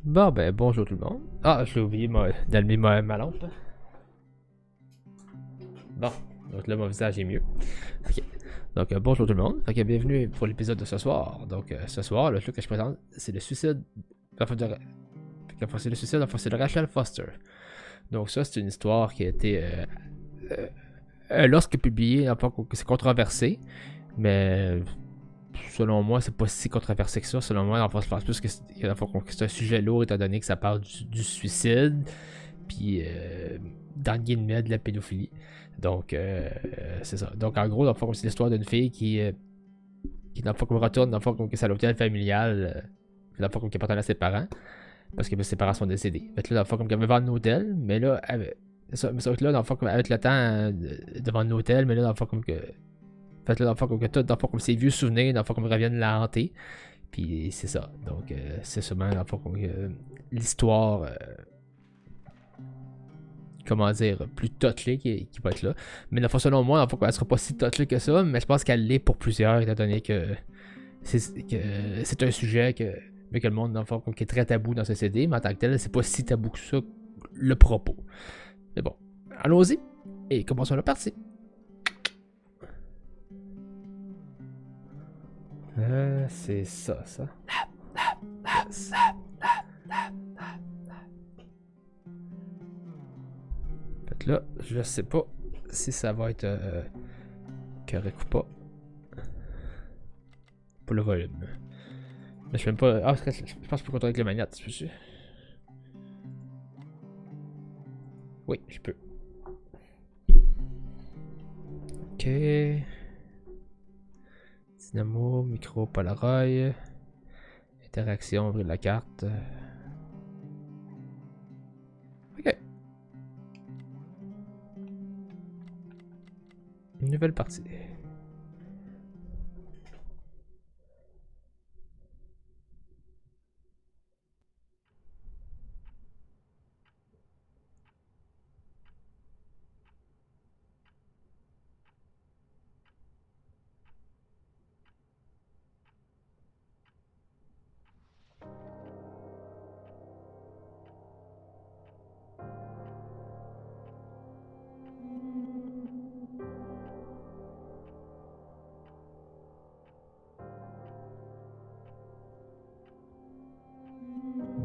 Bon, ben, bonjour tout le monde. Ah, je l'ai oublié d'allumer ma lampe. Bon, donc là, mon visage est mieux. Ok. Donc, bonjour tout le monde. Fait que bienvenue pour l'épisode de ce soir. Donc, ce soir, le jeu que je présente, c'est le suicide. Enfin, c'est le suicide, enfin, c'est de Rachel Foster. Donc, ça, c'est une histoire qui a été. Lorsque publiée, enfin, c'est controversé. Mais selon moi, c'est pas si controversé que ça. Selon moi, je pense plus que c'est un sujet lourd étant donné que ça parle du suicide, puis dans le guillemets de la pédophilie. Donc, c'est ça. Donc, en gros, dans le fond, c'est l'histoire d'une fille qui dans le fond, comme retourne, dans le fond, comme que c'est à l'hôpital familial, dans le fond, comme qui appartenait à ses parents, parce que ses parents sont décédés. Fait que là, dans le fond, comme qu'elle veut vendre un hôtel, mais là, c'est ça, mais ça va être là, dans le fond, comme avec le temps de vendre un hôtel, mais là, dans le fond, comme que. Fait là, dans le fond, comme que tout, dans le fond, comme ses vieux souvenirs, dans le fond, comme reviennent la hanter. Puis c'est ça. Donc, c'est sûrement, dans le fond, comme l'histoire. Comment dire, plus touchée qui va être là. Mais dans le fond, selon moi, dans le fond, elle sera pas si touchée que ça, mais je pense qu'elle l'est pour plusieurs, étant donné que c'est un sujet que le monde, dans le fond, qui est très tabou dans ce CD, mais en tant que tel, c'est pas si tabou que ça, le propos. Mais bon, allons-y, et commençons la partie. C'est ça. Yes. Fait que là, je sais pas si ça va être correct ou pas. Pour le volume. Mais je sais même pas. Ah, je pense que je peux contrôler avec le manette, je peux. Oui, je peux. Ok. Dynamo, micro, Polaroid. Interaction, ouvrir la carte. Ok. Une nouvelle partie.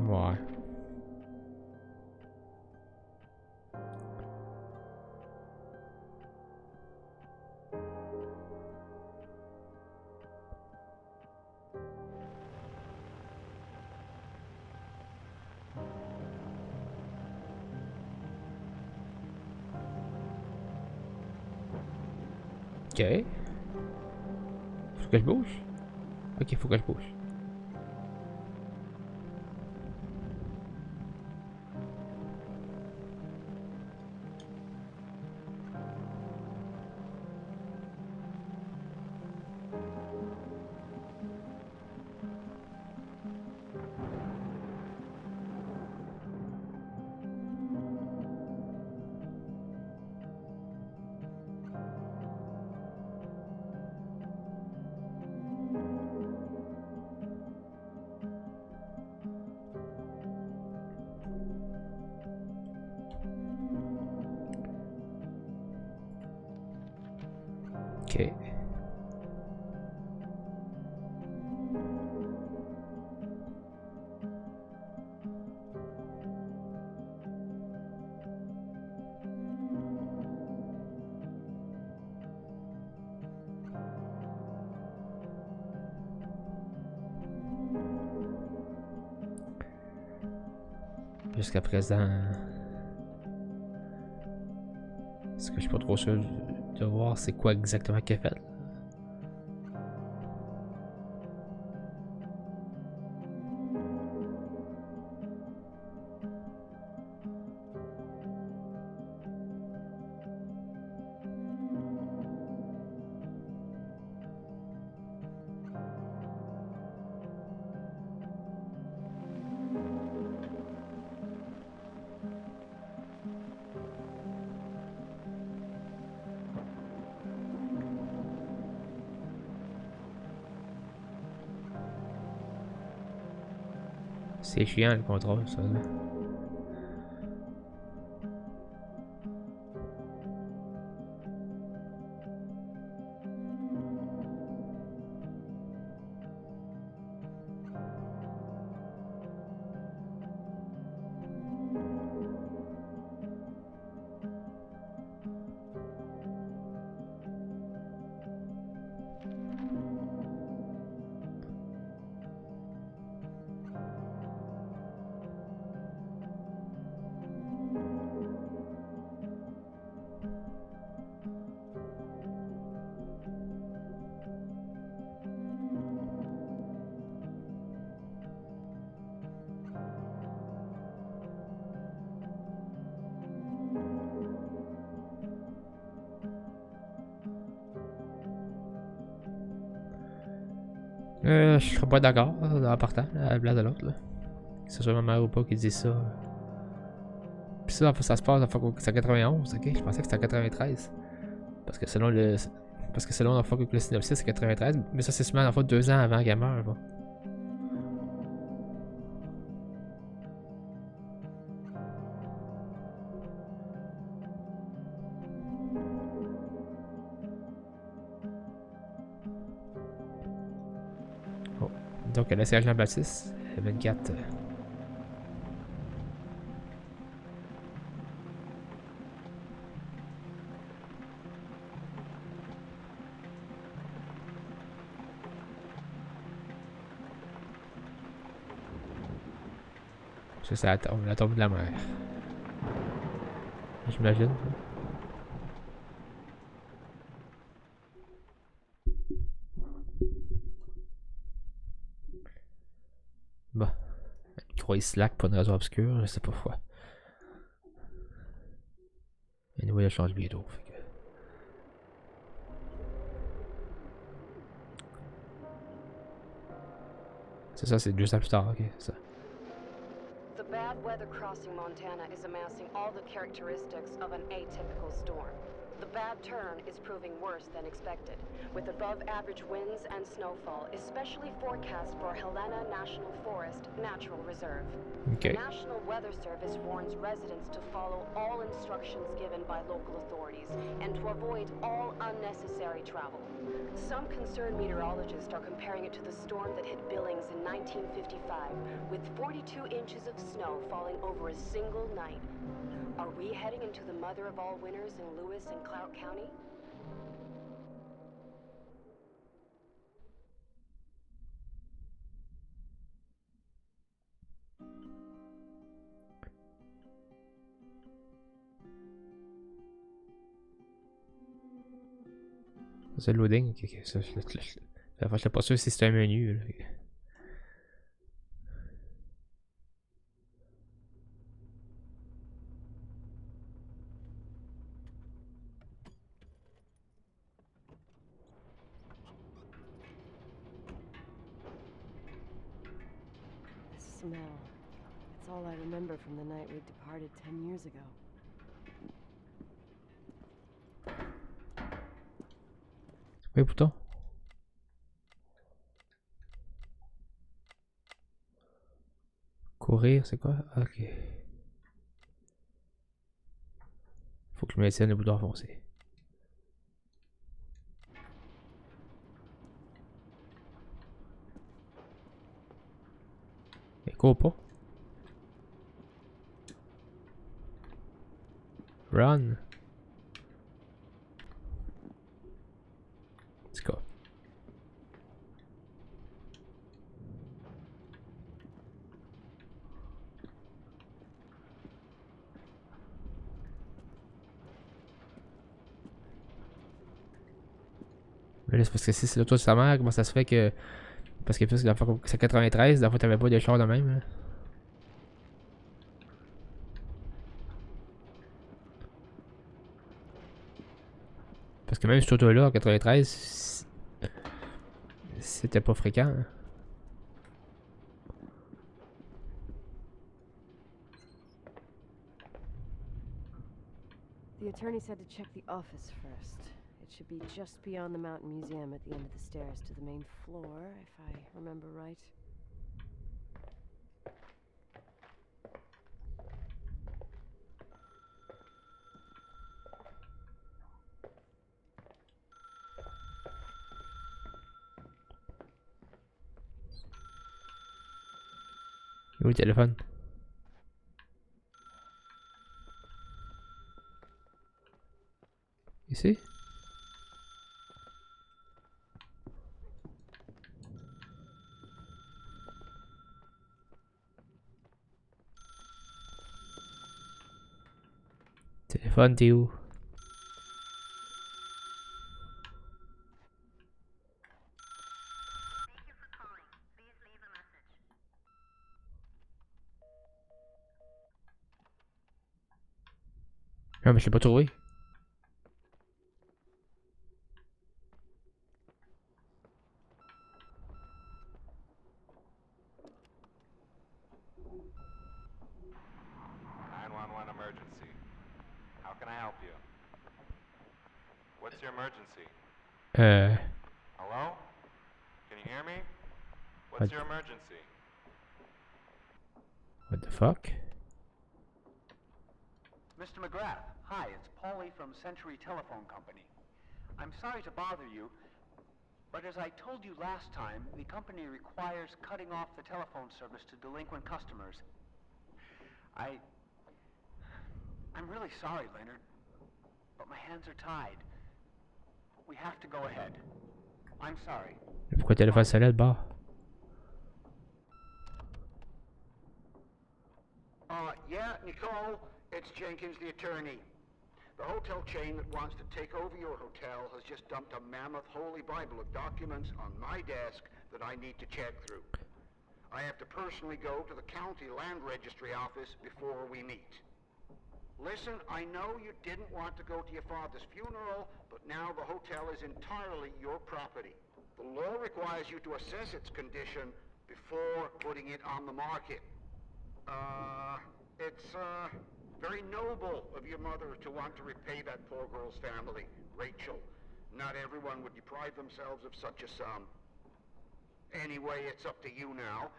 Ouais. Ok. Faut que je bouge? Ok, faut que je bouge. Ok. Jusqu'à présent. Ce que je suis pas trop sûr de voir, c'est quoi exactement qu'elle fait. C'est chiant le contrôle, ça. Là. Je serais pas d'accord en partant, à la place de l'autre. Que ce soit ma mère ou pas qui dit ça. Puis ça se passe en 91, ok? Je pensais que c'était en 93. Parce que selon le. Parce que selon le synopsis, c'est 93. Mais ça, c'est seulement en fait 2 ans avant qu'elle meure. Bon. Oh. Donc, elle a Serge Jean-Baptiste, 24. Ça, c'est la tombe de la mer. J'imagine. Bon. Il croit slack pour une raison obscure, je sais pas pourquoi. Et nous, il change bientôt. C'est ça, c'est 2 ans plus tard, ok, c'est ça. The bad weather crossing Montana is amassing all the characteristics of an atypical storm. The bad turn is proving worse than expected, with above-average winds and snowfall, especially forecast for Helena National Forest Natural Reserve. Okay. The National Weather Service warns residents to follow all instructions given by local authorities and to avoid all unnecessary travel. Some concerned meteorologists are comparing it to the storm that hit Billings in 1955, with 42 inches of snow falling over a single night. Are we heading into the mother of all winters in Lewis and Clark County? C'est le loading. Okay. Ça, je suis pas sûr si c'est un menu. Là. The smell. It's all I remember from the night we departed 10 years ago. Oui, pourtant. Courir, c'est quoi? Ok. Faut que je me tienne le bouton foncé. Et cours pas. Run. Let's go. Mais là, c'est parce que si c'est l'auto de sa mère, comment ça se fait que. Parce que plus c'est 93, la fois t'avais pas des chars de même. Là. Parce que même cette auto-là, en 93, c'était pas fréquent. Hein. The attorney said to check the office first. It should be just beyond the Mountain Museum at the end of the stairs to the main floor, if I remember right. Où est le téléphone? Ici? Téléphone, t'es où? Ah, mais je l'ai pas trouvé. Emergency. How can I help you? What's your emergency? Hello? Can you hear me? What's your emergency? What the fuck? Mr. McGrath, hi, it's Paulie from Century Telephone Company. I'm sorry to bother you, but as I told you last time, the company requires cutting off the telephone service to delinquent customers. I'm really sorry, Leonard, but my hands are tied. We have to go ahead. I'm sorry. Pourquoi le téléphone sonnait de bord? Yeah, Nicole, it's Jenkins, the attorney. The hotel chain that wants to take over your hotel has just dumped a mammoth holy Bible of documents on my desk that I need to check through. I have to personally go to the county land registry office before we meet. Listen, I know you didn't want to go to your father's funeral, but now the hotel is entirely your property. The law requires you to assess its condition before putting it on the market. It's very noble of your mother to want to repay that poor girl's family, Rachel. Not everyone would deprive themselves of such a sum. Anyway, it's up to you now.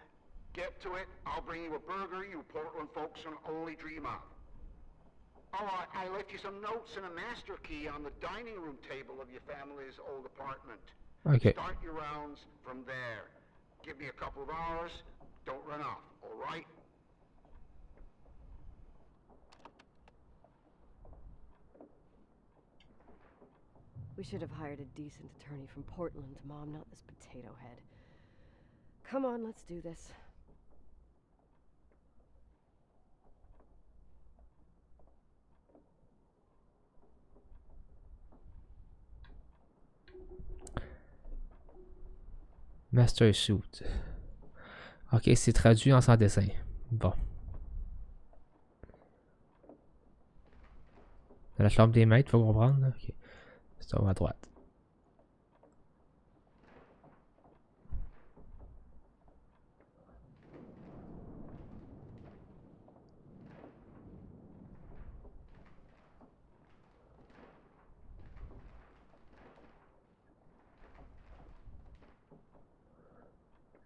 Get to it. I'll bring you a burger you Portland folks can only dream of. Oh, I left you some notes and a master key on the dining room table of your family's old apartment. Okay. Start your rounds from there. Give me a couple of hours. Don't run off, all right? We should have hired a decent attorney from Portland, Mom, not this potato head. Come on, let's do this. Master Suit. Ok, c'est traduit en sans dessin. Bon. Dans la chambre des maîtres, faut comprendre. Là. Ok. C'est en haut à droite.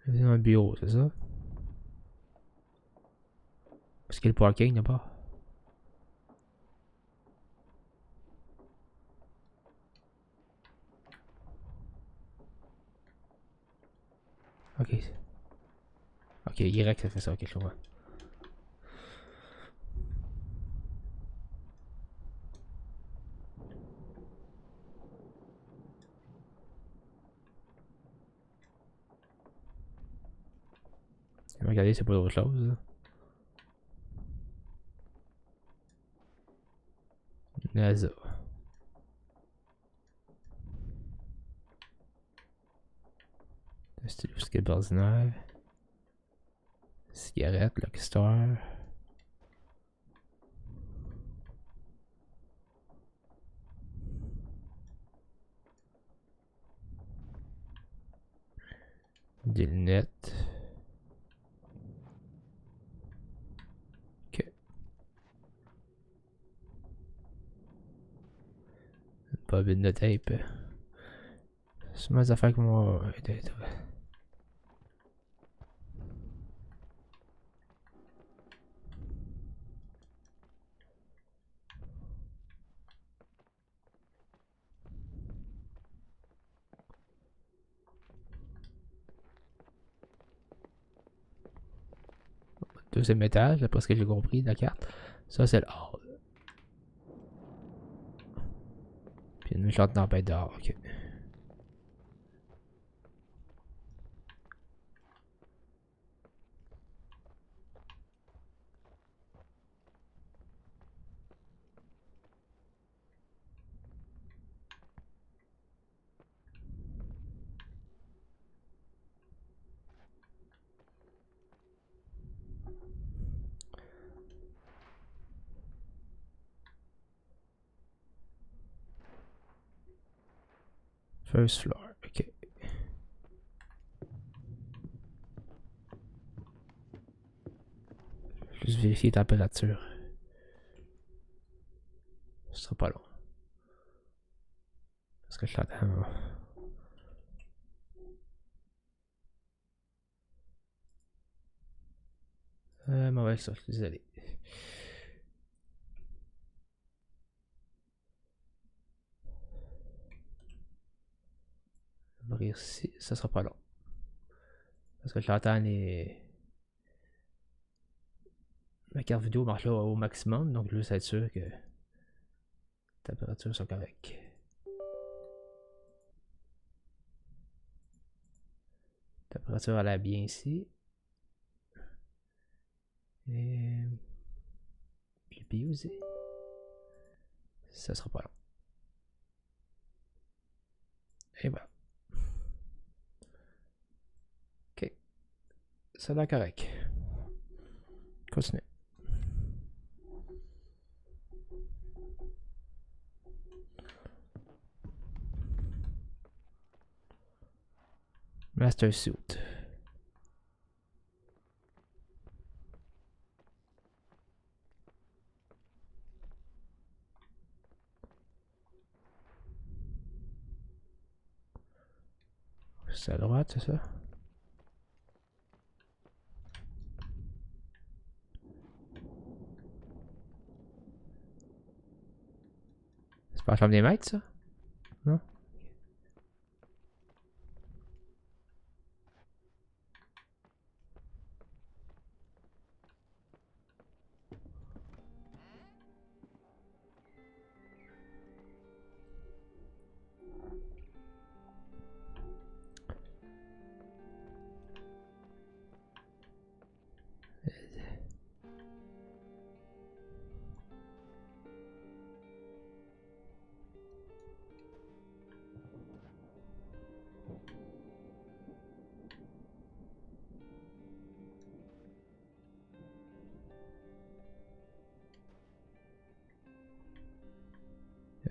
C'est un bureau, c'est ça? Parce qu'il y a le parking là-bas. Ok. Ok, Y, ça fait ça, ok, je vois. Regardez, c'est pas d'autre chose. Là. NASA. Un stylo skip ordinaire. Cigarette, l'histoire. Des lunettes. Ok. Une bobine de tape. C'est mes affaires que moi. deuxième étage, d'après ce que j'ai compris de la carte. Ça, c'est le hall. Puis une méchante tempête dehors, ok. First floor, ok. Juste vérifier la température. Ce sera pas long. Parce que je l'attends. Mauvais ça, je suis désolé. Ouvrir ici, ça sera pas long. Parce que j'entends les. Ma carte vidéo marche là au maximum, donc je veux être sûr que la température soit correcte. La température elle est bien ici. Et. Puis le pays aussi. Ça sera pas long. Et voilà. Ok. Ça a l'air correct. Continue. Master suit. C'est à droite, c'est ça? C'est pas la chambre des maîtres, ça? Non?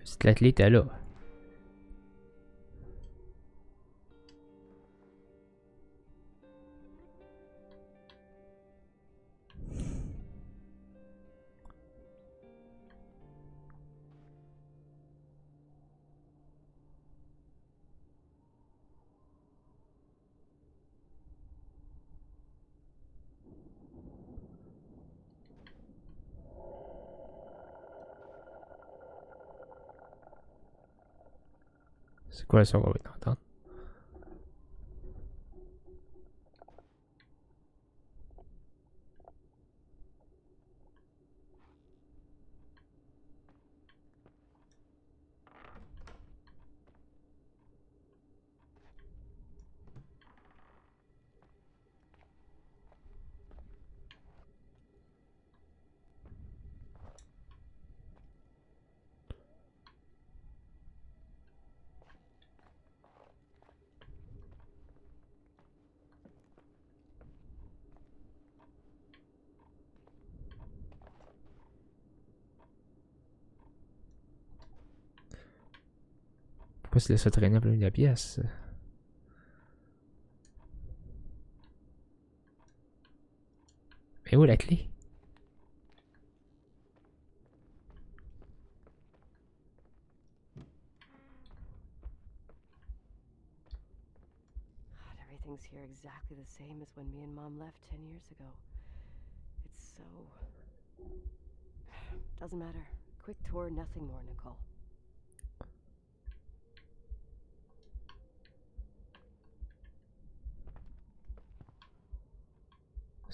Cette athlète était là. C'est quoi le son qu'on va entendre? Pourquoi se laisse traîner en plein milieu de la pièce? Mais où la clé? God, everything's here exactly the same as when me and Mom left 10 years ago. It's so... Doesn't matter. Quick tour, nothing more, Nicole.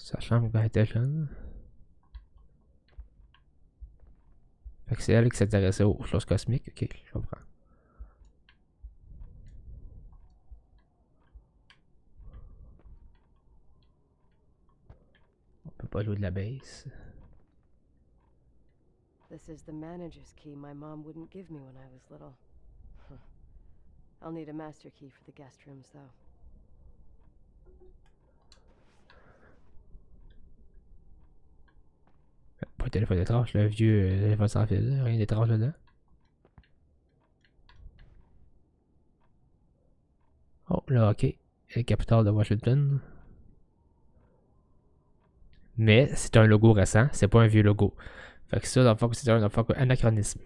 Sa chambre quand elle était jeune. Fait que c'est elle qui s'intéressait aux choses cosmiques. Ok, je comprends. On peut pas jouer de la bass. This is the manager's key my mom wouldn't give me when I was little. I'll need a master key for the guest rooms, though. Pas de téléphone étrange, le vieux téléphone sans fil, rien d'étrange dedans. Oh, le hockey, la capitale de Washington. Mais c'est un logo récent, c'est pas un vieux logo. Fait que ça, dans le fond, c'est un anachronisme.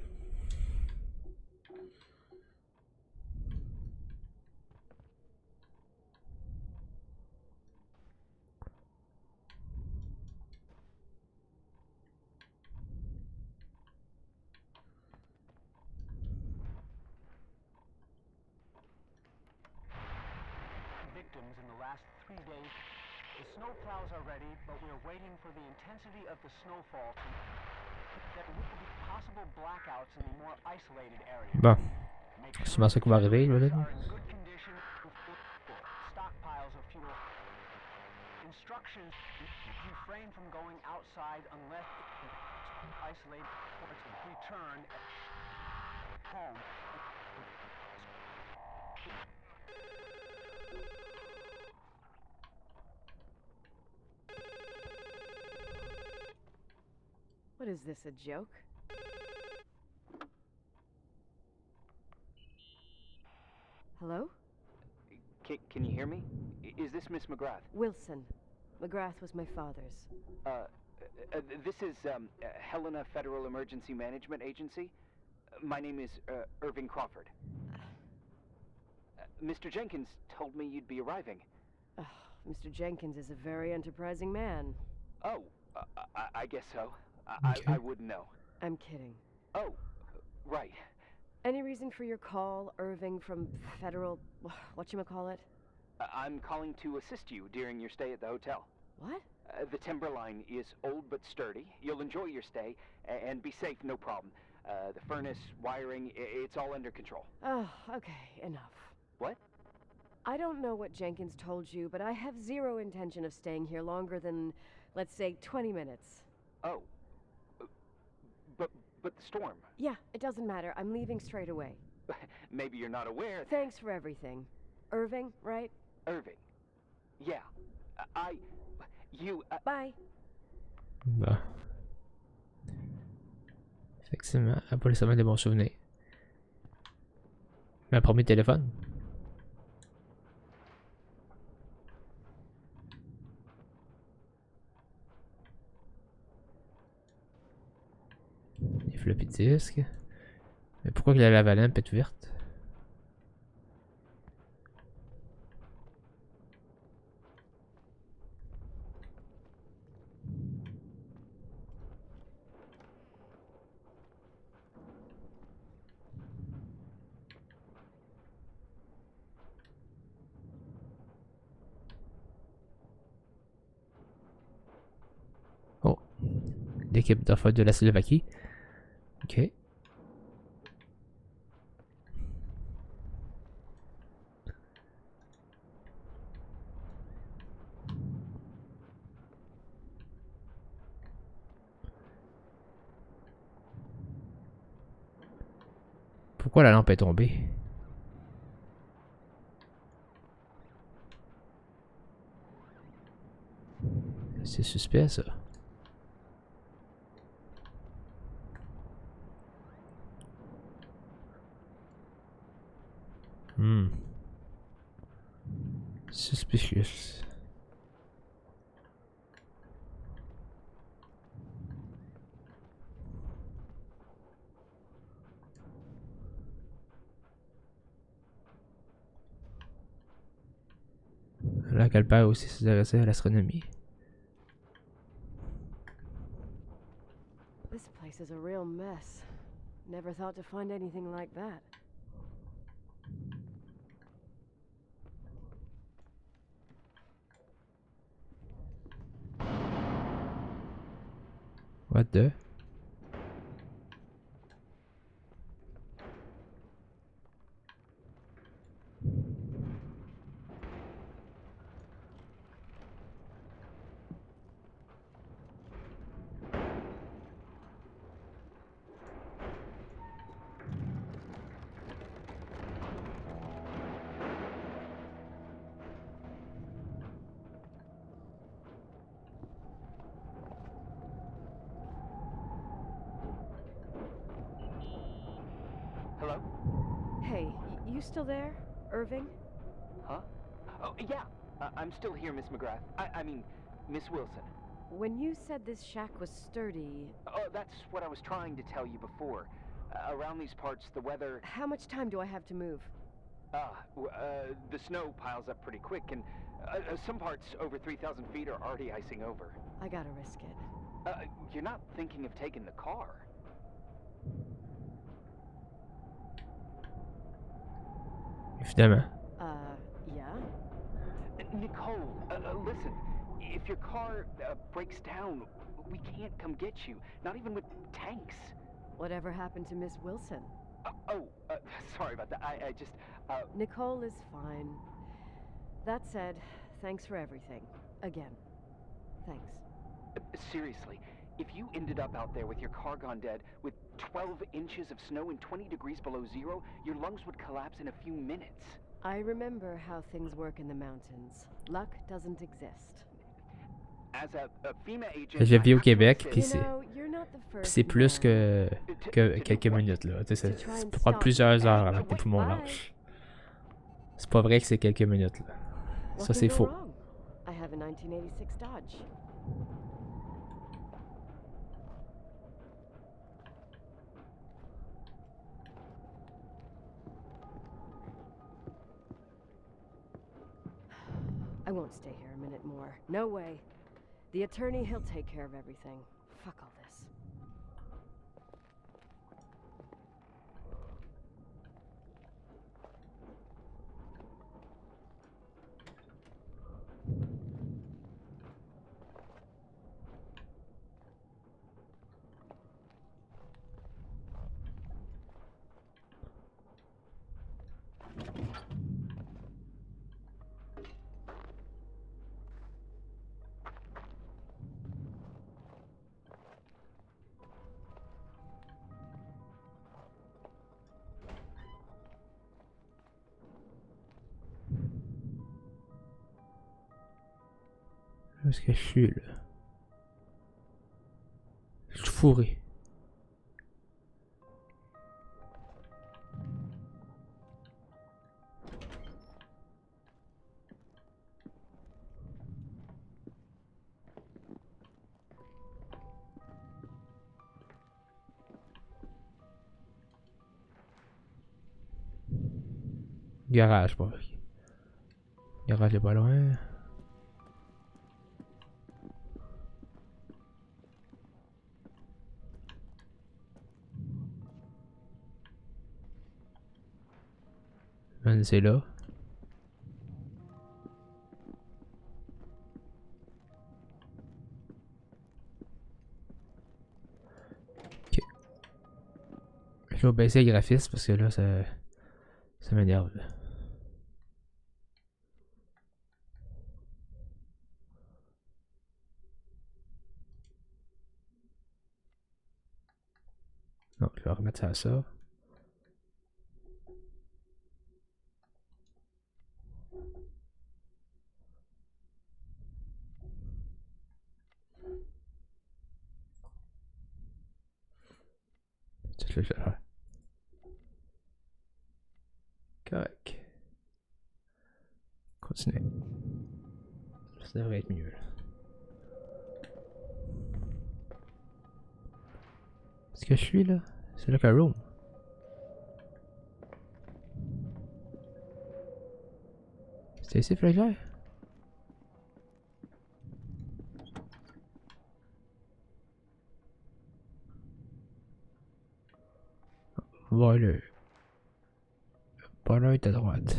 Victims in the last 3 days. The snow plows are ready, but we're waiting for the intensity of the snowfall to... There will be possible blackouts in the more isolated areas. Bon, c'est souvent ça qui va arriver, là. Are in good condition with stockpiles of fuel. Instructions: refrain from going outside unless isolated ports return home. What is this, a joke? Hello? Can you hear me? Is this Miss McGrath? Wilson. McGrath was my father's. This is Helena Federal Emergency Management Agency. My name is Irving Crawford. Mr. Jenkins told me you'd be arriving. Mr. Jenkins is a very enterprising man. Oh, I guess so. Okay. I wouldn't know. I'm kidding. Oh, right. Any reason for your call, Irving from Federal... whatchamacallit? I'm calling to assist you during your stay at the hotel. What? The timberline is old but sturdy. You'll enjoy your stay, and be safe, no problem. The furnace, wiring, it's all under control. Oh, okay, enough. What? I don't know what Jenkins told you, but I have zero intention of staying here longer than, let's say, 20 minutes. Oh. But the storm. Yeah, it doesn't matter. I'm leaving straight away. Maybe you're not aware. Thanks for everything. Irving, right? Irving. Yeah. Bye. Bon. Effectivement, elle n'a pas nécessairement des bons souvenirs. Mais un premier téléphone. Des floppy disques. Mais pourquoi que la lave-lampe est ouverte? Oh, l'équipe d'affaires de la Slovaquie. Ok. Pourquoi la lampe est tombée? C'est suspect ça. Suspicious. Là qu'elle père aussi s'intéressait à l'astronomie. This place is a real mess. Never thought to find anything like that. What the? Hello? Hey, you still there, Irving? Huh? Oh, yeah. I'm still here, Miss McGrath. I mean, Miss Wilson. When you said this shack was sturdy, Oh, that's what I was trying to tell you before. Around these parts, the weather... how much time do I have to move? The snow piles up pretty quick, and some parts over 3,000 feet are already icing over. I gotta risk it. You're not thinking of taking the car? Évidemment. Yeah? Nicole, listen. If your car breaks down, we can't come get you. Not even with tanks. Whatever happened to Miss Wilson? Sorry about that. I just, Nicole is fine. That said, thanks for everything. Again. Thanks. Seriously, if you ended up out there with your car gone dead, with 12 inches of snow and 20 degrees below zero, your lungs would collapse in a few minutes. I remember how things work in the mountains. Luck doesn't exist. As a FEMA agent, Je vis I au have to Québec, insist- puis You know, you're not the first c'est plus man. que quelques minutes là. Tu sais, ça peut prendre plusieurs heures avant que tes poumons lâchent. C'est pas vrai que c'est quelques minutes là. What Ça can c'est go faux. wrong? I have a 1986 Dodge. I won't stay here a minute more. No way. The attorney, he'll take care of everything. Fuck all this. Où est-ce que je suis là? Je suis fourré. Garage, pas. Garage est pas loin. C'est là. Ok. Je vais baisser le graphisme parce que là, ça m'énerve. Non, je vais remettre ça à ça. C'est là. Correct. Continuez. Ça devrait être mieux. Est-ce que je suis là? C'est là qu'un room. C'est ici, Flagère? Voilà. Pas là, est à droite.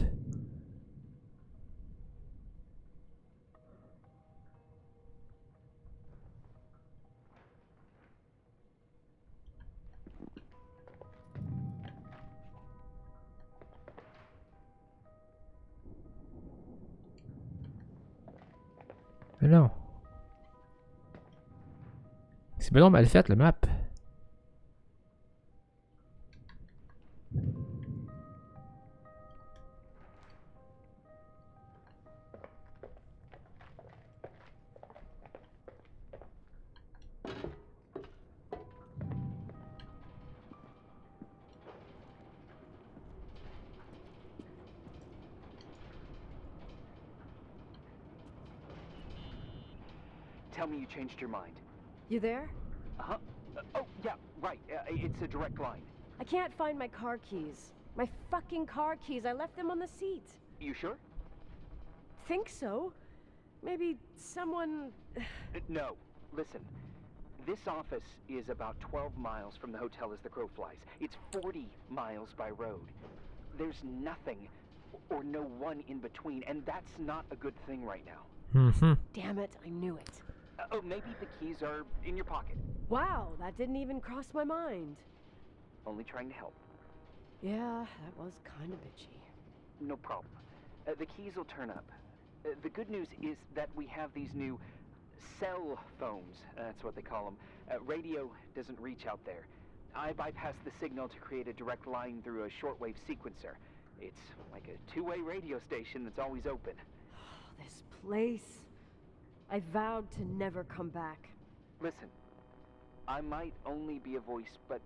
Mais non. C'est bien mal fait, le map. Tell me you changed your mind. You there? Uh-huh. Oh, yeah, right. It's a direct line. I can't find my car keys. My fucking car keys. I left them on the seat. You sure? Think so? Maybe someone... No. Listen. This office is about 12 miles from the hotel as the crow flies. It's 40 miles by road. There's nothing or no one in between, and that's not a good thing right now. Damn it, I knew it. Oh, maybe the keys are in your pocket. Wow, that didn't even cross my mind. Only trying to help. Yeah, that was kind of bitchy. No problem. The keys will turn up. The good news is that we have these new cell phones. That's what they call them. Radio doesn't reach out there. I bypassed the signal to create a direct line through a shortwave sequencer. It's like a two-way radio station that's always open. This place. I vowed to never come back. Listen, I might only be a voice, but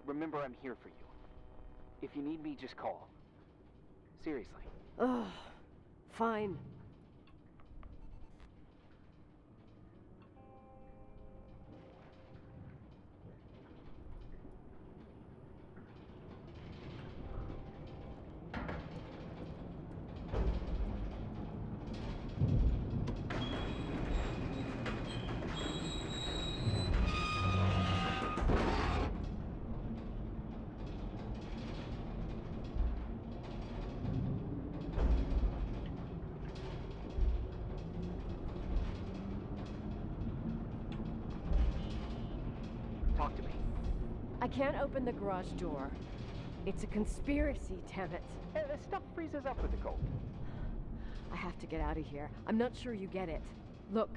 remember I'm here for you. If you need me, just call. Seriously. Ugh. Fine. Talk to me. I can't open the garage door. It's a conspiracy, damn it. Stuff freezes up with the cold. I have to get out of here. I'm not sure you get it. Look,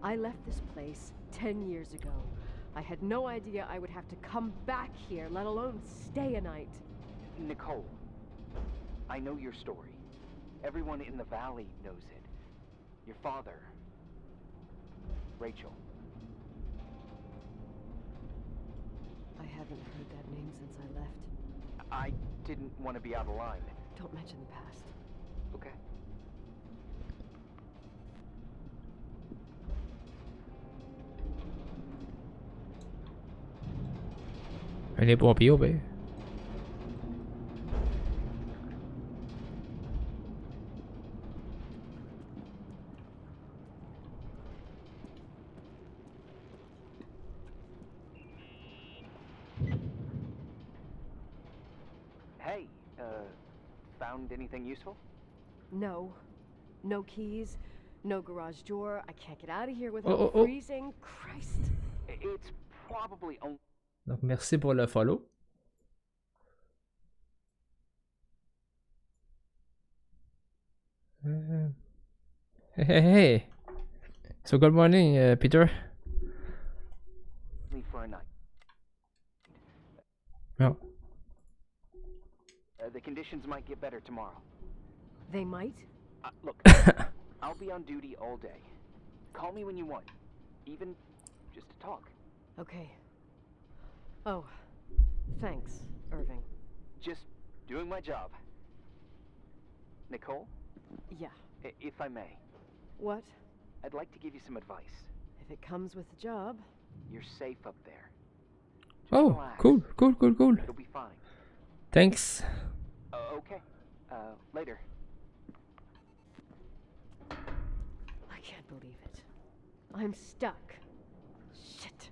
I left this place 10 years ago. I had no idea I would have to come back here, let alone stay a night. Nicole, I know your story. Everyone in the valley knows it. Your father, Rachel. I haven't heard that name since I left. I didn't want to be out of line. Don't mention the past. Okay. Un des pompiers, au pire. Hey, found anything useful? No. No keys. No garage door. I can't get out of here without freezing. Christ. It's probably only... Donc, merci pour le follow. Hey. So, good morning, Peter. for a night. No. The conditions might get better tomorrow. They might? Look, I'll be on duty all day. Call me when you want. Even just to talk. Okay. Oh, thanks, Irving. Just doing my job. Nicole? Yeah. If I may, What? I'd like to give you some advice. If it comes with the job. You're safe up there. Just Oh, relax. cool. It'll be fine. Thanks. Okay. Later. I can't believe it. I'm stuck. Shit.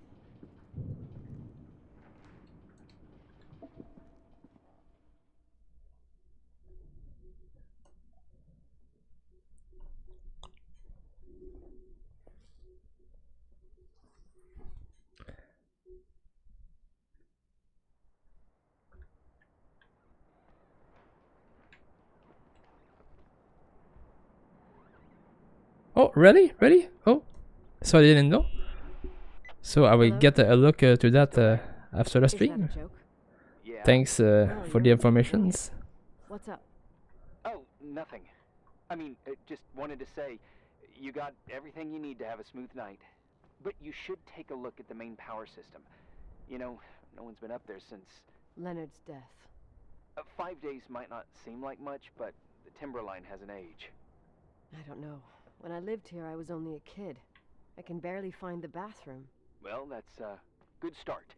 Oh, really? Really? Oh, so I didn't know. So I will Hello? get a look to that after the Is that stream. a joke? Yeah. Thanks for the informations. What's up? Oh, nothing. I mean, just wanted to say, you got everything you need to have a smooth night. But you should take a look at the main power system. You know, no one's been up there since... Leonard's death. 5 days might not seem like much, but the timberline has an age. I don't know. When I lived here, I was only a kid. I can barely find the bathroom. Well, that's a good start.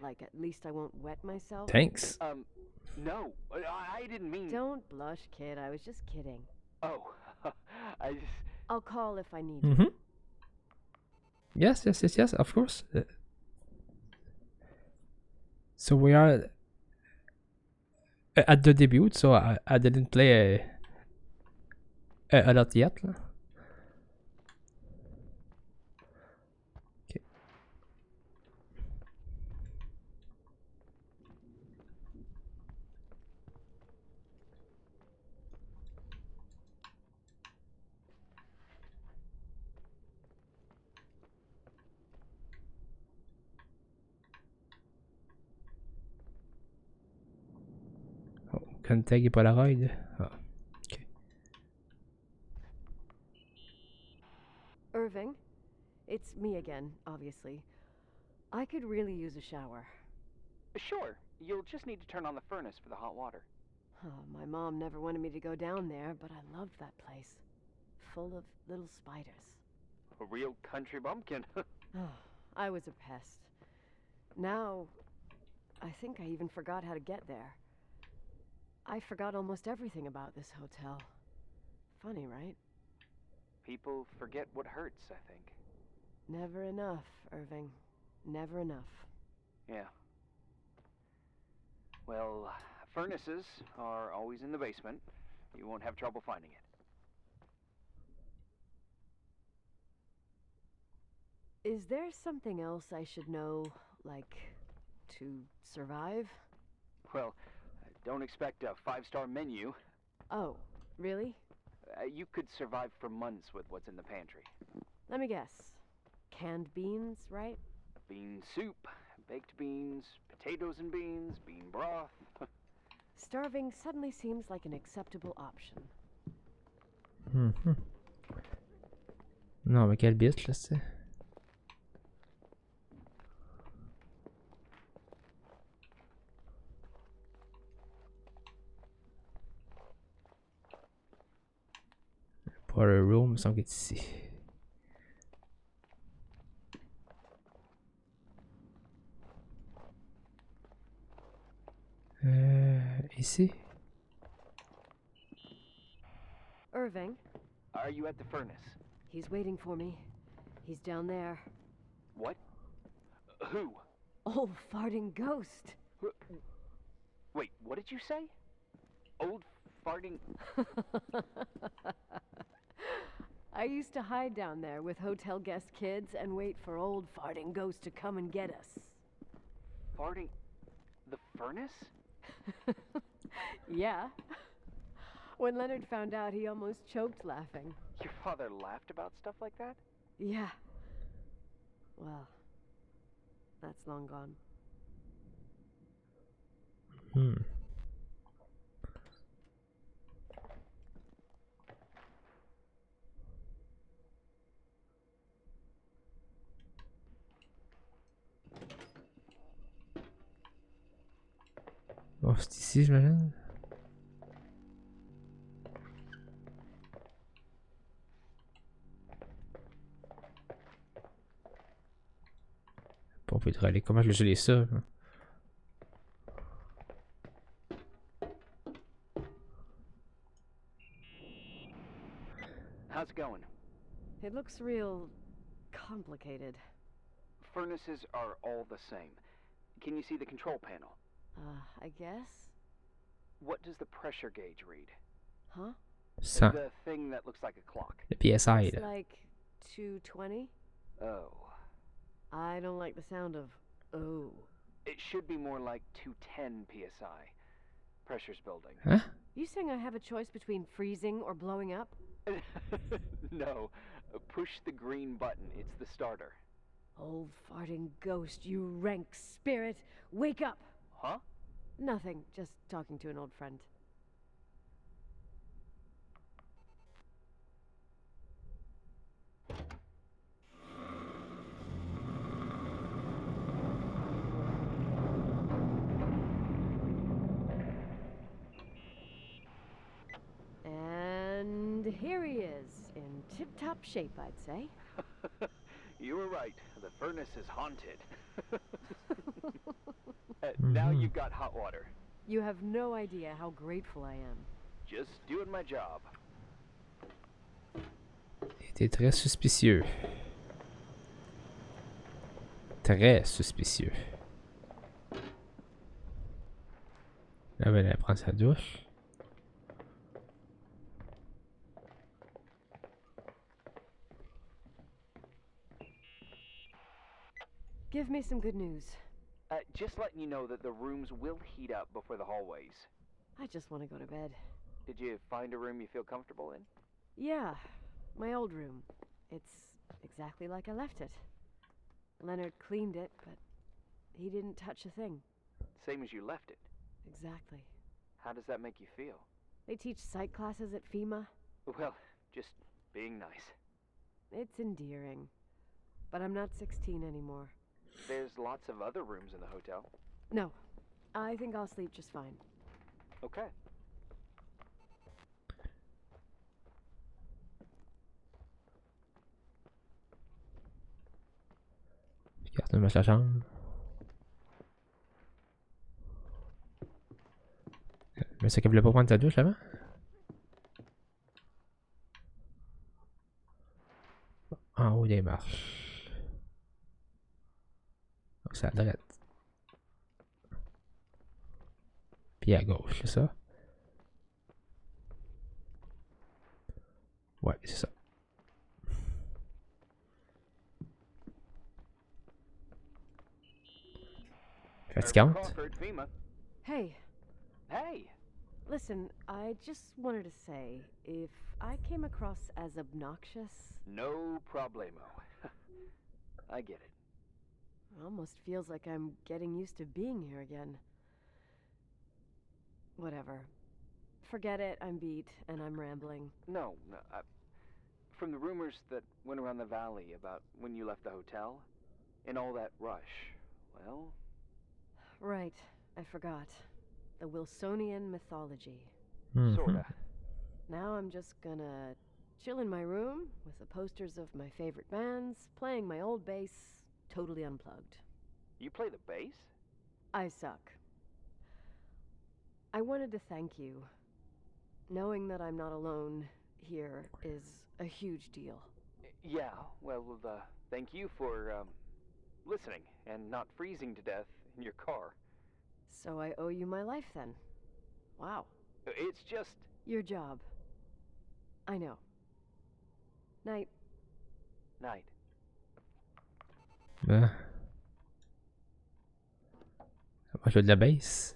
Like, at least I won't wet myself. Thanks. No, I didn't mean... Don't blush, kid. I was just kidding. Oh, I just... I'll call if I need you. Mm-hmm. Yes, of course. So we are at the debut, so I didn't play a lot yet. Là. Okay. Oh, Contag et Polaroid. Ah, okay. Irving, it's me again, obviously. I could really use a shower. Sure, you'll just need to turn on the furnace for the hot water. Oh, my mom never wanted me to go down there, but I loved that place. Full of little spiders. A real country bumpkin. Oh, I was a pest. Now, I think I even forgot how to get there. I forgot almost everything about this hotel. Funny, right? People forget what hurts, I think. Never enough, Irving. Never enough. Yeah. Well, furnaces are always in the basement. You won't have trouble finding it. Is there something else I should know, like, to survive? Well, don't expect a 5-star menu. Oh, really? You could survive for months with what's in the pantry. Let me guess. Canned beans, right? Bean soup, baked beans, potatoes and beans, bean broth. Starving suddenly seems like an acceptable option. Mhm. Non, mais quel bit, là, c'est. Pour le room, il me semble qu'il est ici. Ici? Irving, Are you at the furnace? he's waiting for me. He's down there. What? Who? Old farting ghost. Wait, what did you say? Old farting... I used to hide down there with hotel guest kids and wait for old farting ghost to come and get us. Farting... the furnace? Yeah. When Leonard found out, he almost choked laughing. Your father laughed about stuff like that? Yeah. Well, that's long gone. Oh, c'est ici, j'imagine. Pompe hydraulique. Comment je vais geler ça? How's it going? It looks real complicated. Furnaces are all the same. Can you see the control panel? I guess? What does the pressure gauge read? Huh? 100. The thing that looks like a clock. Le PSI, It's là. like 220? Oh. I don't like the sound of oh. It should be more like 210 psi. Pressure's building. Hein? You saying I have a choice between freezing or blowing up? No. Push the green button. It's the starter. Old farting ghost, you rank spirit. Wake up! Huh? Nothing, just talking to an old friend. And here he is, in tip-top shape, I'd say. You were right. The furnace is haunted. Now you've got hot water. You have no idea how grateful I am. Just doing my job. Il était très suspicieux. Très suspicieux. Là, ben, elle prend sa douche. Give me some good news. Just letting you know that the rooms will heat up before the hallways. I just want to go to bed. Did you find a room you feel comfortable in? Yeah, my old room. It's exactly like I left it. Leonard cleaned it, but he didn't touch a thing. Same as you left it. Exactly. How does that make you feel? They teach psych classes at FEMA. Well, just being nice. It's endearing. But I'm not 16 anymore. There's lots of other rooms in the hotel. No, I think I'll sleep just fine. Okay. Regarde, on met la chambre. Mais c'est qu'elle voulait pas prendre ta douche avant? En haut des marches. Donc c'est à droite. Puis à gauche, c'est ça? Ouais, c'est ça. Fatigante. Crawford, FEMA. Hey, Hey! listen, I just wanted to say, if I came across as obnoxious, No problemo. I get it. it almost feels like I'm getting used to being here again. Whatever. Forget it, I'm beat, and I'm rambling. No, from the rumors that went around the valley about when you left the hotel, and all that rush, well... Right, I forgot. The Wilsonian mythology. Sorta. Now I'm just gonna chill in my room with the posters of my favorite bands, playing my old bass, totally unplugged. You play the bass? I suck. I wanted to thank you. Knowing that I'm not alone here is a huge deal. Yeah, well, thank you for, listening and not freezing to death in your car. So I owe you my life then. Wow. It's just... Your job. I know. Night. Night. Ben. Moi, je fais de la bass.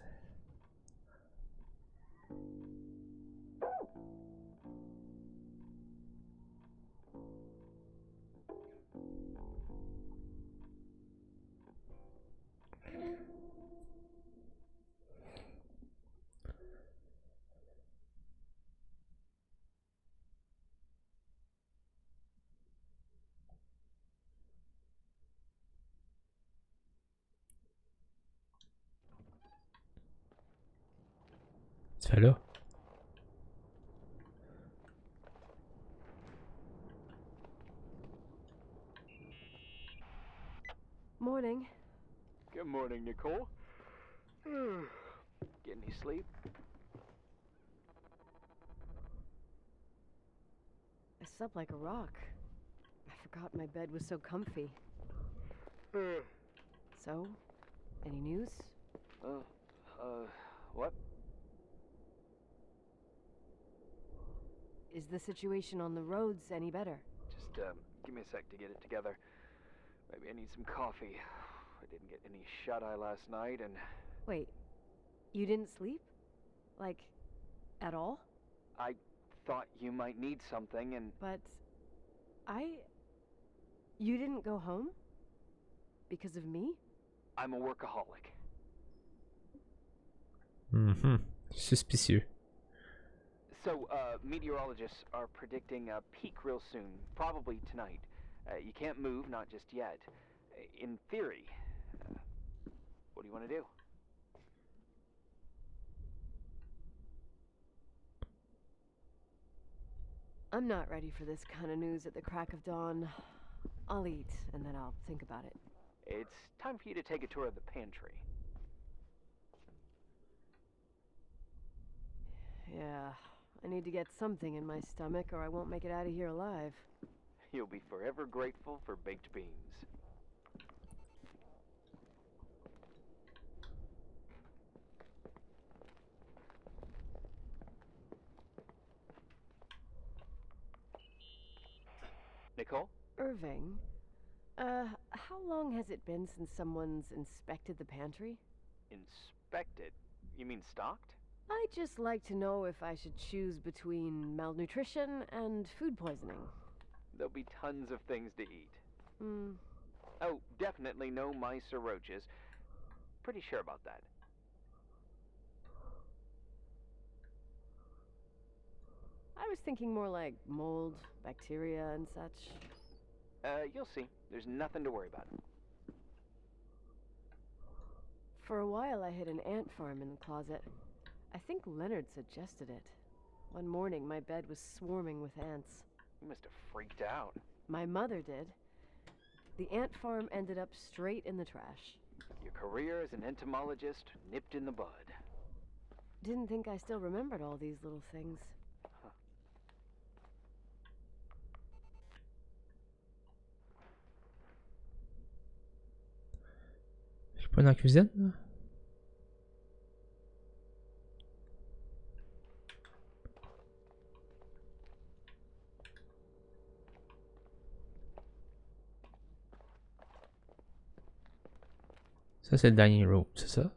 Tu fais là? Morning. Good morning, Nicole. Get any sleep? I slept like a rock. I forgot my bed was so comfy. So, any news? What? Is the situation on the roads any better? Just, give me a sec to get it together. Maybe I need some coffee. I didn't get any shut-eye last night, and... Wait, you didn't sleep? Like, at all? I thought you might need something, and... But You didn't go home? Because of me? I'm a workaholic. Mhm. Suspicieux. So, meteorologists are predicting a peak real soon, probably tonight. You can't move, not just yet. In theory, what do you want to do? I'm not ready for this kind of news at the crack of dawn. I'll eat, and then I'll think about it. It's time for you to take a tour of the pantry. Yeah, I need to get something in my stomach or I won't make it out of here alive. You'll be forever grateful for baked beans. Nicole? Irving, how long has it been since someone's inspected the pantry? Inspected? You mean stocked? I'd just like to know if I should choose between malnutrition and food poisoning. There'll be tons of things to eat. Hmm. Oh, definitely no mice or roaches. Pretty sure about that. I was thinking more like mold, bacteria, and such. You'll see. There's nothing to worry about. For a while I hid an ant farm in the closet. I think Leonard suggested it. One morning my bed was swarming with ants. You must have freaked out. My mother did. The ant farm ended up straight in the trash. Your career as an entomologist nipped in the bud. Didn't think I still remembered all these little things. Je suis pas dans la cuisine, là. Ça, c'est le dining room, c'est ça?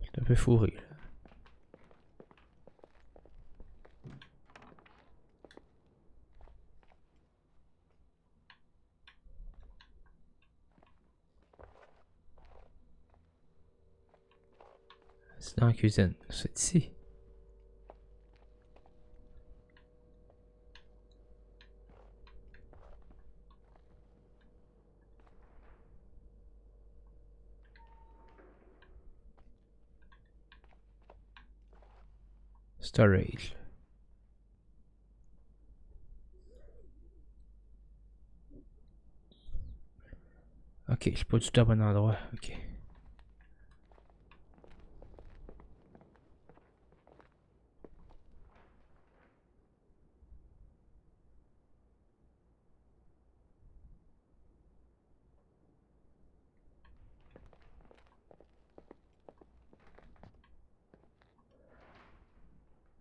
C'est un peu fourré, là. C'est dans la cuisine, c'est ici. Storage. Ok, je suis pas du tout au bon endroit. Ok.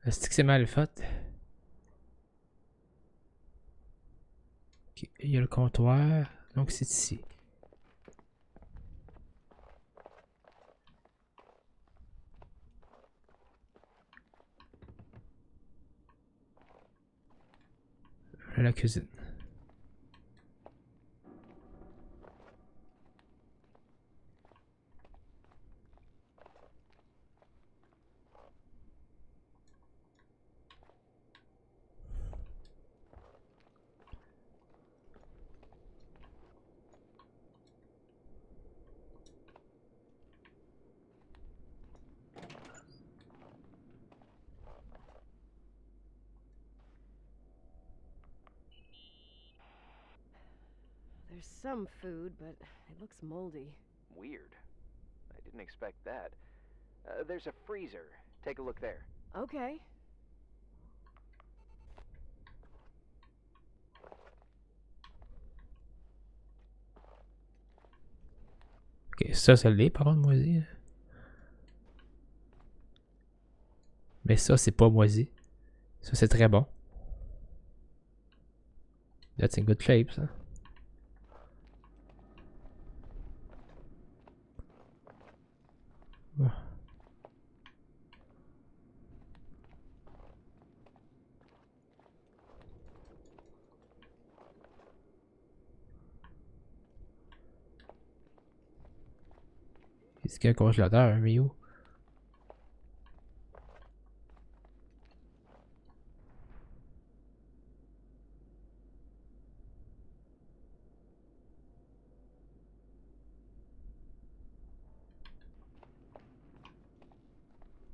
Est-ce que c'est mal fait? Ok, il y a le comptoir, donc c'est ici. Voilà la cuisine. There's some food, but it looks moldy. Weird. I didn't expect that. There's a freezer. Take a look there. Okay. Ok, ça l'est, par contre, moisi. Mais ça, c'est pas moisi. Ça, c'est très bon. That's in good shape, ça. Est-ce qu'il y a un congélateur, mais où?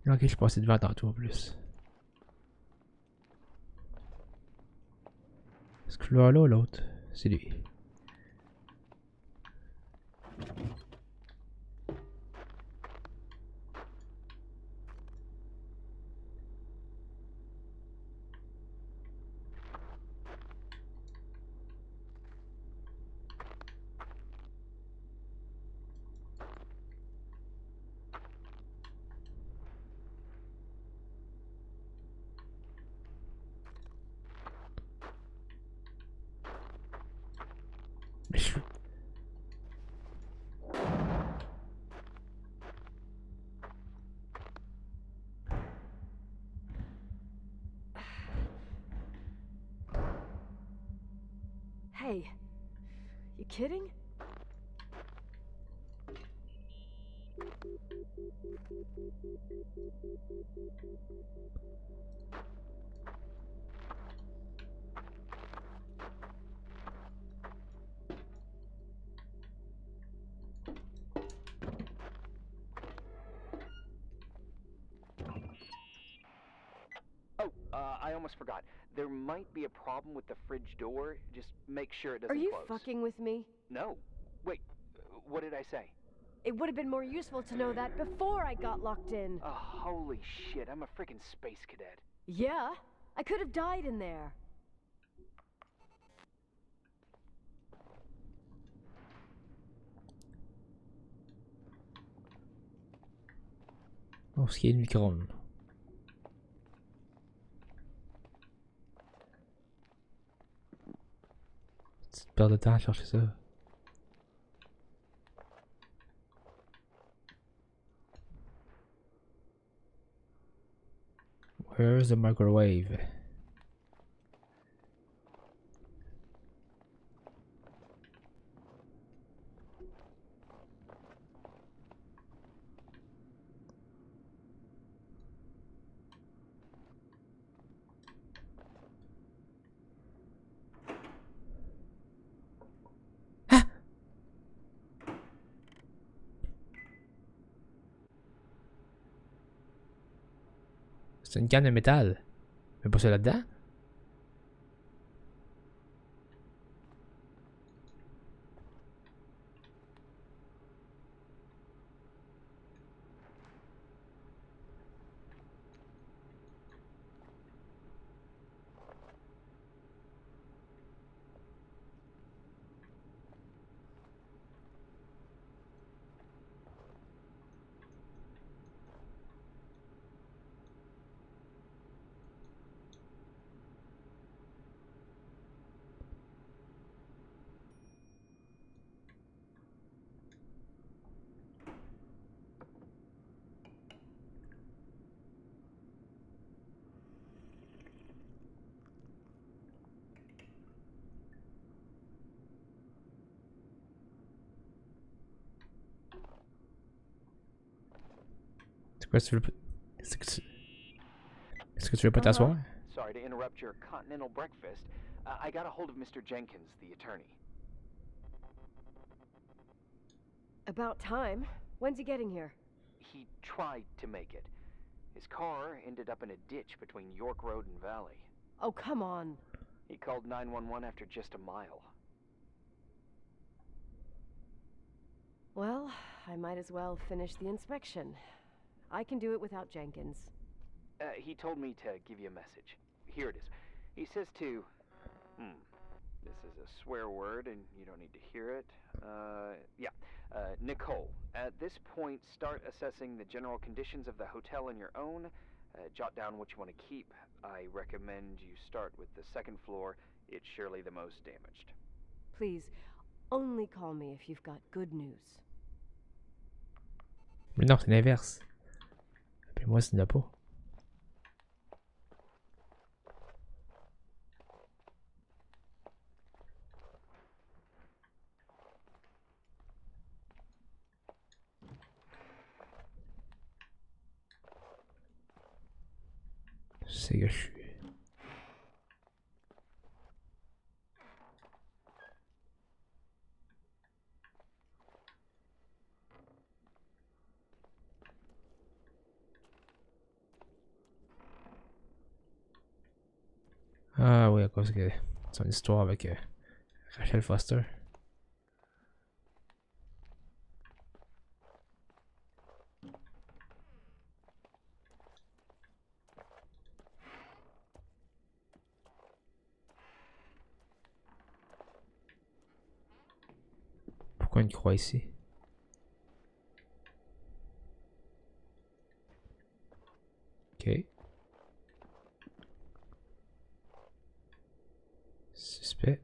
Ok, je suis passé devant tantôt en plus. Ce couloir-là ou l'autre? C'est lui. Mais je... Hey, you kidding? Oh, I almost forgot. There might be a problem with the fridge door. Just make sure it Are doesn't you close. fucking with me? No. Wait, what did I say? It would have been more useful to know that before I got locked in. Oh, holy shit, I'm a freaking space cadet. Yeah, I could have died in there. Oh, ce qui est le micro-ondes. Petite perte de temps à chercher ça. Where's the microwave? C'est une canne de métal. Mais pas ça là-dedans? C'est quoi, tu veux... Est-ce que tu veux pas t'asseoir? Sorry to interrupt your continental breakfast. I got a hold of Mr. Jenkins, the attorney. About time. When's he getting here? He tried to make it. His car ended up in a ditch between York Road and Valley. Oh, come on. He called 911 after just a mile. Well, I might as well finish the inspection. I can do it without Jenkins. He told me to give you a message. Here it is. He says to... This is a swear word and you don't need to hear it. Nicole, at this point, start assessing the general conditions of the hotel on your own. Jot down what you want to keep. I recommend you start with the second floor. It's surely the most damaged. Please, only call me if you've got good news. Mais non, c'est l'inverse. Appelle-moi s'il n'y en a pas. C'est que je suis. Ah oui, à cause que c'est une histoire avec Rachel Foster. Pourquoi une croix ici? Ok. Suspect.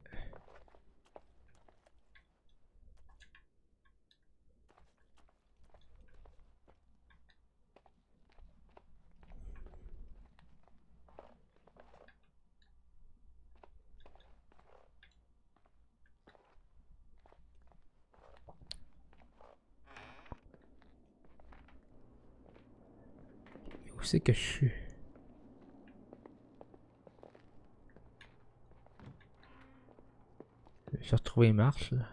Où c'est que je suis? J'ai retrouvé les marches là.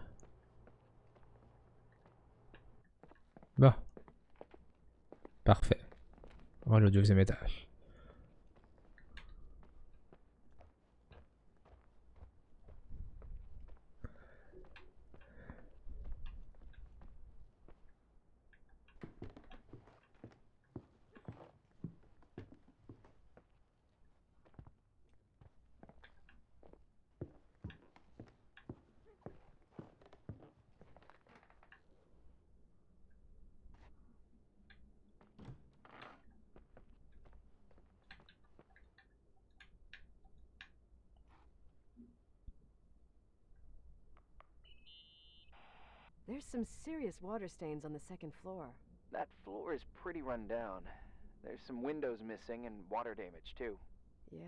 Bon, parfait. On va aller au deuxième étage. There's some serious water stains on the second floor. That floor is pretty run down. There's some windows missing and water damage, too. Yeah.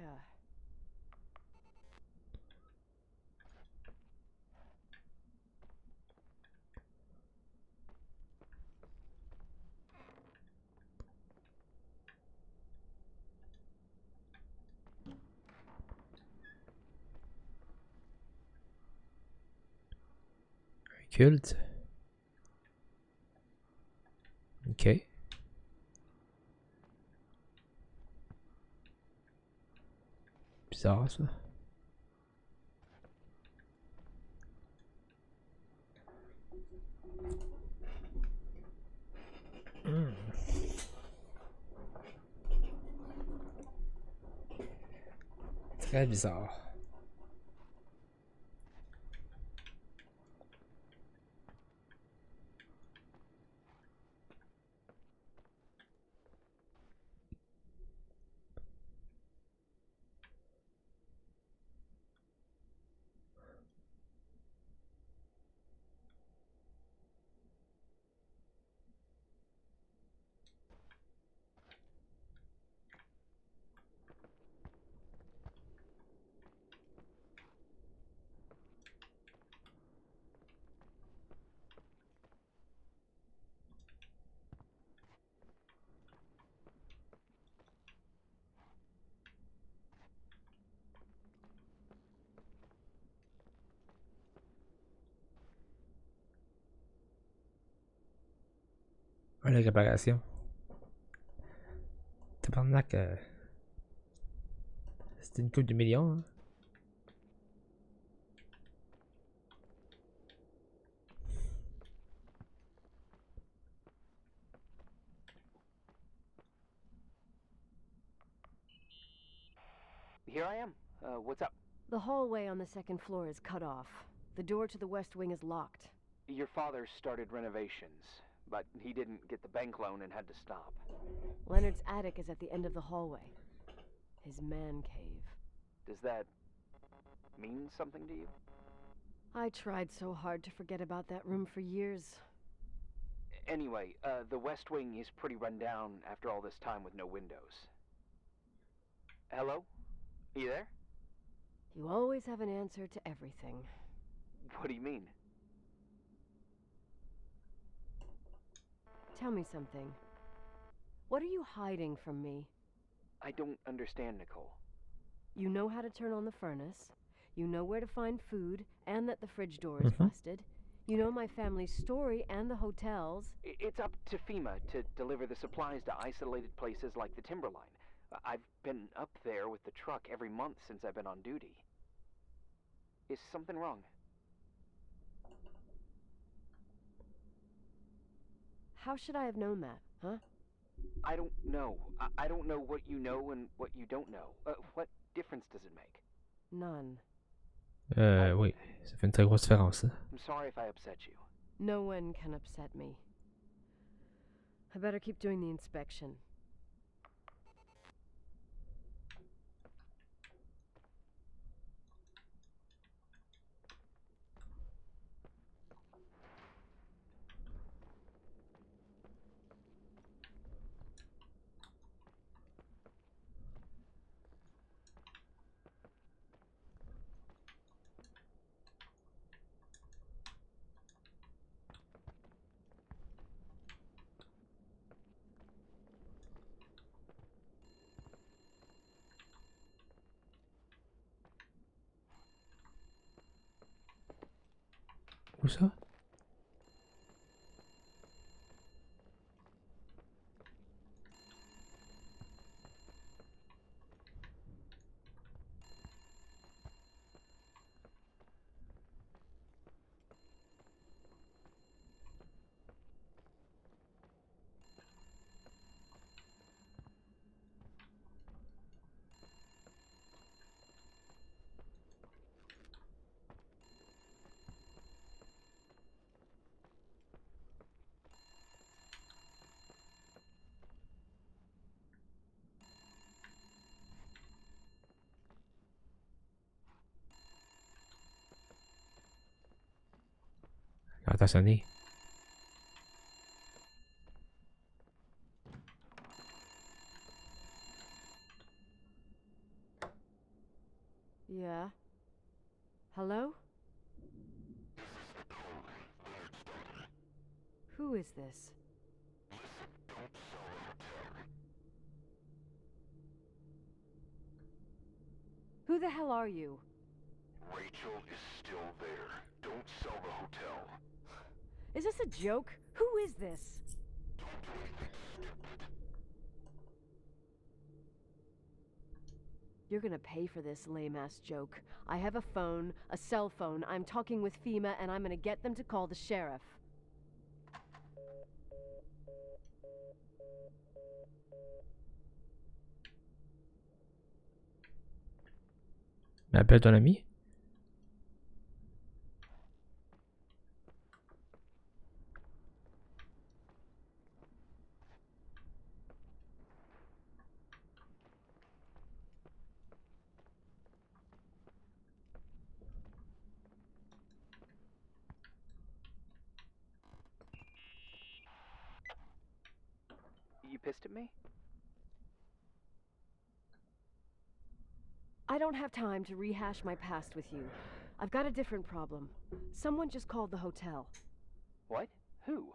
Culte. Ok. Bizarre ça. Très bizarre. Ah, la réparation. Tabarnak, c'était une coupe de millions. Hein? Here I am. What's up? The hallway on the second floor is cut off. The door to the west wing is locked. Your father started renovations, but he didn't get the bank loan and had to stop. Leonard's attic is at the end of the hallway. His man cave. Does that mean something to you? I tried so hard to forget about that room for years. Anyway, the west wing is pretty run down after all this time with no windows. Hello? You there? You always have an answer to everything. What do you mean? Tell me something. What are you hiding from me? I don't understand, Nicole. You know how to turn on the furnace. You know where to find food and that the fridge door is busted. You know my family's story and the hotels. It's up to FEMA to deliver the supplies to isolated places like the Timberline. I've been up there with the truck every month since I've been on duty. Is something wrong? How should I have known that, huh? I don't know. I don't know what you know and what you don't know. What difference does it make? None. Oui, ça fait une très grosse différence, ça. I'm sorry if I upset you. No one can upset me. I better keep doing the inspection. Où ça? Quand t'as sonné. Yeah. Hello? Who is this? Who the hell are you? Rachel is still there. Don't sell the hotel. Is this a joke? Who is this? You're gonna pay for this lame-ass joke. I have a phone, a cell phone. I'm talking with FEMA, and I'm gonna get them to call the sheriff. Mais appelle ton ami. You pissed at me? I don't have time to rehash my past with you. I've got a different problem. Someone just called the hotel. What? Who?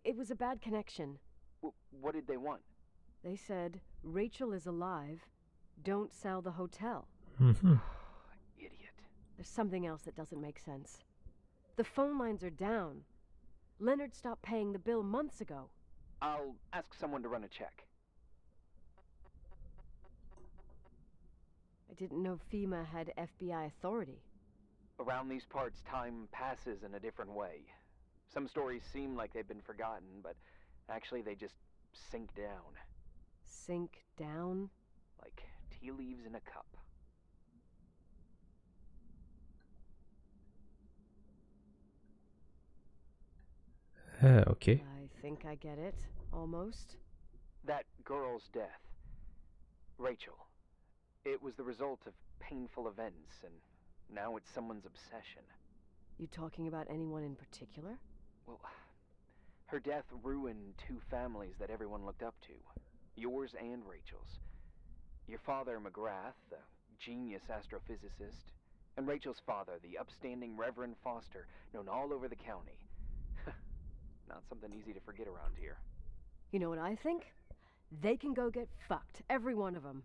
It was a bad connection. What did they want? They said, Rachel is alive. Don't sell the hotel. Idiot. There's something else that doesn't make sense. The phone lines are down. Leonard stopped paying the bill months ago. I'll ask someone to run a check. I didn't know FEMA had FBI authority. Around these parts, time passes in a different way. Some stories seem like they've been forgotten, but actually they just sink down. Sink down? Like tea leaves in a cup. OK. I think I get it, almost. That girl's death. Rachel. It was the result of painful events, and now it's someone's obsession. You talking about anyone in particular? Well, her death ruined two families that everyone looked up to. Yours and Rachel's. Your father, McGrath, the genius astrophysicist, and Rachel's father, the upstanding Reverend Foster, known all over the county. Not something easy to forget around here. You know what I think? They can go get fucked, every one of them.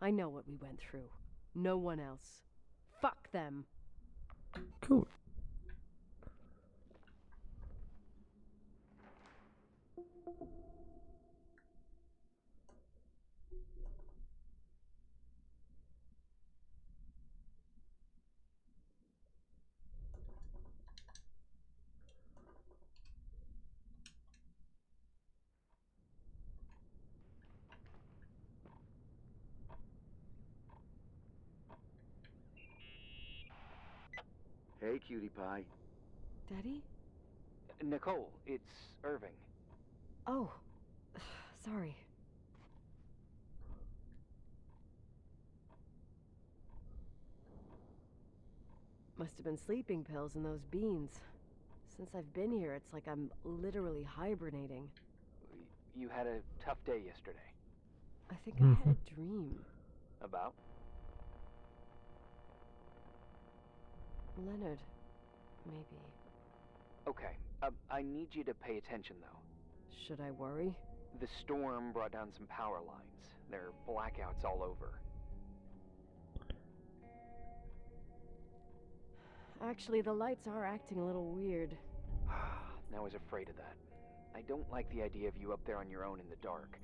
I know what we went through. No one else. Fuck them. Cool. Hey, cutie pie. Daddy? Nicole, it's Irving. Oh, sorry. Must have been sleeping pills and those beans. Since I've been here, it's like I'm literally hibernating. You had a tough day yesterday. I think I had a dream. About? Leonard, maybe. Okay, I need you to pay attention, though. Should I worry? The storm brought down some power lines. There are blackouts all over. Actually, the lights are acting a little weird. I was afraid of that. I don't like the idea of you up there on your own in the dark.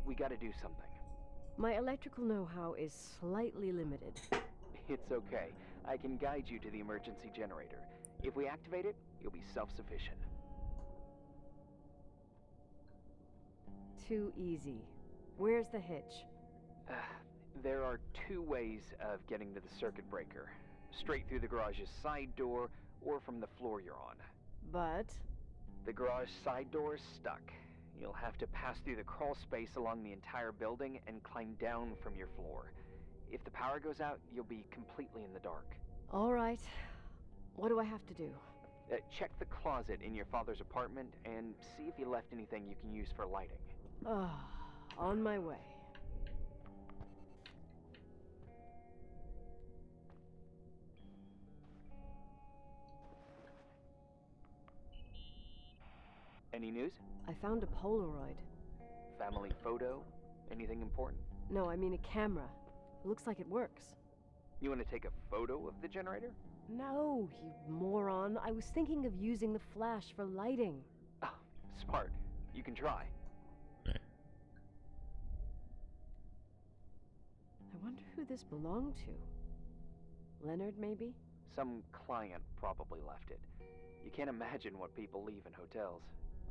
We gotta do something. My electrical know-how is slightly limited. It's okay. I can guide you to the emergency generator. If we activate it, you'll be self-sufficient. Too easy. Where's the hitch? There are two ways of getting to the circuit breaker. Straight through the garage's side door, or from the floor you're on. But... The garage side door is stuck. You'll have to pass through the crawl space along the entire building and climb down from your floor. If the power goes out, you'll be completely in the dark. all right. What do I have to do? Check the closet in your father's apartment and see if he left anything you can use for lighting. On my way. Any news? I found a Polaroid. Family photo? Anything important? No, I mean a camera. Looks like it works. You want to take a photo of the generator? No, you moron. I was thinking of using the flash for lighting. Oh, smart. You can try. I wonder who this belonged to. Leonard, maybe? Some client probably left it. You can't imagine what people leave in hotels.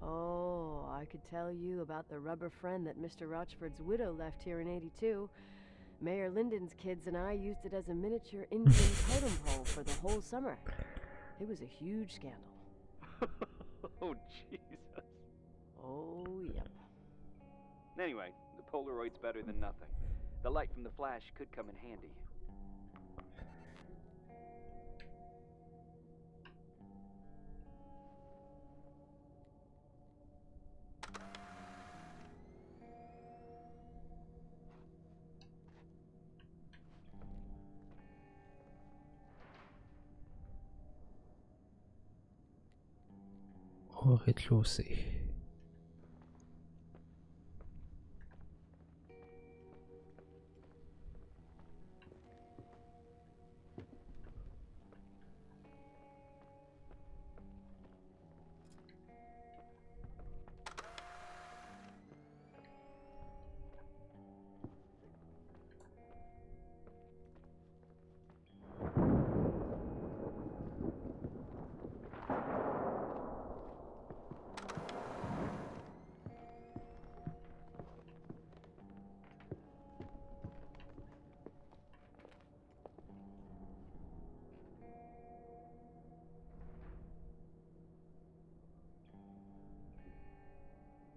Oh, I could tell you about the rubber friend that Mr. Rochford's widow left here in '82. Mayor Lyndon's kids and I used it as a miniature Indian totem pole for the whole summer. It was a huge scandal. Oh, Jesus. Oh, yep. Anyway, the Polaroid's better than nothing. The light from the flash could come in handy. Au rez-de-chaussée.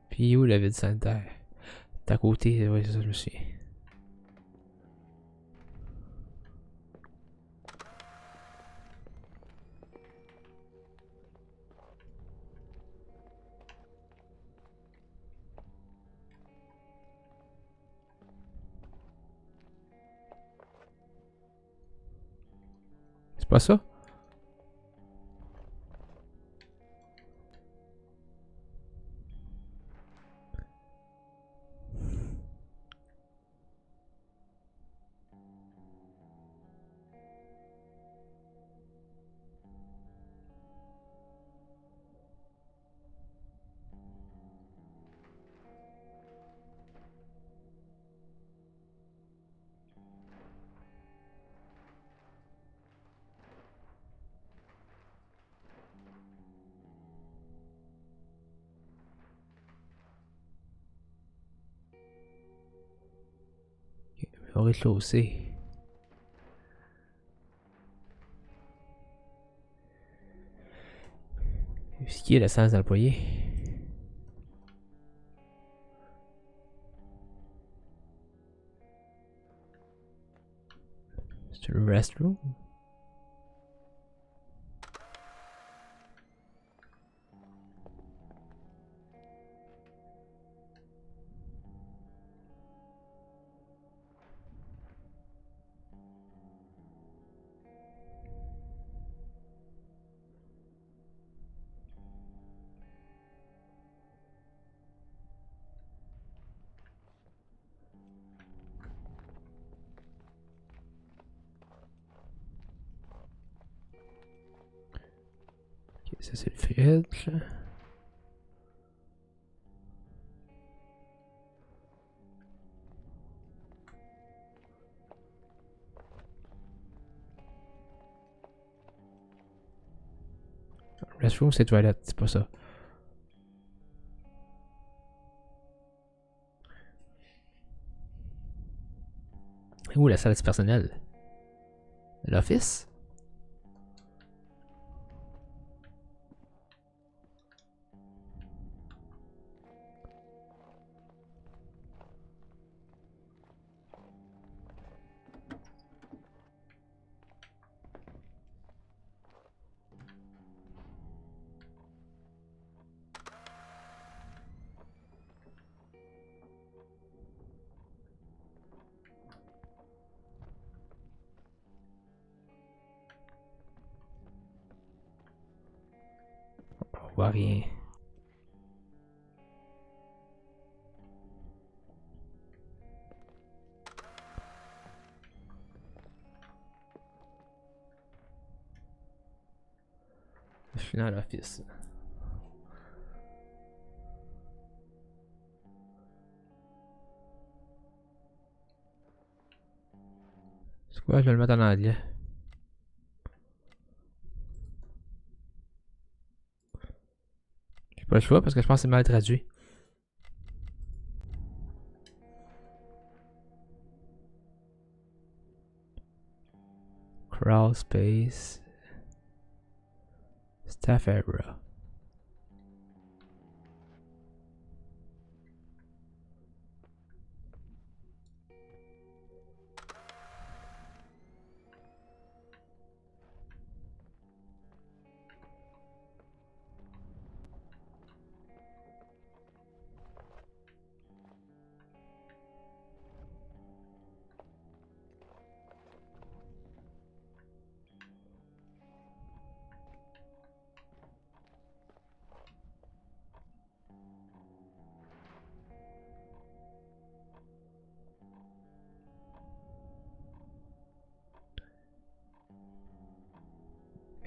Puis où la vide sanitaire? T'es à côté, ouais, c'est ça, je me souviens. C'est pas ça? Au rez-de-chaussée. Ce qui est la salle d'employé. C'est le restroom. Ok, ça c'est le fridge. Le restroom c'est toilette, c'est pas ça. Où la salle du personnel? L'office? On voit rien. Je suis dans l'office. C'est quoi? Je vais le mettre en anglais. J'ai pas le choix parce que je pense que c'est mal traduit. Crawl space. Staff area.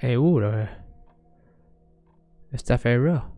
Et où là? Le staff area.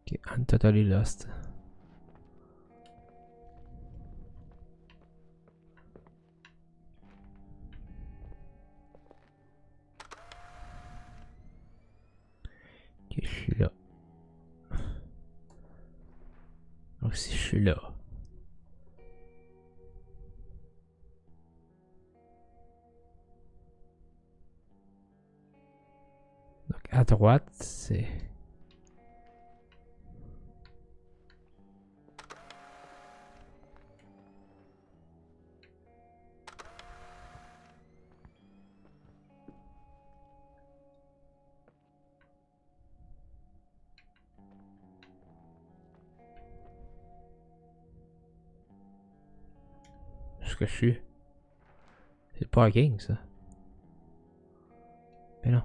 Ok, I'm totally lost. Ok, je suis là. Donc si je suis là. Donc à droite, c'est... que je suis. C'est le parking, ça. Mais non.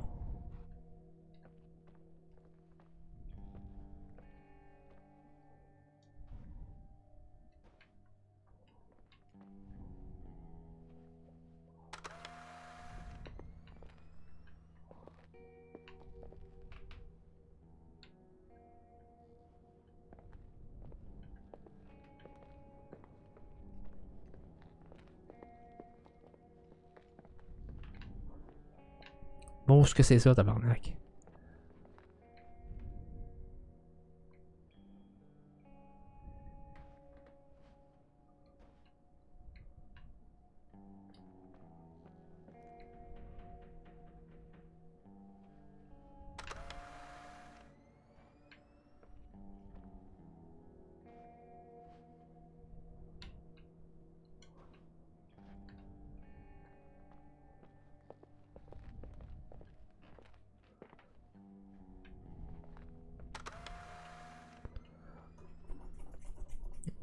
Bon, ce que c'est ça, tabarnak?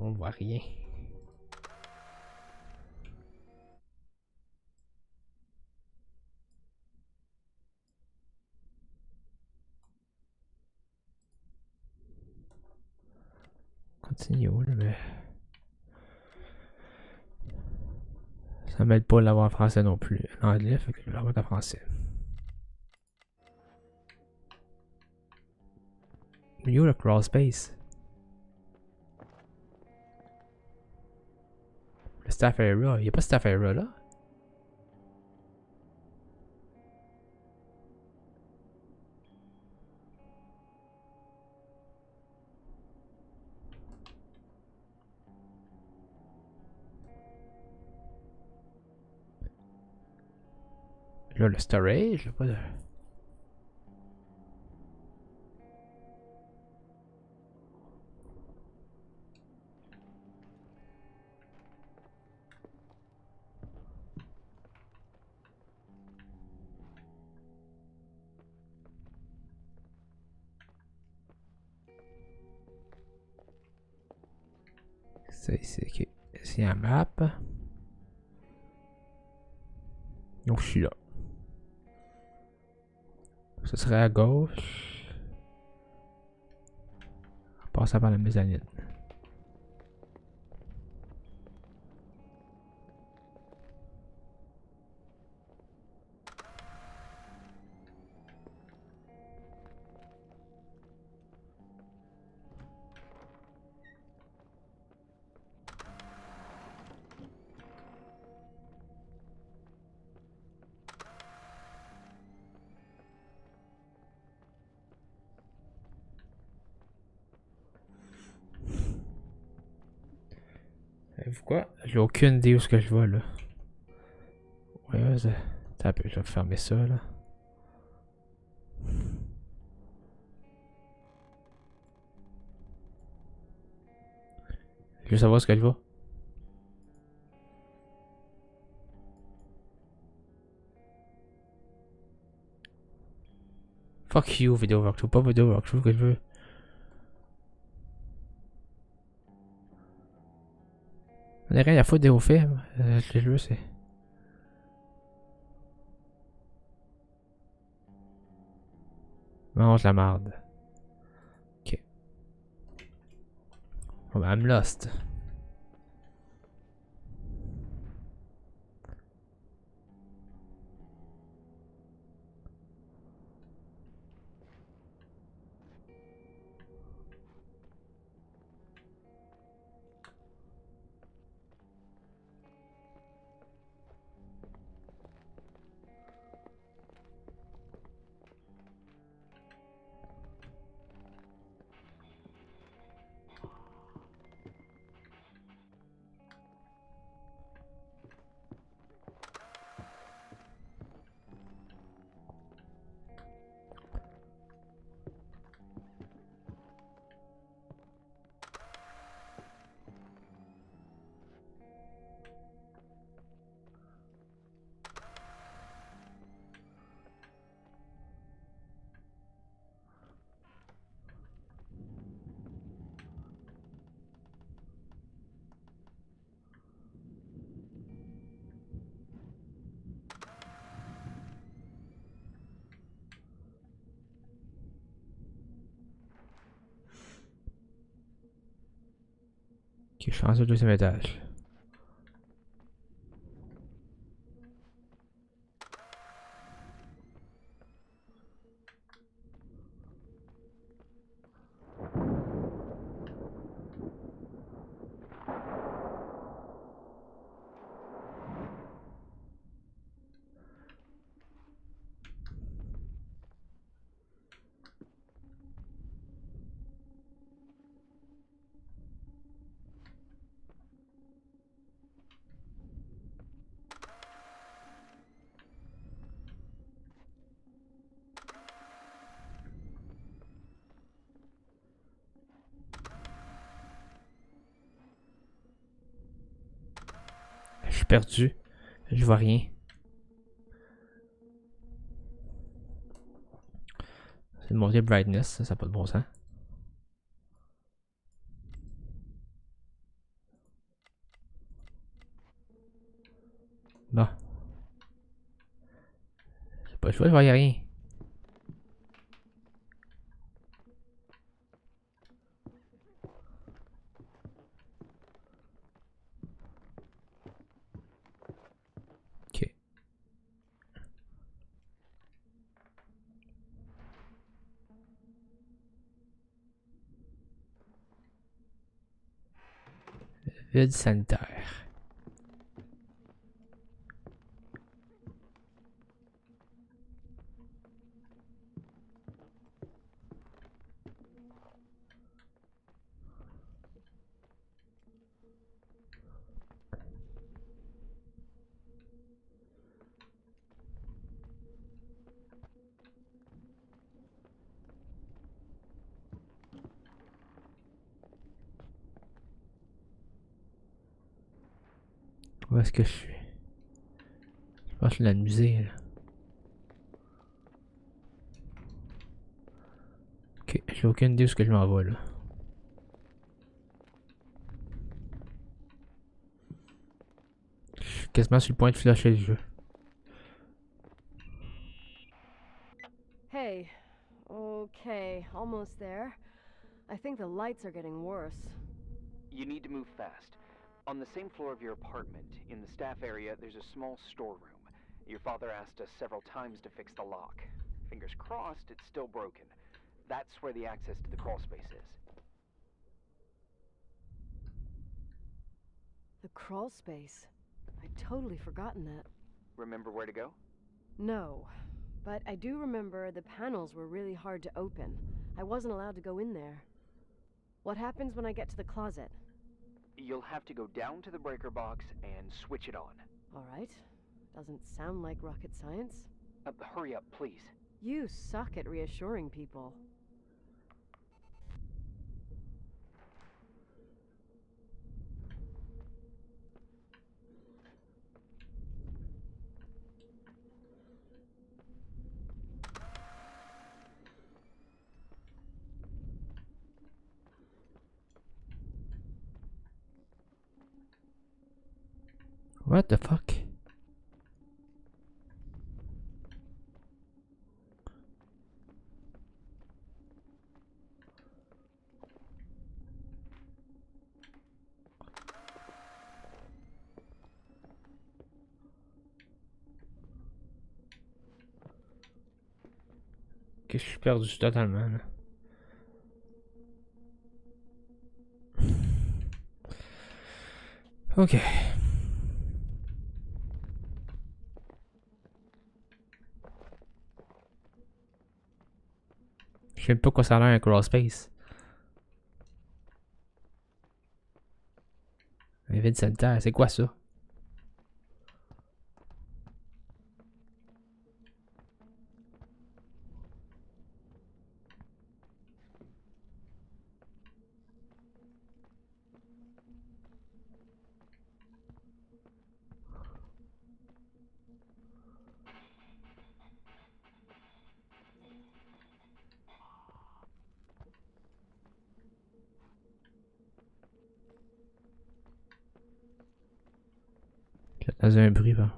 On voit rien. Continue là, mais... Ça m'aide pas de l'avoir en français non plus. En anglais, fait que je vais l'avoir en français. Yo, le crawl space. Le staff area. Y'a pas de staff area là? Là, le storage, là, pas de... Ça ici, ok. C'est un map. Donc je suis là. Ce serait à gauche. En passant par la mezzanine. Savez-vous quoi? J'ai aucune idée où ce que je vais là. Ouais, ça... Attends un peu, je vais fermer ça là. Je veux savoir ce que je vais. Fuck you, vidéo walkthrough, pas vidéo walkthrough que je veux. On n'a rien à foutre des hauts faits. Ce que je veux, c'est. Mange la marde. Ok. Oh, ben, I'm lost. je suis rendu au deuxième étage. Je suis perdu. Je vois rien. C'est de monter brightness, ça n'a pas de bon sens. Bon. J'ai pas le choix, je vois rien. Ok. Vide sanitaire. Où est-ce que je suis? Je pense que je suis dans le musée, là. Ok, j'ai aucune idée où est-ce que je m'en vais, là. Je suis quasiment sur le point de flasher le jeu. Hey. Okay, almost there. I think the lights are getting worse. You need to move fast. On the same floor of your apartment, in the staff area, there's a small storeroom. Your father asked us several times to fix the lock. Fingers crossed, it's still broken. That's where the access to the crawl space is. The crawl space. I'd totally forgotten that. Remember where to go? No, but I do remember the panels were really hard to open. I wasn't allowed to go in there. What happens when I get to the closet? You'll have to go down to the breaker box and switch it on. All right. Doesn't sound like rocket science. Hurry up, please. You suck at reassuring people. What the fuck? Que je suis perdu totalement, là. Ok. Je sais même pas quoi ça a l'air un crawl space. Un vide sanitaire, c'est quoi ça? Dans un bruit, va.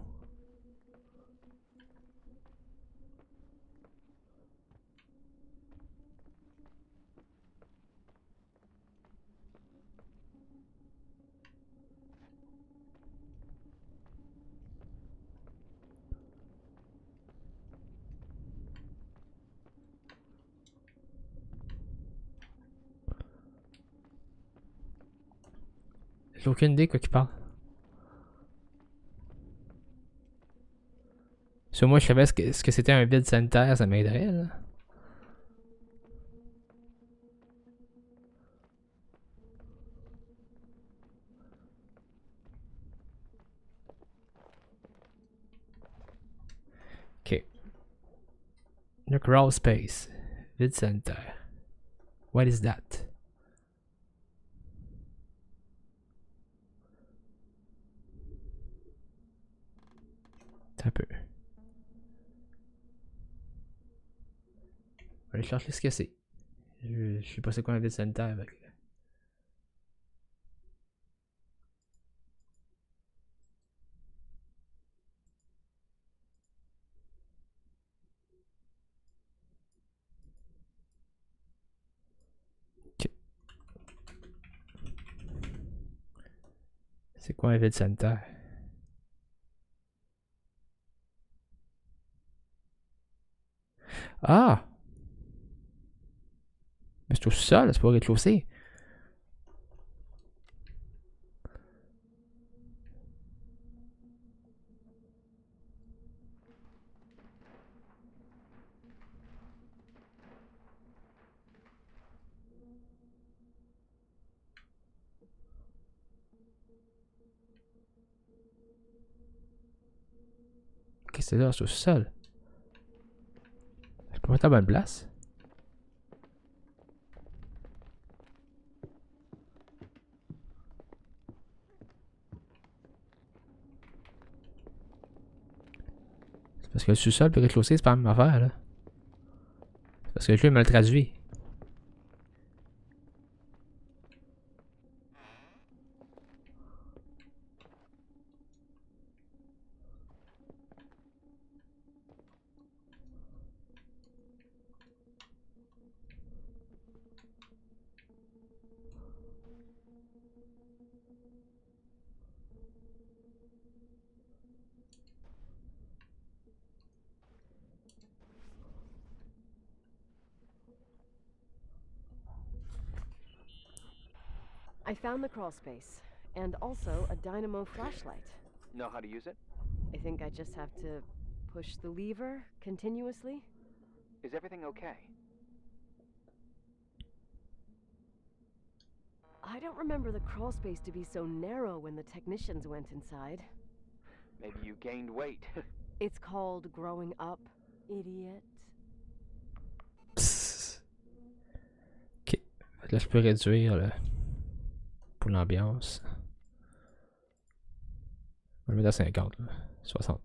J'ai aucune idée de quoi qu'il parle. Si moi je savais ce que c'était un vide sanitaire, ça m'aiderait là. Ok. Le crawl space. Vide sanitaire. What is that? Un peu. On va aller chercher ce que c'est. Je sais pas c'est quoi un vide sanitaire avec. Ok. C'est quoi un vide sanitaire? Ah! Mais c'est au sol, c'est pas rez-de-chaussée. Ok, c'est là, c'est au sol. Est-ce qu'on va être à la bonne place? C'est parce que le sous-sol et le rez-de-chaussée, c'est pas la même affaire là. C'est parce que le jeu m'a le traduit. I found the crawl space, and also a dynamo flashlight. Know how to use it? I think I just have to push the lever continuously. Is everything okay? I don't remember the crawl space to be so narrow when the technicians went inside. Maybe you gained weight. It's called growing up, idiot. Psst. Ok. Fait que là, je peux réduire là, pour l'ambiance. On va le mettre à 50, là. 60.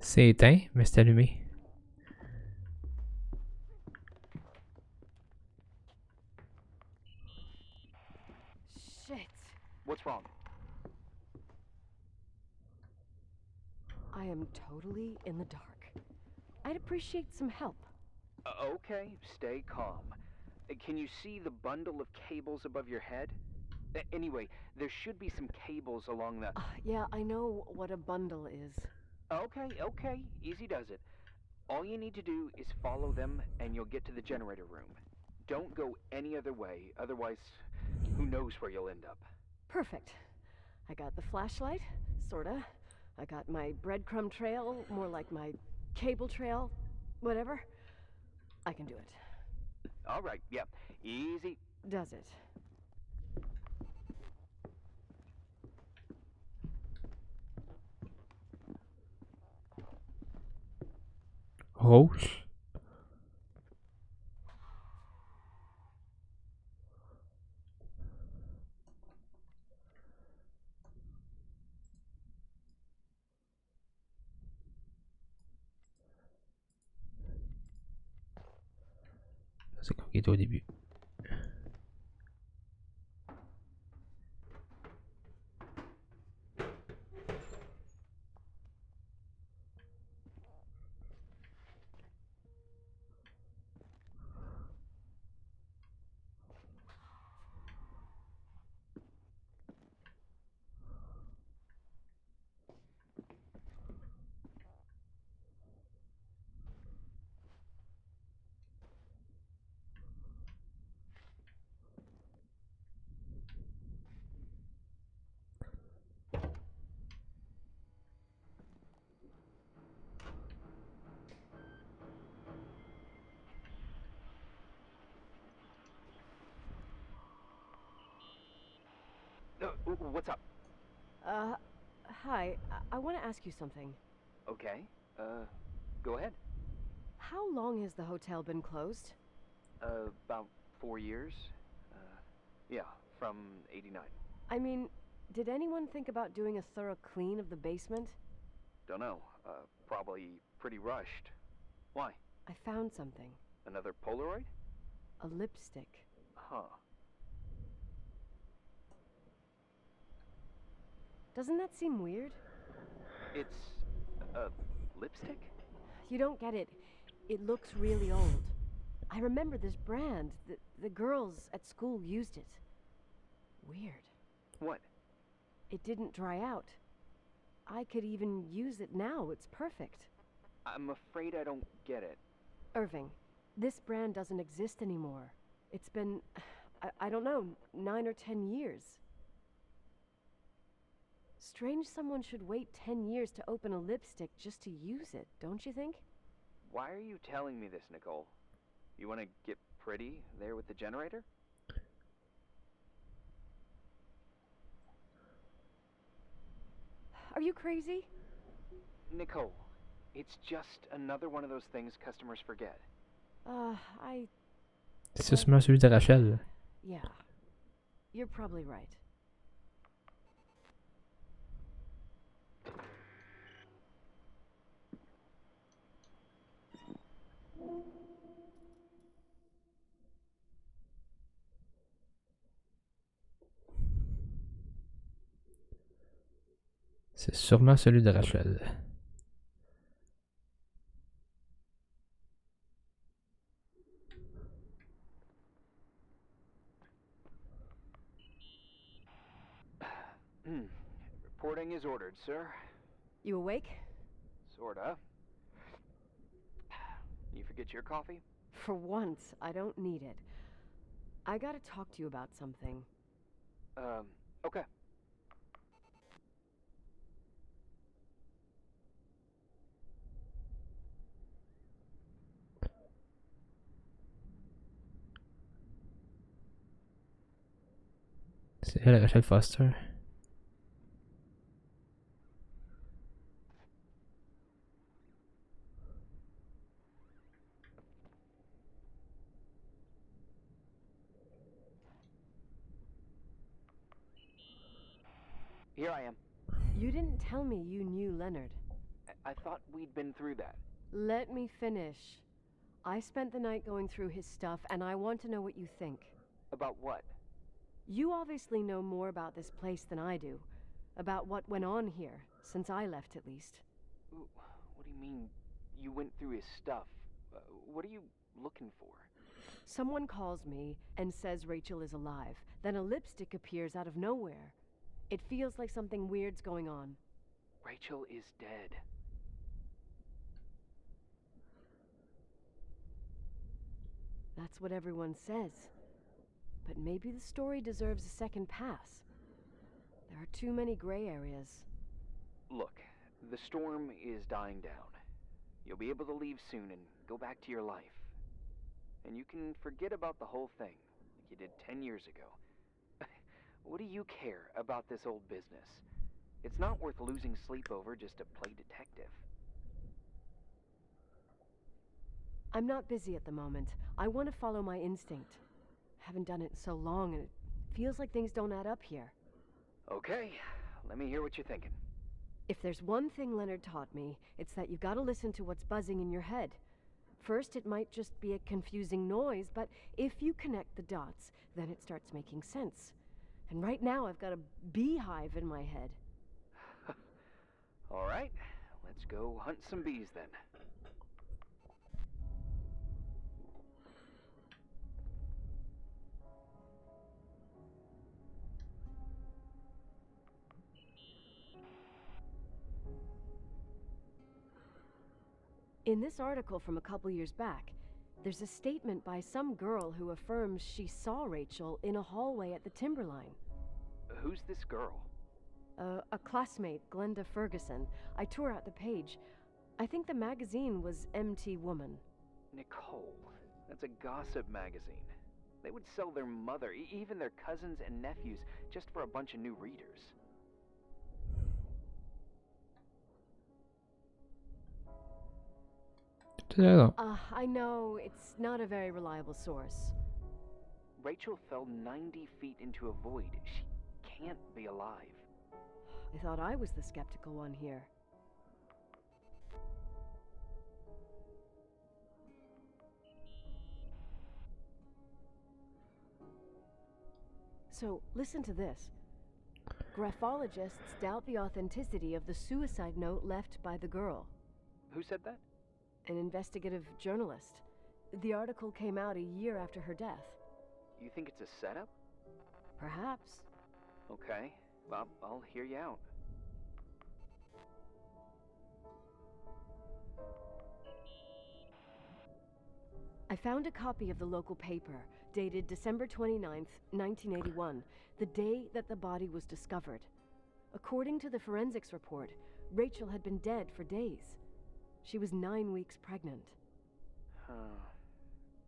C'est éteint, mais c'est allumé. Shit. What's wrong? I am totally in the dark. I'd appreciate some help. Okay, stay calm. Can you see the bundle of cables above your head? Anyway, there should be some cables along the... Yeah, I know what a bundle is. Okay, easy does it. All you need to do is follow them and you'll get to the generator room. Don't go any other way, otherwise, who knows where you'll end up. Perfect. I got the flashlight, sorta. I got my breadcrumb trail, more like my cable trail, whatever. I can do it. All right, yeah, easy. Does it? Rouge. C'est quand il était au début. What's up? Hi. I want to ask you something. Okay. Go ahead. How long has the hotel been closed? About 4 years. Yeah, from 89. I mean, did anyone think about doing a thorough clean of the basement? Don't know. Probably pretty rushed. Why? I found something. Another Polaroid? A lipstick. Huh. Doesn't that seem weird? It's a lipstick? You don't get it. It looks really old. I remember this brand. The girls at school used it. Weird. What? It didn't dry out. I could even use it now. It's perfect. I'm afraid I don't get it. Irving, this brand doesn't exist anymore. It's been, I don't know, 9 or 10 years. Strange someone should wait 10 years to open a lipstick just to use it, don't you think? Why are you telling me this, Nicole? You want to get pretty there with the generator? Are you crazy? Nicole, it's just another one of those things customers forget. C'est sûrement celui de Rachel. Yeah. You're probably right. C'est sûrement celui de Rachel. Reporting is ordered, sir. You awake? Sorta. You forget your coffee? For once, I don't need it. I gotta talk to you about something. Okay. C'est elle, Rachel Foster. Here I am. You didn't tell me you knew Leonard. I thought we'd been through that. Let me finish. I spent the night going through his stuff, and I want to know what you think. About what? You obviously know more about this place than I do. About what went on here, since I left at least. What do you mean, you went through his stuff? What are you looking for? Someone calls me and says Rachel is alive. Then a lipstick appears out of nowhere. It feels like something weird's going on. Rachel is dead. That's what everyone says. But maybe the story deserves a second pass. There are too many gray areas. Look, the storm is dying down. You'll be able to leave soon and go back to your life. And you can forget about the whole thing, like you did 10 years ago. What do you care about this old business? It's not worth losing sleep over just to play detective. I'm not busy at the moment. I want to follow my instinct. Haven't done it in so long, and it feels like things don't add up here. Okay, let me hear what you're thinking. If there's one thing Leonard taught me, it's that you've got to listen to what's buzzing in your head. First, it might just be a confusing noise, but if you connect the dots, then it starts making sense. And right now, I've got a beehive in my head. All right, let's go hunt some bees then. In this article from a couple years back, there's a statement by some girl who affirms she saw Rachel in a hallway at the Timberline. Who's this girl? A classmate, Glenda Ferguson. I tore out the page. I think the magazine was MT Woman. Nicole. That's a gossip magazine. They would sell their mother, even their cousins and nephews, just for a bunch of new readers. I know it's not a very reliable source. Rachel fell 90 feet into a void. She can't be alive. I thought I was the skeptical one here. So, listen to this. Graphologists doubt the authenticity of the suicide note left by the girl. Who said that? An investigative journalist. The article came out a year after her death. You think it's a setup? Perhaps. Okay, well, I'll hear you out. I found a copy of the local paper, dated December 29th, 1981, the day that the body was discovered. According to the forensics report, Rachel had been dead for days. She was 9 weeks pregnant.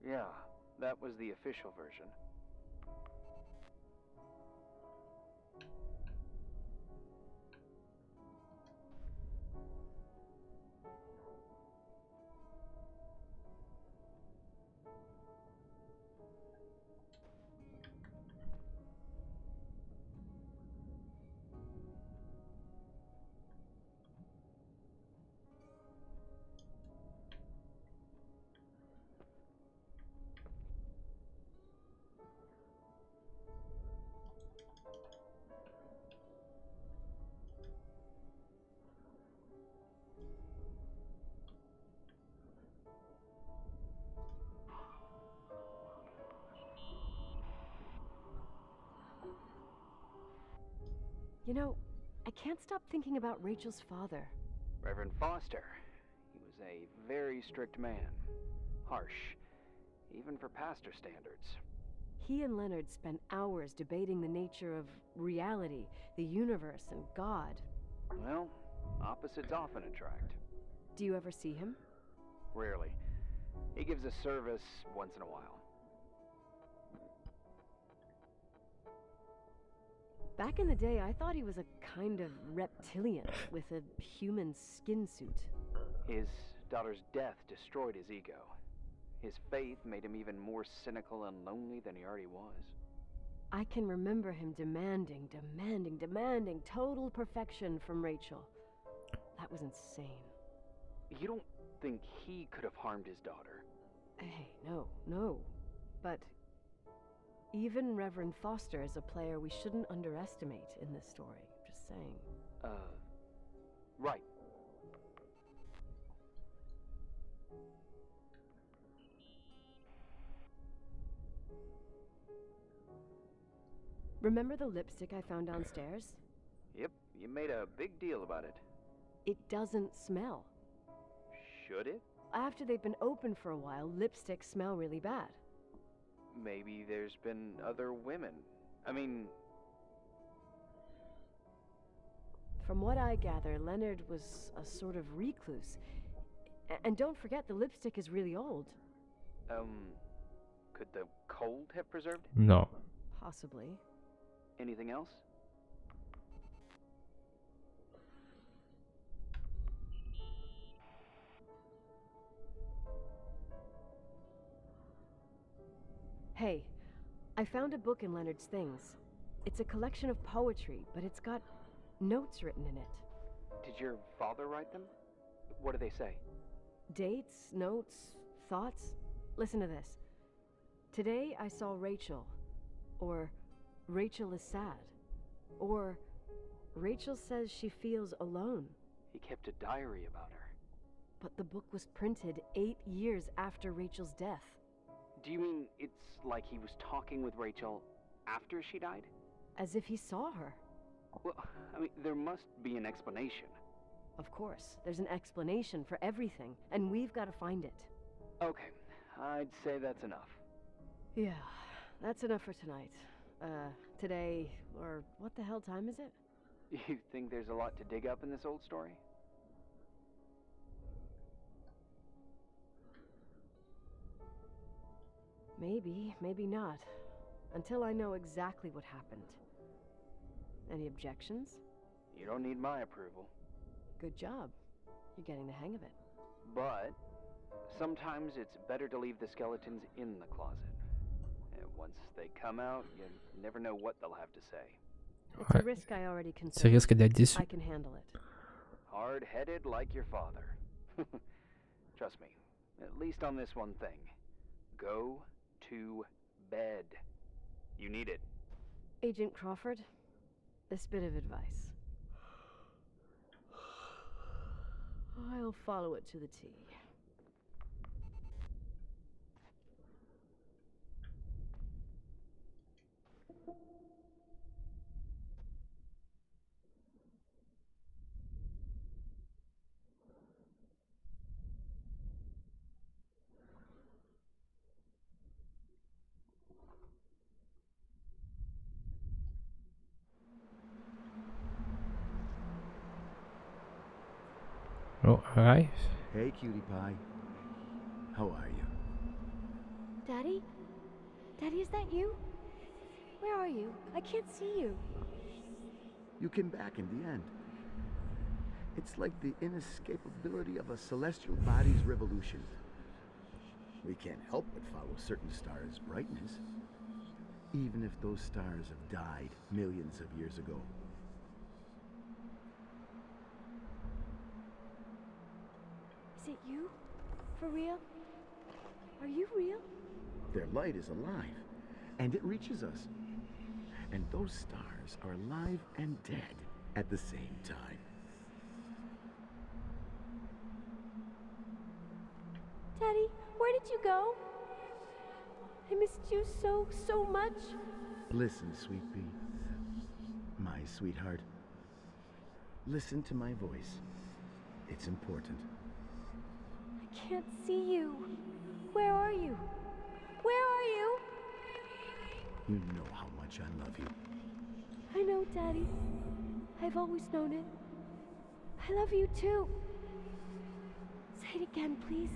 Yeah, that was the official version. You know, I can't stop thinking about Rachel's father. Reverend Foster. He was a very strict man. Harsh, even for pastor standards. He and Leonard spent hours debating the nature of reality, the universe, and God. Well, opposites often attract. Do you ever see him? Rarely. He gives a service once in a while. Back in the day, I thought he was a kind of reptilian with a human skin suit. His daughter's death destroyed his ego. His faith made him even more cynical and lonely than he already was. I can remember him demanding total perfection from Rachel. That was insane. You don't think he could have harmed his daughter? Hey, no. But even Reverend Foster is a player we shouldn't underestimate in this story. Just saying. Right. Remember the lipstick I found downstairs? Yep, you made a big deal about it. It doesn't smell. Should it? After they've been open for a while, lipsticks smell really bad. Maybe there's been other women. I mean... From what I gather, Leonard was a sort of recluse. And don't forget, the lipstick is really old. Could the cold have preserved it? No. Possibly. Anything else? Hey, I found a book in Leonard's things. It's a collection of poetry, but it's got notes written in it. Did your father write them? What do they say? Dates, notes, thoughts. Listen to this. Today I saw Rachel. Or Rachel is sad. Or Rachel says she feels alone. He kept a diary about her. But the book was printed 8 years after Rachel's death. Do you mean it's like he was talking with Rachel after she died? As if he saw her. Well, I mean, there must be an explanation. Of course, there's an explanation for everything, and we've got to find it. Okay, I'd say that's enough. Yeah, that's enough for tonight. Today, or what the hell time is it? You think there's a lot to dig up in this old story? Maybe, maybe not. Until I know exactly what happened. Any objections? You don't need my approval. Good job. You're getting the hang of it. But sometimes it's better to leave the skeletons in the closet. And once they come out, you never know what they'll have to say. It's a risk I already Tu considered. risques d'être déçu. I can handle it. Hard-headed like your father. Trust me, at least on this one thing. Go to bed. You need it. Agent Crawford, this bit of advice. I'll follow it to the T. Oh, arrive. Hey, cutie pie. How are you? Daddy? Daddy, is that you? Where are you? I can't see you. You came back in the end. It's like the inescapability of a celestial body's revolution. We can't help but follow certain stars' brightness, even if those stars have died millions of years ago. Is it you? For real? Are you real? Their light is alive, and it reaches us. And those stars are alive and dead at the same time. Daddy, where did you go? I missed you so much. Listen, sweet pea. My sweetheart. Listen to my voice. It's important. I can't see you. Where are you? Where are you? You know how much I love you. I know, Daddy. I've always known it. I love you too. Say it again, please.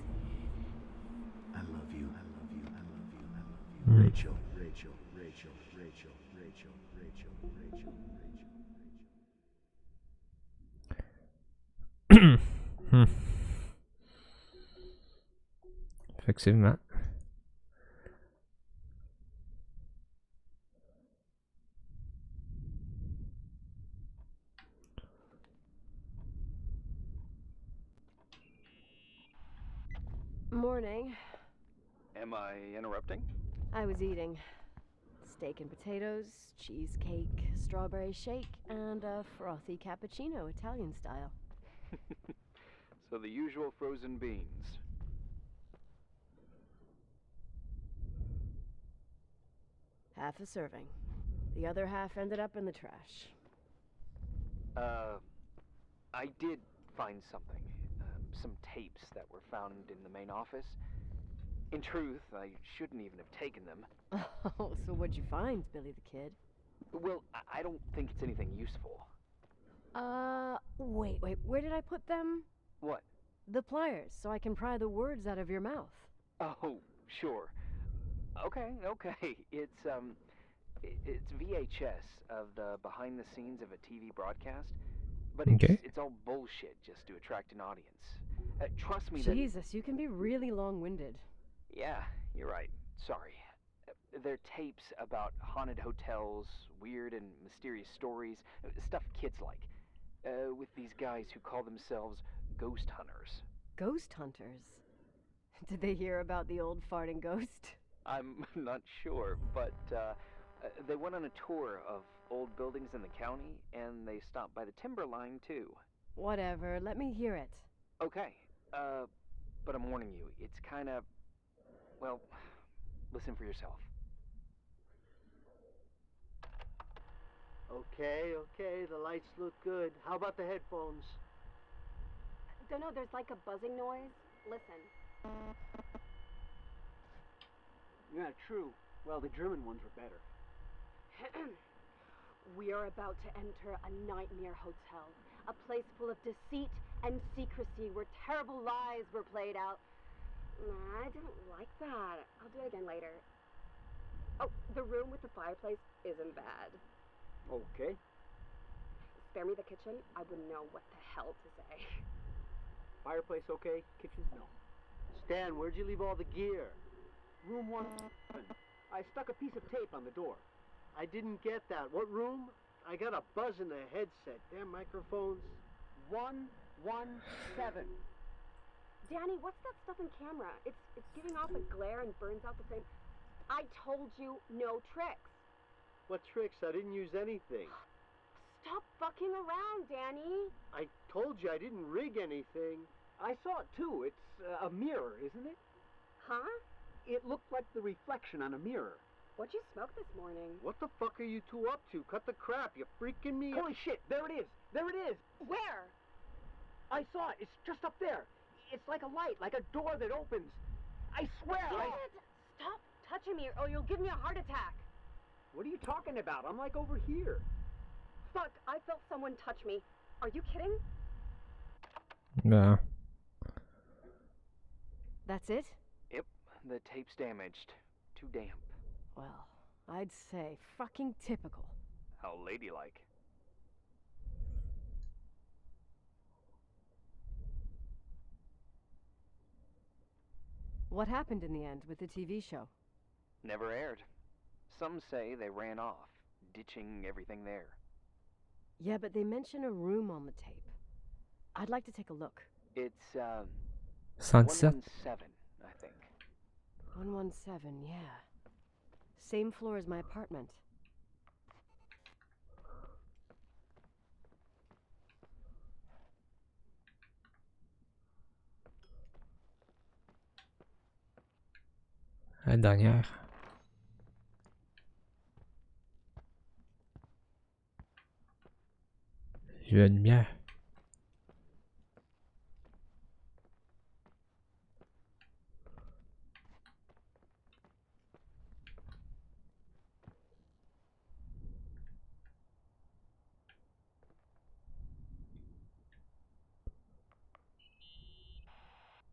I love you. I love you. I love you. I love you. Rachel, Rachel, Rachel, Rachel, Rachel, Rachel, Rachel, Rachel. Effectivement. Morning. Am I interrupting? I was eating steak and potatoes, cheesecake, strawberry shake, and a frothy cappuccino, Italian style. So the usual frozen beans. Half a serving. The other half ended up in the trash. I did find something. Some tapes that were found in the main office. In truth, I shouldn't even have taken them. Oh, so what'd you find, Billy the Kid? Well, I don't think it's anything useful. Wait, where did I put them? What? The pliers, so I can pry the words out of your mouth. Oh, sure. Okay. It's VHS of the behind the scenes of a TV broadcast. But it's all bullshit just to attract an audience. Trust me that... Jesus, you can be really long-winded. Yeah, you're right. Sorry. They're tapes about haunted hotels, weird and mysterious stories, stuff kids like. With these guys who call themselves ghost hunters. Ghost hunters? Did they hear about the old farting ghost? I'm not sure, but they went on a tour of old buildings in the county, and they stopped by the timber line, too. Whatever, let me hear it. Okay, but I'm warning you, it's kind of... Well, listen for yourself. Okay, the lights look good. How about the headphones? Don't know, there's like a buzzing noise. Listen. Yeah, true. Well, the German ones were better. We are about to enter a nightmare hotel. A place full of deceit and secrecy where terrible lies were played out. Nah, I didn't like that. I'll do it again later. Oh, the room with the fireplace isn't bad. Okay. Spare me the kitchen, I wouldn't know what the hell to say. Fireplace okay, kitchen no. Stan, where'd you leave all the gear? Room 1. I stuck a piece of tape on the door. I didn't get that. What room? I got a buzz in the headset. Damn microphones. 117. Danny, what's that stuff in camera? It's giving off a glare and burns out the frame. I told you no tricks. What tricks? I didn't use anything. Stop fucking around, Danny. I told you I didn't rig anything. I saw it too. It's a mirror, isn't it? Huh? It looked like the reflection on a mirror. What'd you smoke this morning? What the fuck are you two up to? Cut the crap. You freaking me. Holy shit. There it is. There it is. Where? I saw it. It's just up there. It's like a light, like a door that opens. I swear. Stop touching me or you'll give me a heart attack. What are you talking about? I'm like over here. Fuck, I felt someone touch me. Are you kidding? No. That's it? Yep, the tape's damaged. Too damp. Well, I'd say fucking typical. How ladylike. What happened in the end with the TV show? Never aired. Some say they ran off, ditching everything there. Yeah, but they mention a room on the tape. I'd like to take a look. It's, 117. 117, I think. 117, yeah. Same floor as my apartment. La dernière. J'ai la lumière.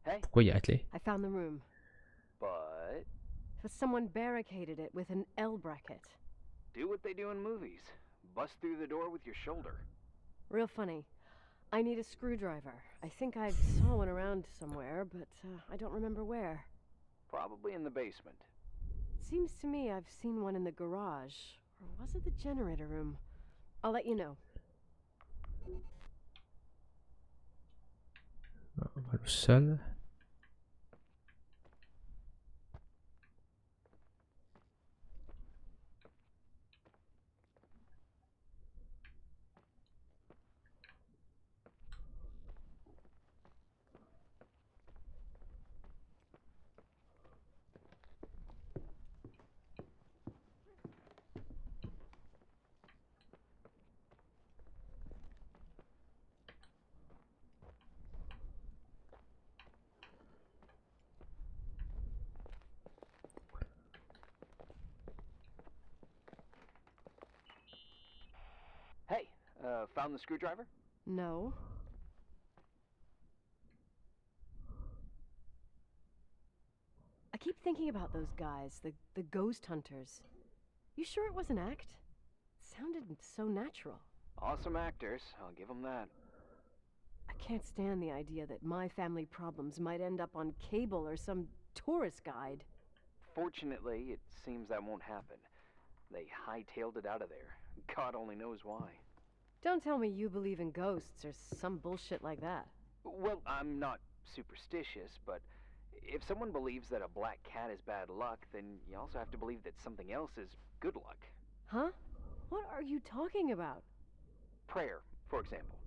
Hey, Pourquoi il y a la clé? I found the room. but But someone barricaded it with an L bracket. do what they do in movies. Bust through the door with your shoulder. Real funny. I need a screwdriver. I think I saw one around somewhere, but I don't remember where. Probably in the basement. Seems to me I've seen one in the garage. Or was it the generator room? I'll let you know. On va le seul. Hey, found the screwdriver? No. I keep thinking about those guys, the ghost hunters. You sure it was an act? It sounded so natural. Awesome actors, I'll give them that. I can't stand the idea that my family problems might end up on cable or some tourist guide. Fortunately, it seems that won't happen. They hightailed it out of there. God only knows why. Don't tell me you believe in ghosts or some bullshit like that. Well, I'm not superstitious, but if someone believes that a black cat is bad luck, then you also have to believe that something else is good luck. Huh? What are you talking about? Prayer, for example.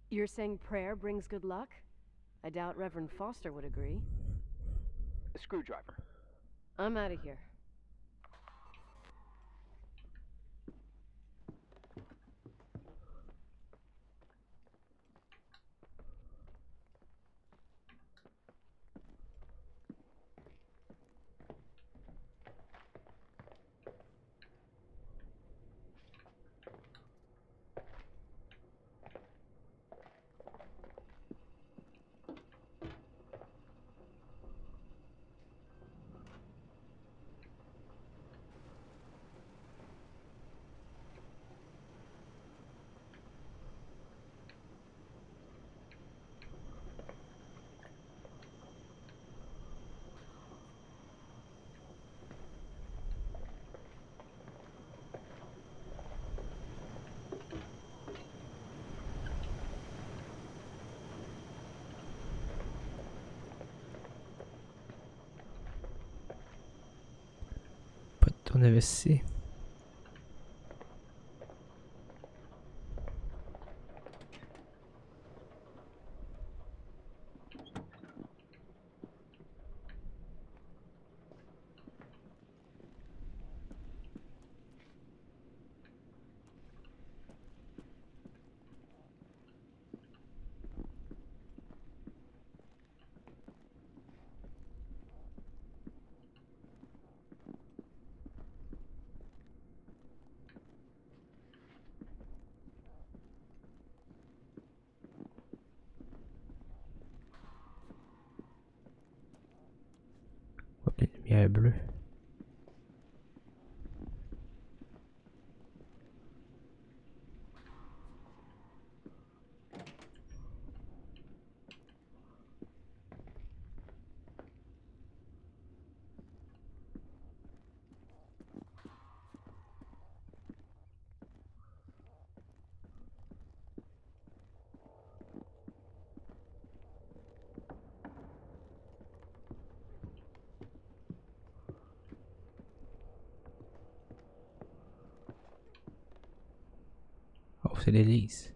You're saying prayer brings good luck? I doubt Reverend Foster would agree. A screwdriver. I'm out of here. qu'on avait ici? Les lumières bleues. Oh, c'est l'église.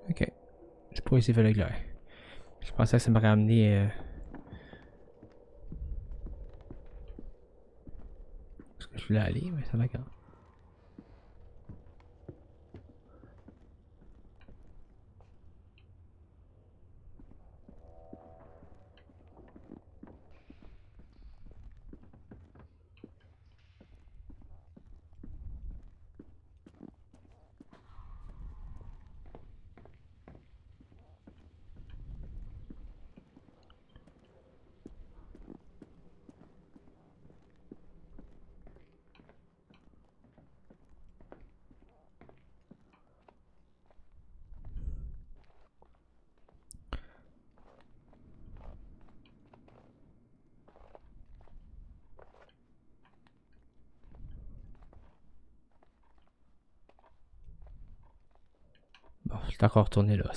Ok. Je pourrais essayer de faire le clair. Je pensais que ça m'aurait amené. Parce que je voulais aller, mais ça va quand. Bon, je suis encore retourné là.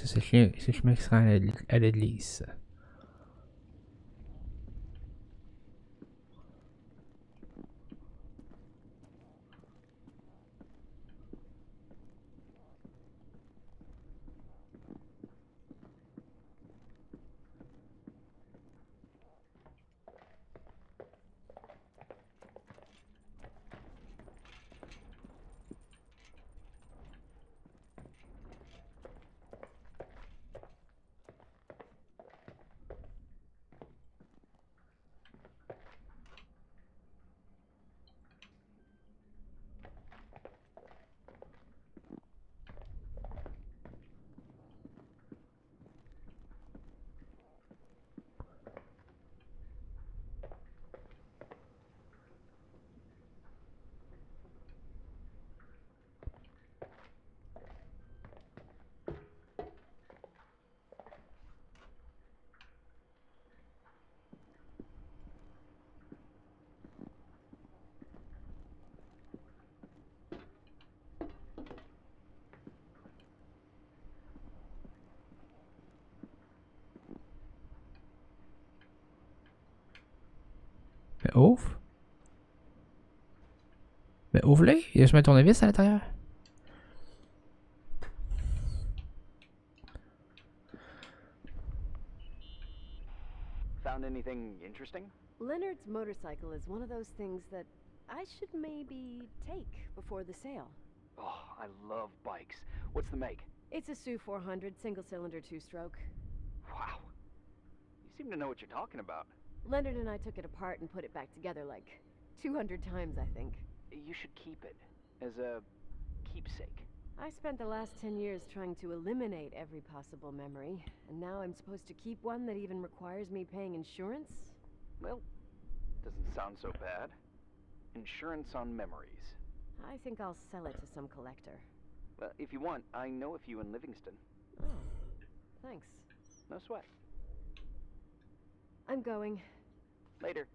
C'est le chemin qui sera à l'église. Mais ouvre. Mais ouvre-les. Il y a juste un tournevis à l'intérieur. Found anything interesting? Leonard's motorcycle is one of those things that I should maybe take before the sale. Oh, I love bikes. What's the make? It's a Su 400 single-cylinder two-stroke. Wow. You seem to know what you're talking about. Leonard and I took it apart and put it back together like 200 times, I think. You should keep it as a keepsake. I spent the last 10 years trying to eliminate every possible memory, and now I'm supposed to keep one that even requires me paying insurance? Well, doesn't sound so bad. Insurance on memories. I think I'll sell it to some collector. Well, if you want, I know a few in Livingston. Oh, thanks. No sweat. I'm going. Later.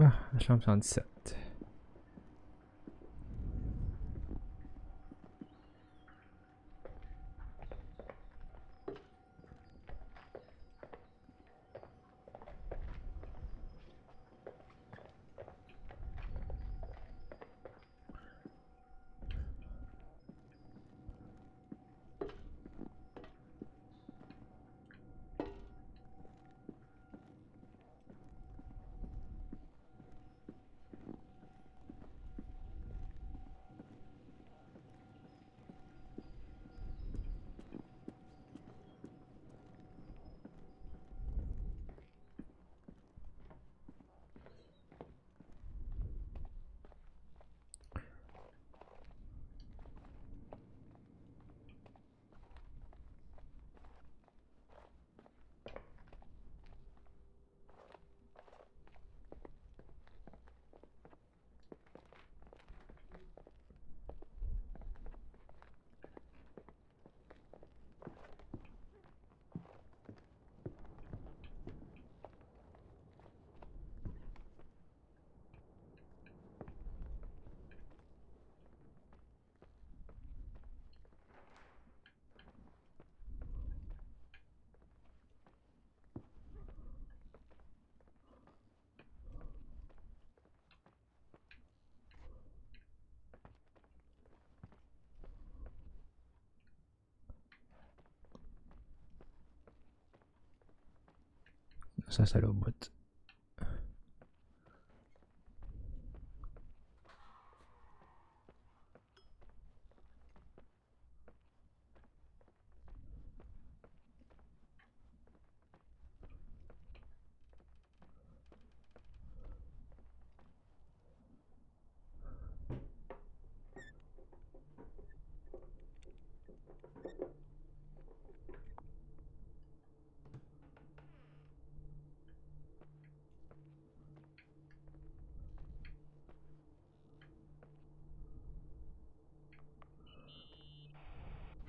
Ah, la chambre 117. Ça, c'est le bout.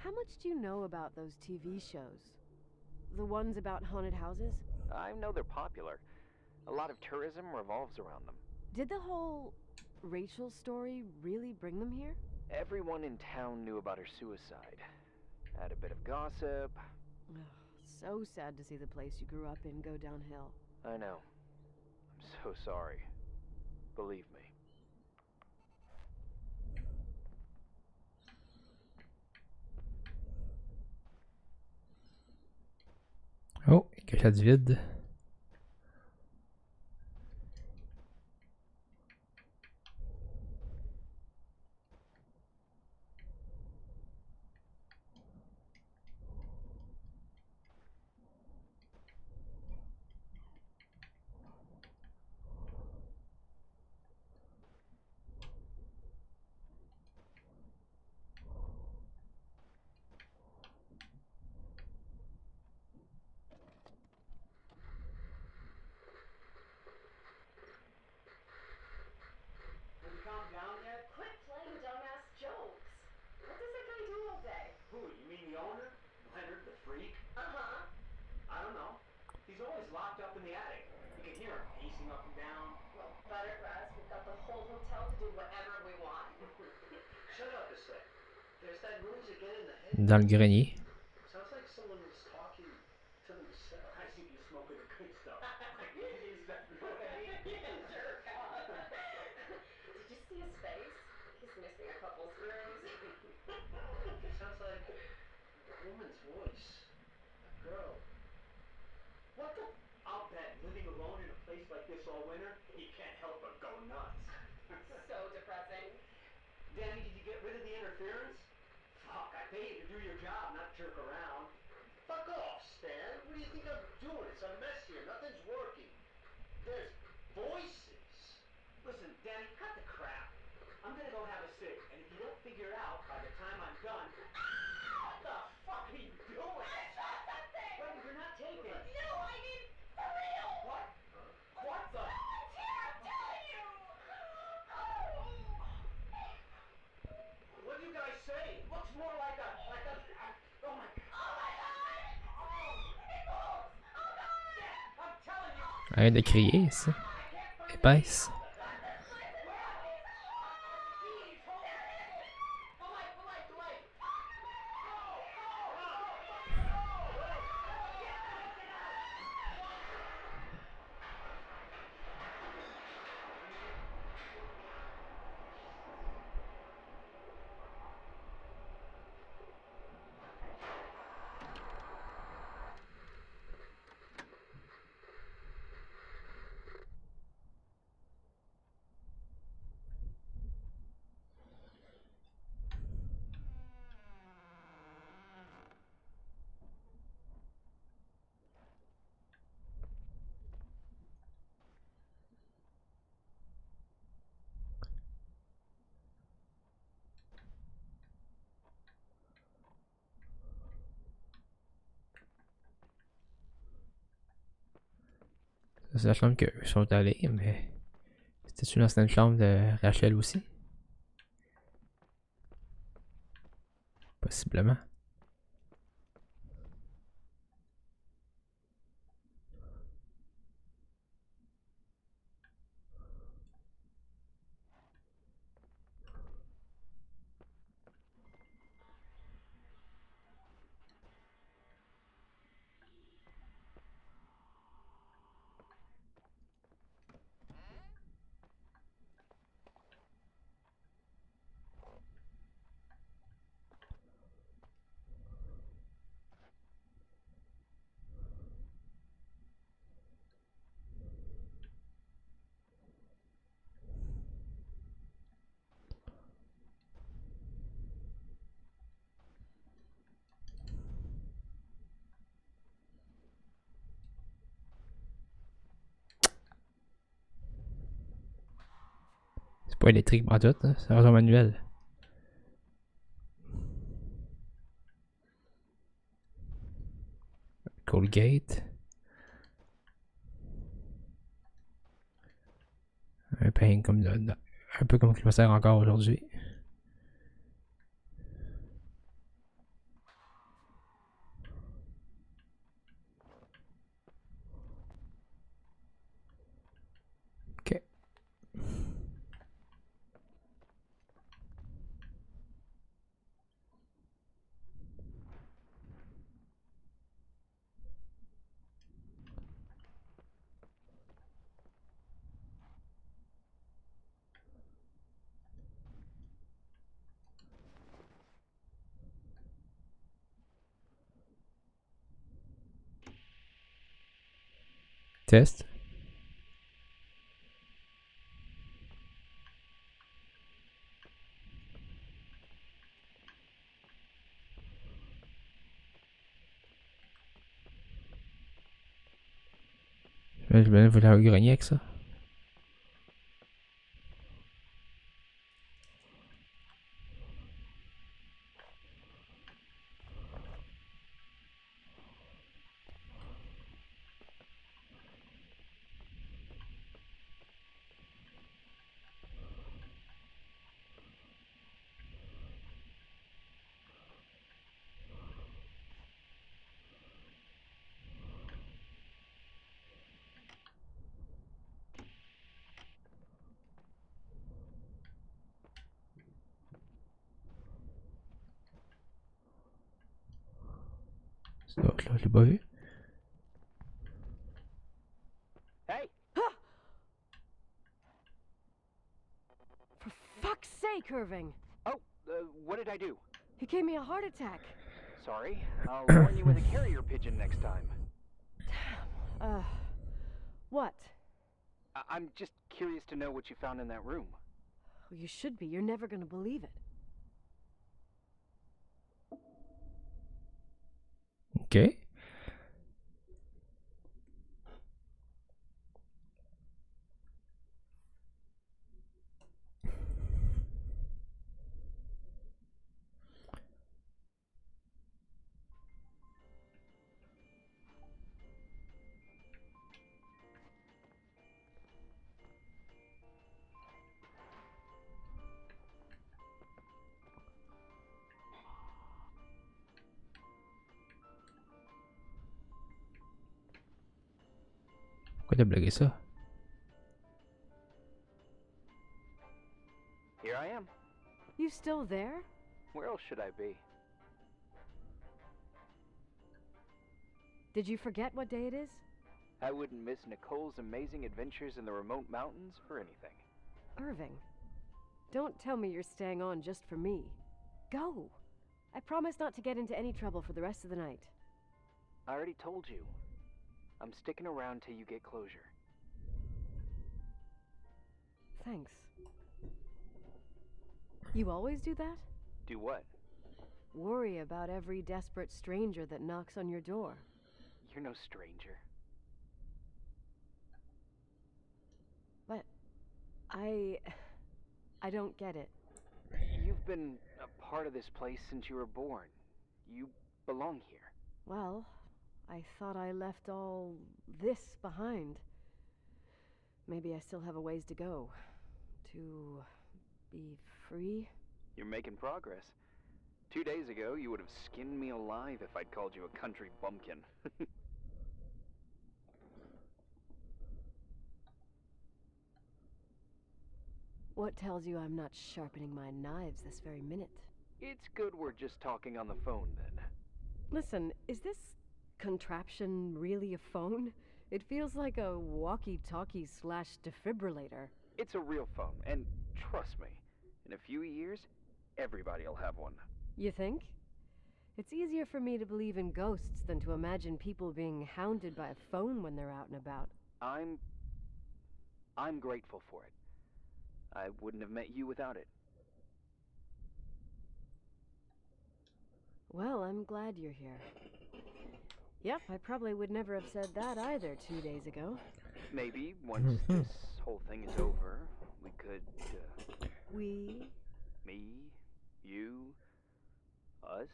How much do you know about those TV shows? The ones about haunted houses? I know they're popular. A lot of tourism revolves around them. Did the whole Rachel story really bring them here? Everyone in town knew about her suicide. Had a bit of gossip. Ugh, so sad to see the place you grew up in go downhill. I know. I'm so sorry. Believe me. Oh, cachette vide. There's that noise again in the head. Dans le grenier. Sounds like someone was talking to themselves. I think you're smoking the good stuff. Use that, you know what I mean? Yeah, sure. Did you see his face? He's missing a couple screws. It sounds like a woman's voice. A girl. What the? I'll bet living alone in a place like this all winter, you can't help but go nuts. So depressing. Danny, did you get rid of the interference? Fuck, I pay you to do your job, not jerk around. Fuck off, Stan. What do you think I'm doing? It's a mess here. Nothing's working. There's voices. Listen, Danny, cut the crap. I'm gonna go have a cig, and if you don't figure it out by the time I'm done... What the fuck are you doing? I saw something! Wait, you're not taping. No, I mean, for real! What? What the... Someone's here, I'm telling you! Oh! What do you guys say? It looks more like a... oh my... Oh my god! It moves! Oh god! Yeah, I'm telling you... Arrête de crier, ça. Épaisse. C'est la chambre qu'eux sont allés, mais c'était-tu l'ancienne chambre de Rachel aussi? Possiblement. C'est pas électrique en tout, hein? C'est un manuel. Colgate. Un pain comme un peu comme il me sert encore aujourd'hui. Ok. Test. Je vais vous la grogner avec ça. Donc là, je l'ai pas vu. Hey! For fuck's sake, Irving! Oh, what did I do? You gave me a heart attack. Sorry. I'll warn you with a carrier pigeon next time. What? I'm just curious to know what you found in that room. Well, you should be. You're never gonna believe it. Ok. Pourquoi t'as blagué ça? Here I am. You still there? Where else should I be? Did you forget what day it is? I wouldn't miss Nicole's amazing adventures in the remote mountains for anything. Irving, don't tell me you're staying on just for me. Go! I promise not to get into any trouble for the rest of the night. I already told you. I'm sticking around till you get closure. Thanks. You always do that? Do what? Worry about every desperate stranger that knocks on your door. You're no stranger. But I don't get it. You've been a part of this place since you were born. You belong here. Well, I thought I left all this behind. Maybe I still have a ways to go. To be free? You're making progress. 2 days ago, you would have skinned me alive if I'd called you a country bumpkin. What tells you I'm not sharpening my knives this very minute? It's good we're just talking on the phone, then. Listen, is this contraption really a phone? It feels like a walkie-talkie / defibrillator. It's a real phone, and trust me, in a few years, everybody'll have one. You think? It's easier for me to believe in ghosts than to imagine people being hounded by a phone when they're out and about. I'm grateful for it. I wouldn't have met you without it. Well, I'm glad you're here. Yep, I probably would never have said that either 2 days ago. Maybe once this whole thing is over, we could, We? me, you, us?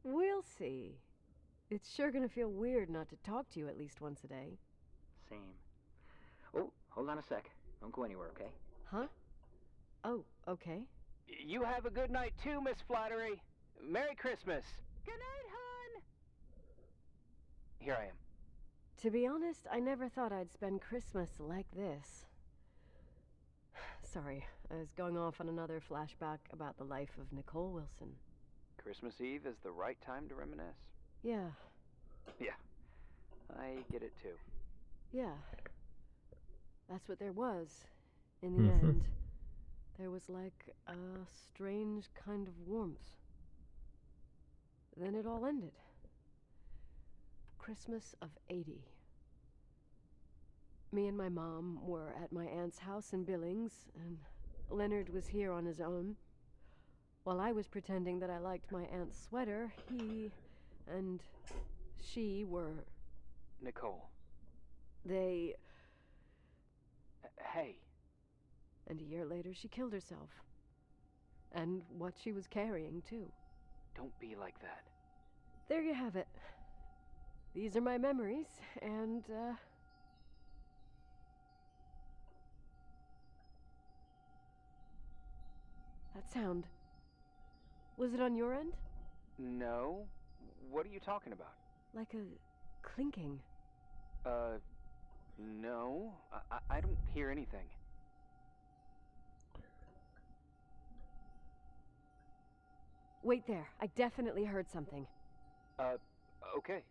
We'll see. It's sure gonna feel weird not to talk to you at least once a day. Same. Oh, hold on a sec. Don't go anywhere, okay? Huh? Oh, okay. You have a good night too, Miss Flattery. Merry Christmas. Good night, hon! Here I am. To be honest, I never thought I'd spend Christmas like this. Sorry, I was going off on another flashback about the life of Nicole Wilson. Christmas Eve is the right time to reminisce. Yeah. Yeah, I get it too. Yeah. That's what there was. In the end, there was like a strange kind of warmth. Then it all ended. Christmas of '80. Me and my mom were at my aunt's house in Billings, and Leonard was here on his own. While I was pretending that I liked my aunt's sweater, he and she were... Nicole. They... Hey. And a year later, she killed herself. And what she was carrying, too. Don't be like that. There you have it. These are my memories, and, that sound. Was it on your end? No. What are you talking about? Like a clinking. No. I don't hear anything. Wait there. I definitely heard something. Okay.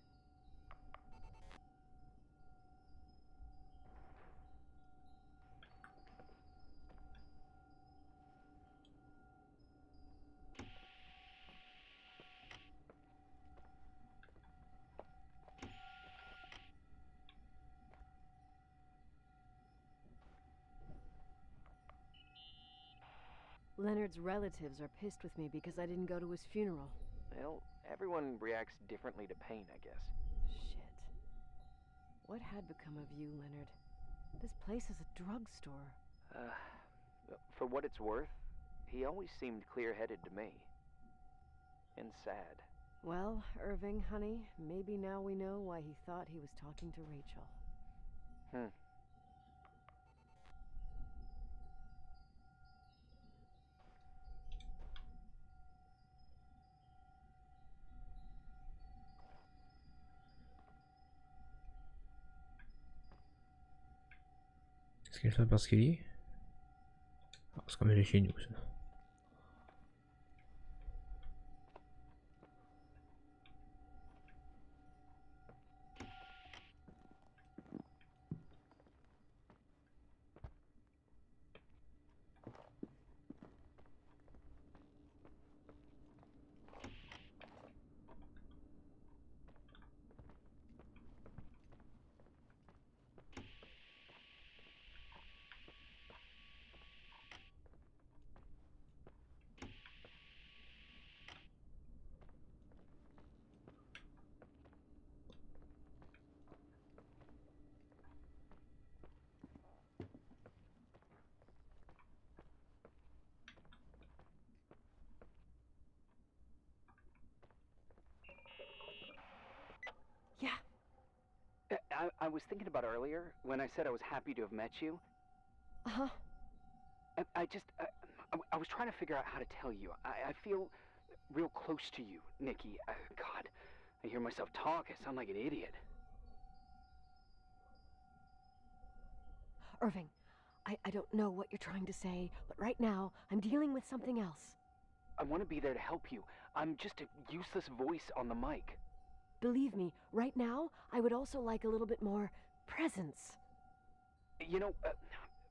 Leonard's relatives are pissed with me because I didn't go to his funeral. Well, everyone reacts differently to pain, I guess. Shit. What had become of you, Leonard? This place is a drugstore. For what it's worth, he always seemed clear-headed to me. And sad. Well, Irving, honey, maybe now we know why he thought he was talking to Rachel. Est-ce qu'il y a quelque chose de particulier? Ah, c'est comme chez nous, ça. Yeah. I was thinking about earlier, when I said I was happy to have met you. Uh-huh. I was trying to figure out how to tell you. I feel real close to you, Nikki. God, I hear myself talk. I sound like an idiot. Irving, I don't know what you're trying to say, but right now, I'm dealing with something else. I want to be there to help you. I'm just a useless voice on the mic. Believe me, right now, I would also like a little bit more presence. You know,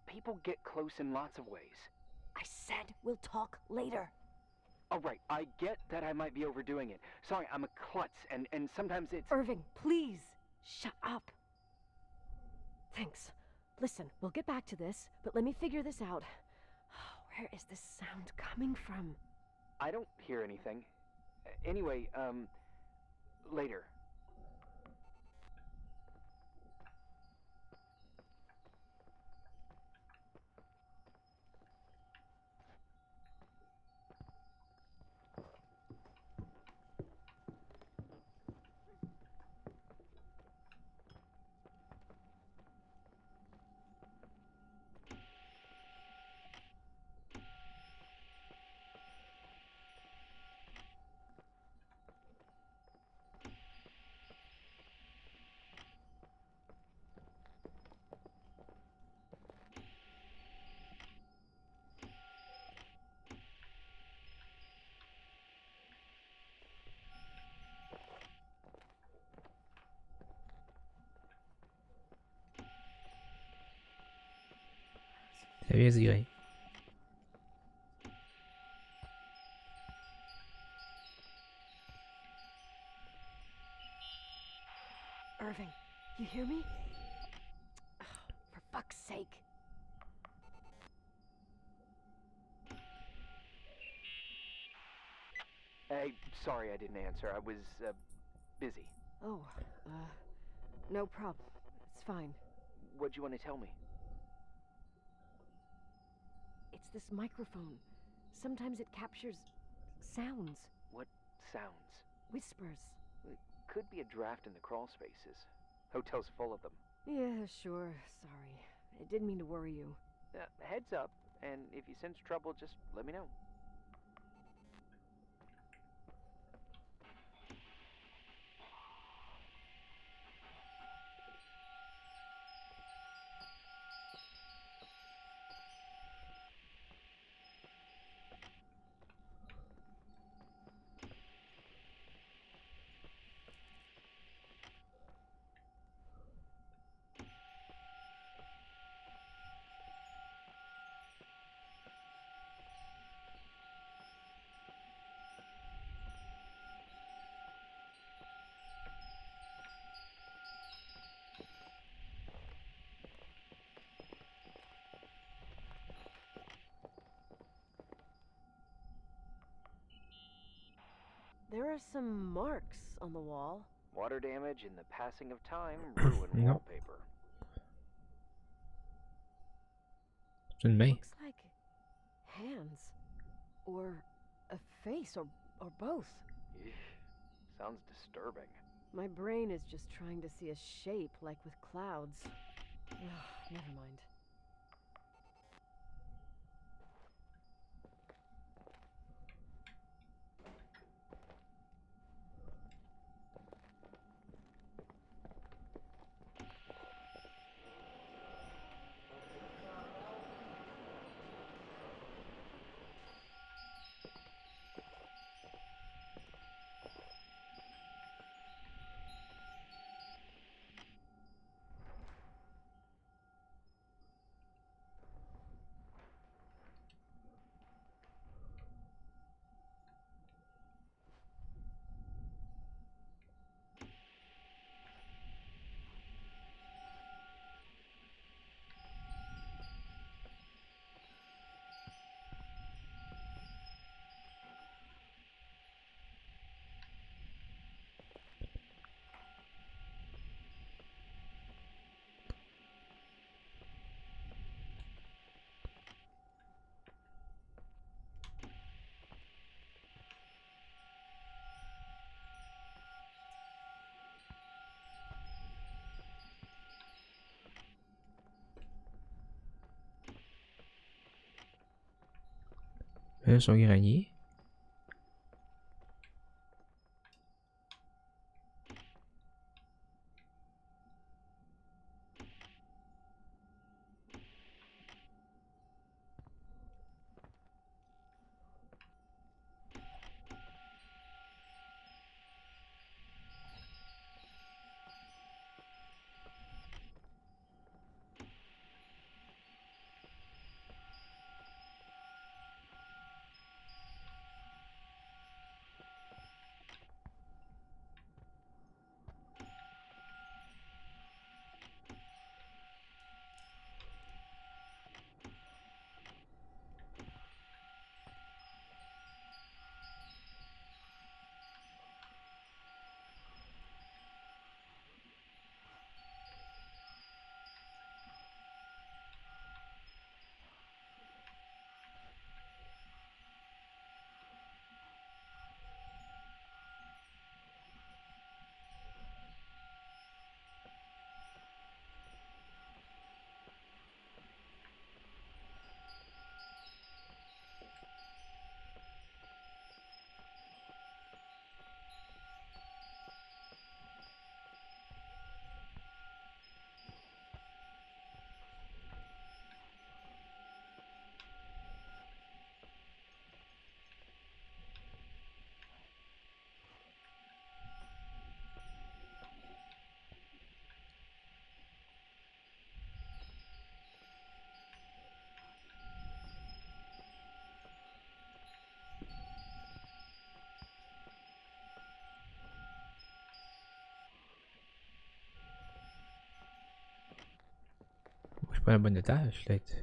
people get close in lots of ways. I said we'll talk later. All right, I get that I might be overdoing it. Sorry, I'm a klutz, and sometimes it's... Irving, please, shut up. Thanks. Listen, we'll get back to this, but let me figure this out. Where is this sound coming from? I don't hear anything. Anyway, later. C'est bien tiré. Irving, you hear me? Oh, for fuck's sake. Hey, sorry I didn't answer. I was, busy. Oh, no problem. It's fine. What'd you want to tell me? It's this microphone. Sometimes it captures sounds. What sounds? Whispers. It could be a draft in the crawl spaces. Hotel's full of them. Yeah, sure. Sorry. I didn't mean to worry you. Heads up, and if you sense trouble, just let me know. There are some marks on the wall. Water damage and the passing of time ruin Non. wallpaper. C'est une main. Looks like hands. Or a face, or both. Eesh, sounds disturbing. My brain is just trying to see a shape like with clouds. Ugh, never mind. Son grenier. Je suis pas un bon étage, peut-être.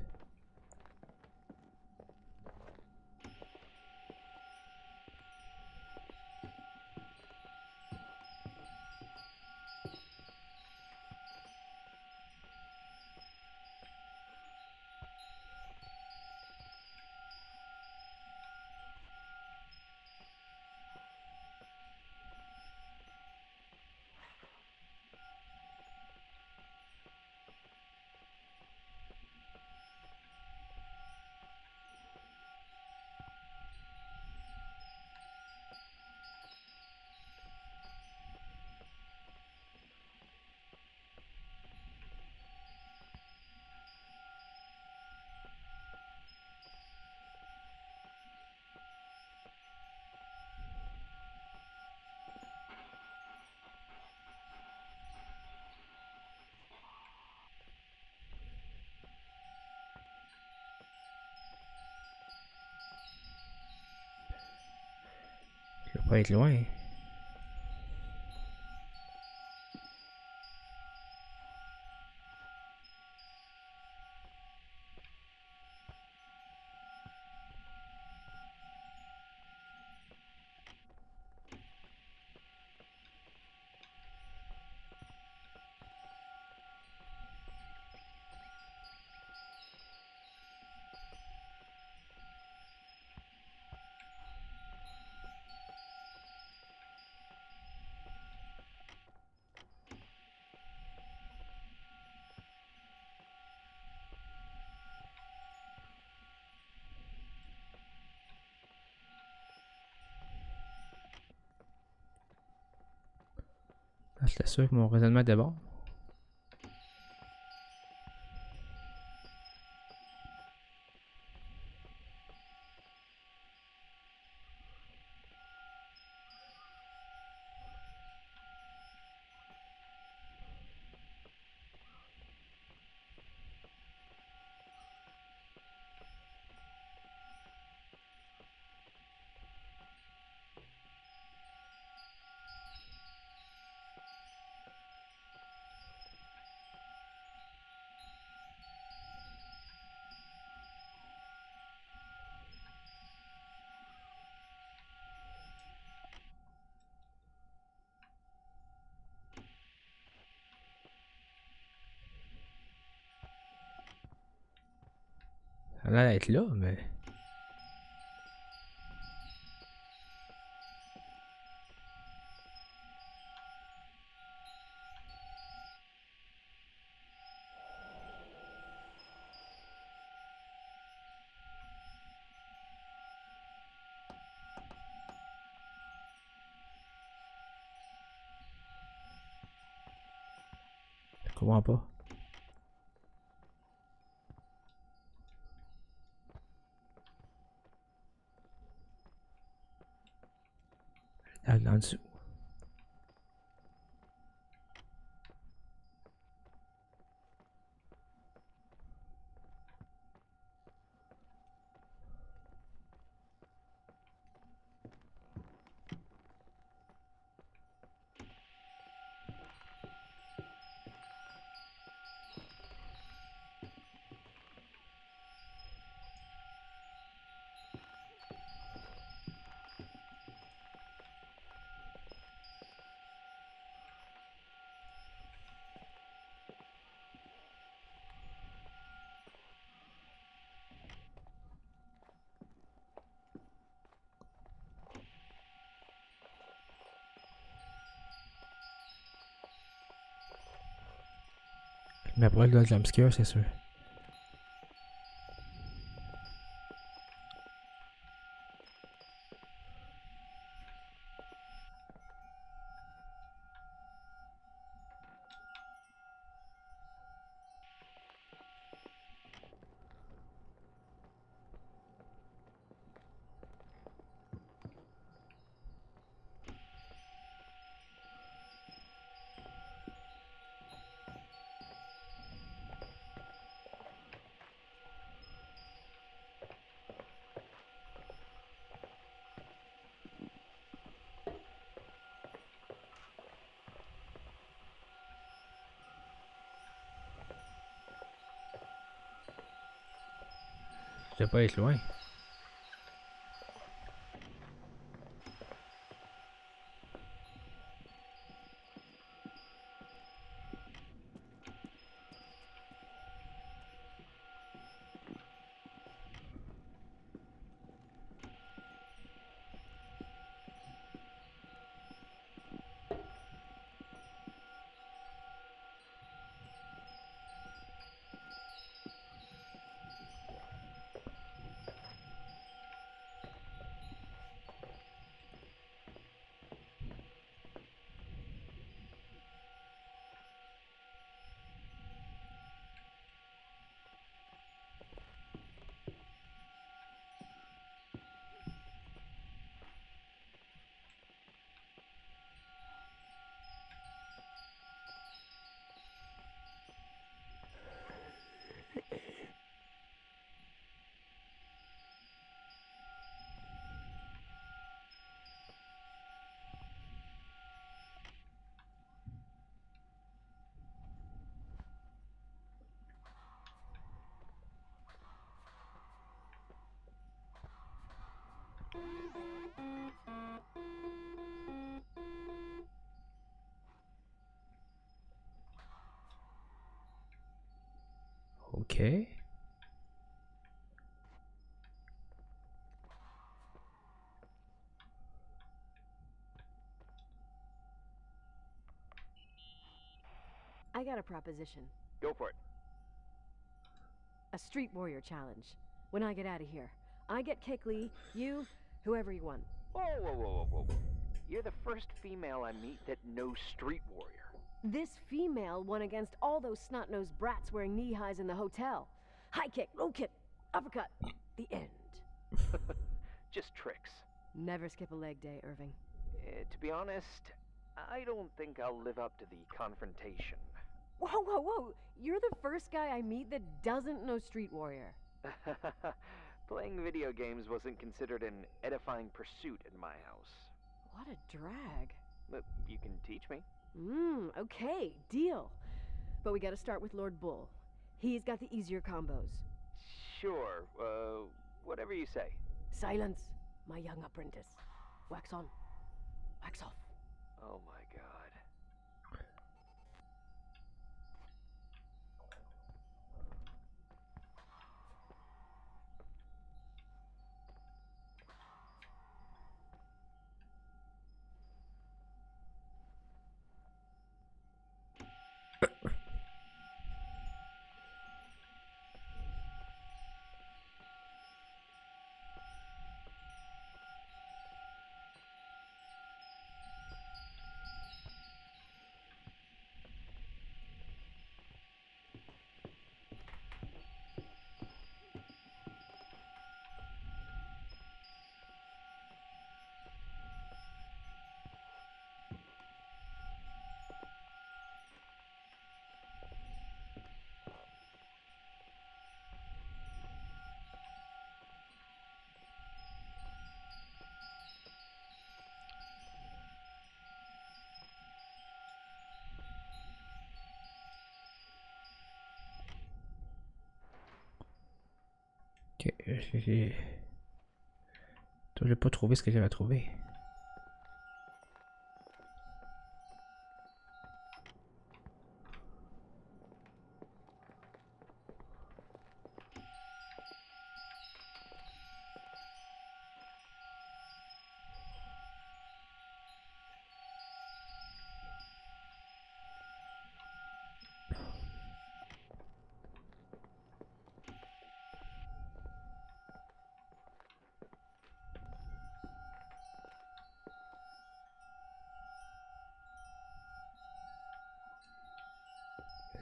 Je dois pas être loin. J'étais sûr que mon raisonnement était bon. Ça a l'air d'être là, mais... Je comprends pas. Là, en dessous. Mais après, là, de jumpscare, c'est sûr. Je vais pas être loin. Ok. I got a proposition. Go for it. A street warrior challenge. When I get out of here, I get Kickley, you, whoever you want. Whoa, whoa, whoa, whoa, whoa. You're the first female I meet that knows Street Warrior. This female won against all those snot-nosed brats wearing knee-highs in the hotel. High kick, low kick, uppercut. The end. Just tricks. Never skip a leg day, Irving. To be honest, I don't think I'll live up to the confrontation. Whoa, whoa, whoa! You're the first guy I meet that doesn't know Street Warrior. Playing video games wasn't considered an edifying pursuit in my house. What a drag. But you can teach me. Okay, deal. But we gotta start with Lord Bull. He's got the easier combos. Sure, whatever you say. Silence, my young apprentice. Wax on, wax off. Oh my god. Ok, j'ai pas trouvé ce que j'avais trouvé.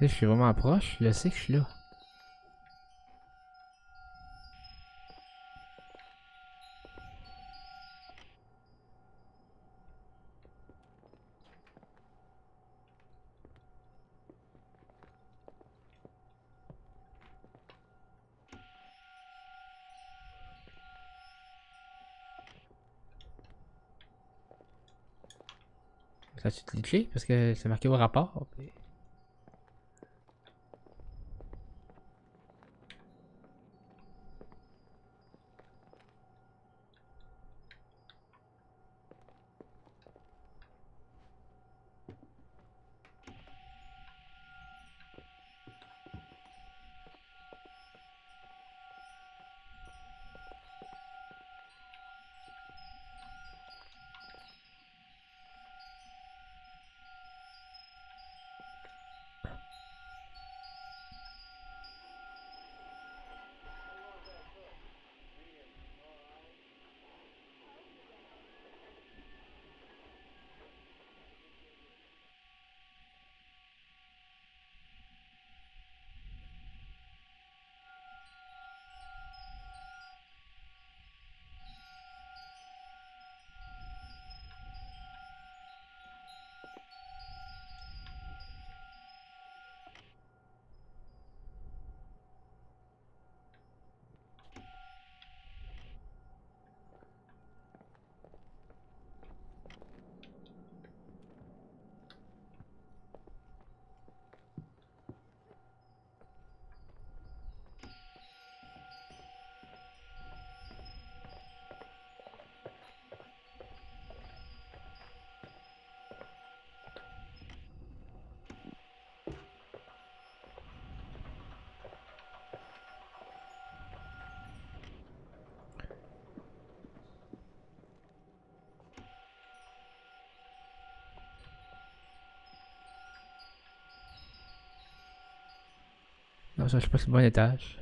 Je suis vraiment proche, je sais que je suis là. Ça tu te glitché parce que c'est marqué au rapport. Non, ça, je sais pas si c'est le bon étage.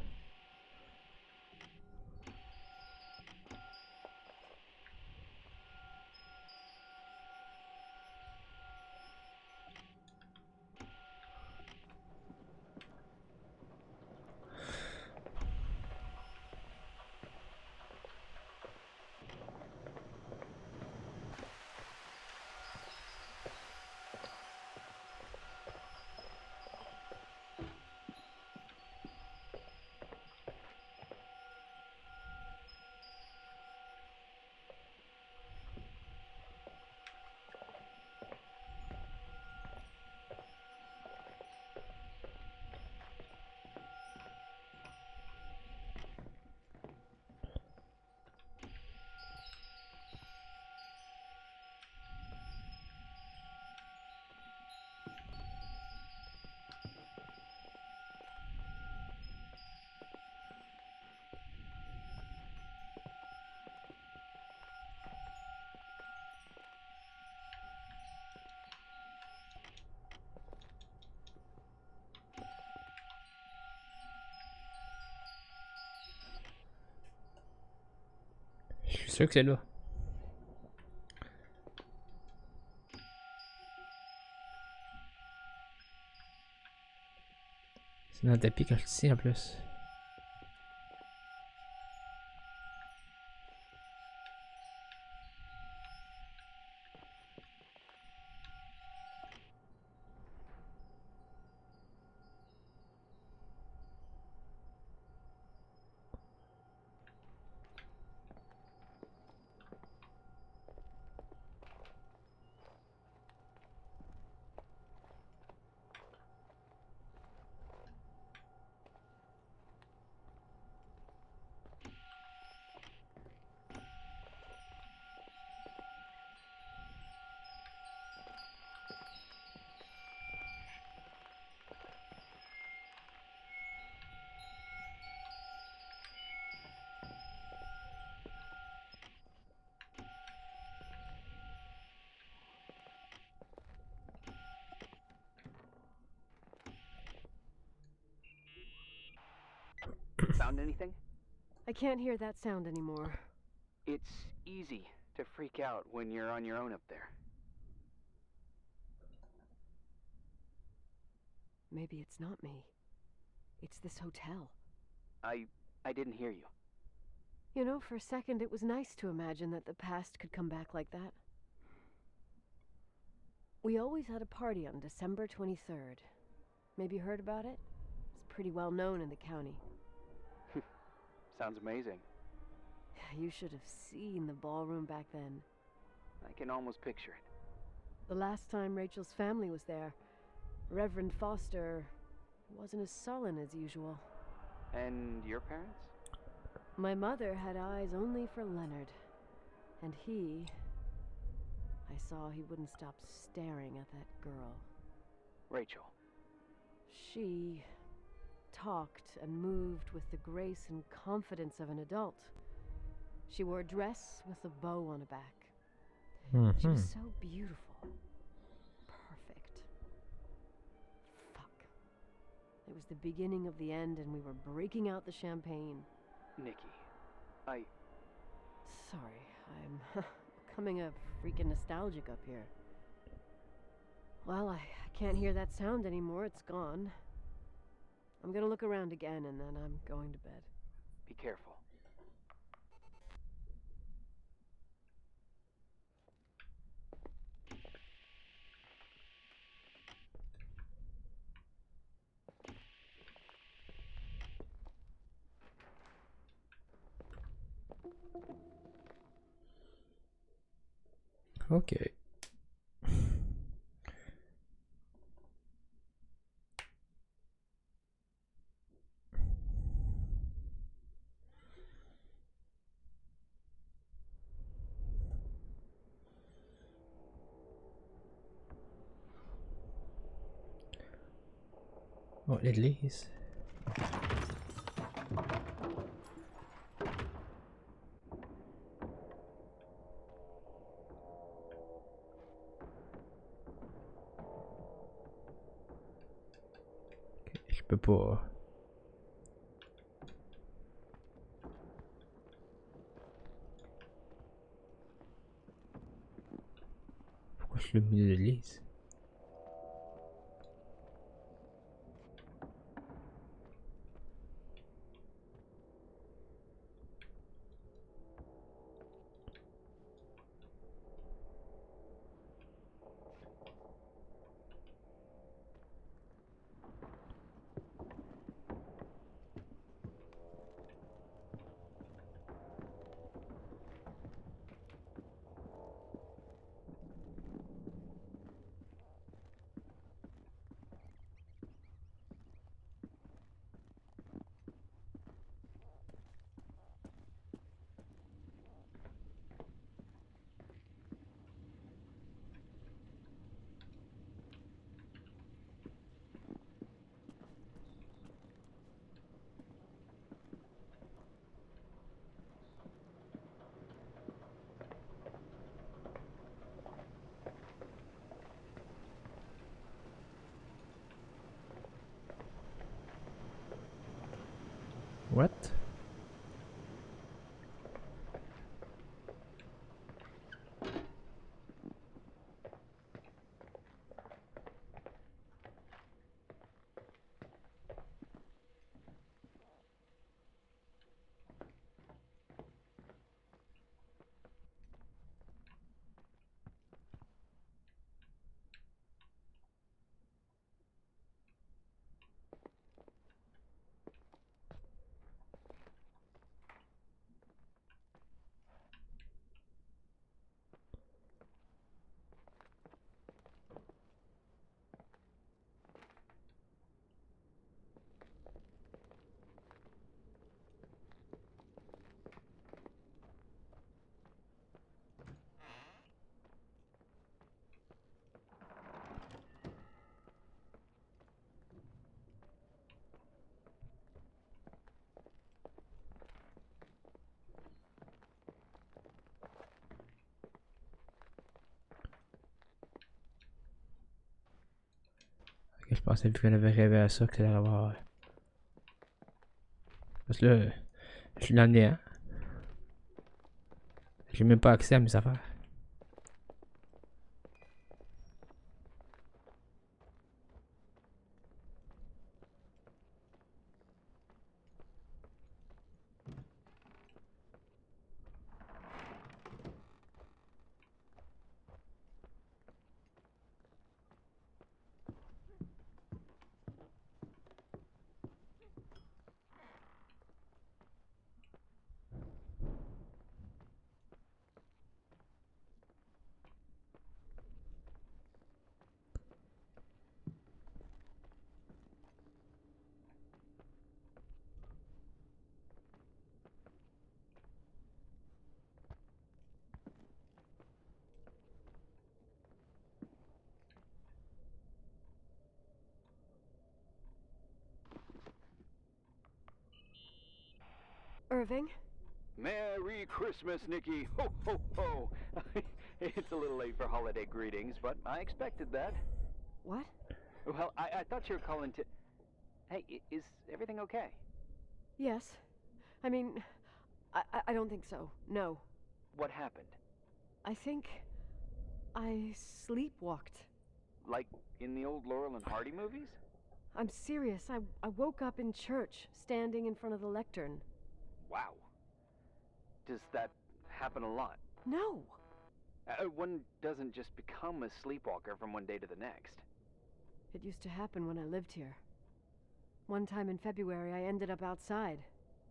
suis sûr que c'est là. C'est dans le tapis quand je le dis en plus. Found anything? I can't hear that sound anymore. It's easy to freak out when you're on your own up there. Maybe it's not me. It's this hotel. I didn't hear you. You know, for a second it was nice to imagine that the past could come back like that. We always had a party on December 23rd. Maybe you heard about it? It's pretty well known in the county. Sounds amazing. You should have seen the ballroom back then. I can almost picture it. The last time Rachel's family was there, Reverend Foster wasn't as sullen as usual. And your parents? My mother had eyes only for Leonard. And I saw he wouldn't stop staring at that girl. Rachel. She talked and moved with the grace and confidence of an adult. She wore a dress with a bow on her back. She was so beautiful. Perfect. Fuck. It was the beginning of the end and we were breaking out the champagne. Nikki, Sorry, I'm becoming a freaking nostalgic up here. Well, I can't hear that sound anymore. It's gone. I'm gonna look around again and then I'm going to bed. Be careful. Ok. Oh, l'église. Je peux pas. Pourquoi je suis au milieu de l'église? What? Je pensais vu qu'on avait rêvé à ça, que ça allait avoir. Parce que là, je suis dans le néant. J'ai même pas accès à mes affaires. Irving? Merry Christmas, Nikki! Ho, ho, ho! It's a little late for holiday greetings, but I expected that. What? Well, I thought you were calling to... Hey, is everything okay? Yes. I mean, I don't think so. No. What happened? I think I sleepwalked. Like in the old Laurel and Hardy movies? I'm serious. I woke up in church, standing in front of the lectern. Wow. Does that happen a lot? No. One doesn't just become a sleepwalker from one day to the next. It used to happen when I lived here. One time in February, I ended up outside.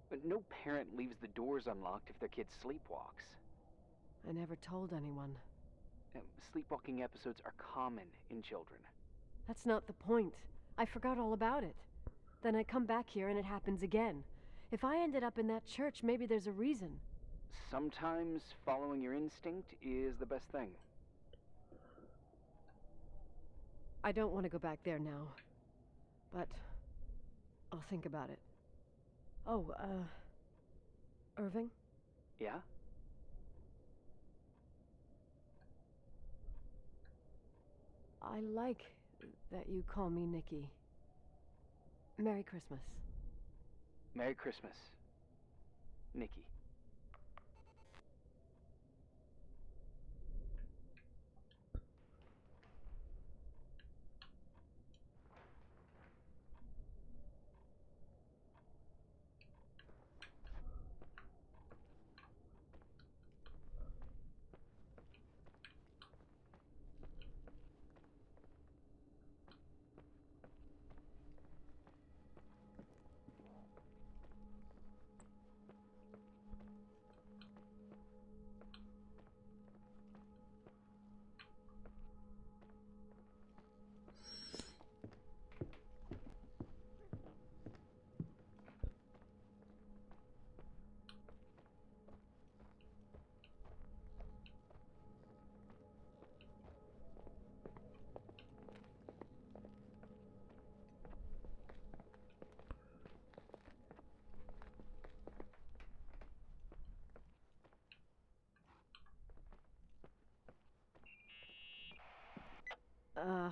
But no parent leaves the doors unlocked if their kid sleepwalks. I never told anyone. Sleepwalking episodes are common in children. That's not the point. I forgot all about it. Then I come back here and it happens again. If I ended up in that church, maybe there's a reason. Sometimes following your instinct is the best thing. I don't want to go back there now. But I'll think about it. Oh, Irving? Yeah? I like that you call me Nikki. Merry Christmas. Merry Christmas, Nikki.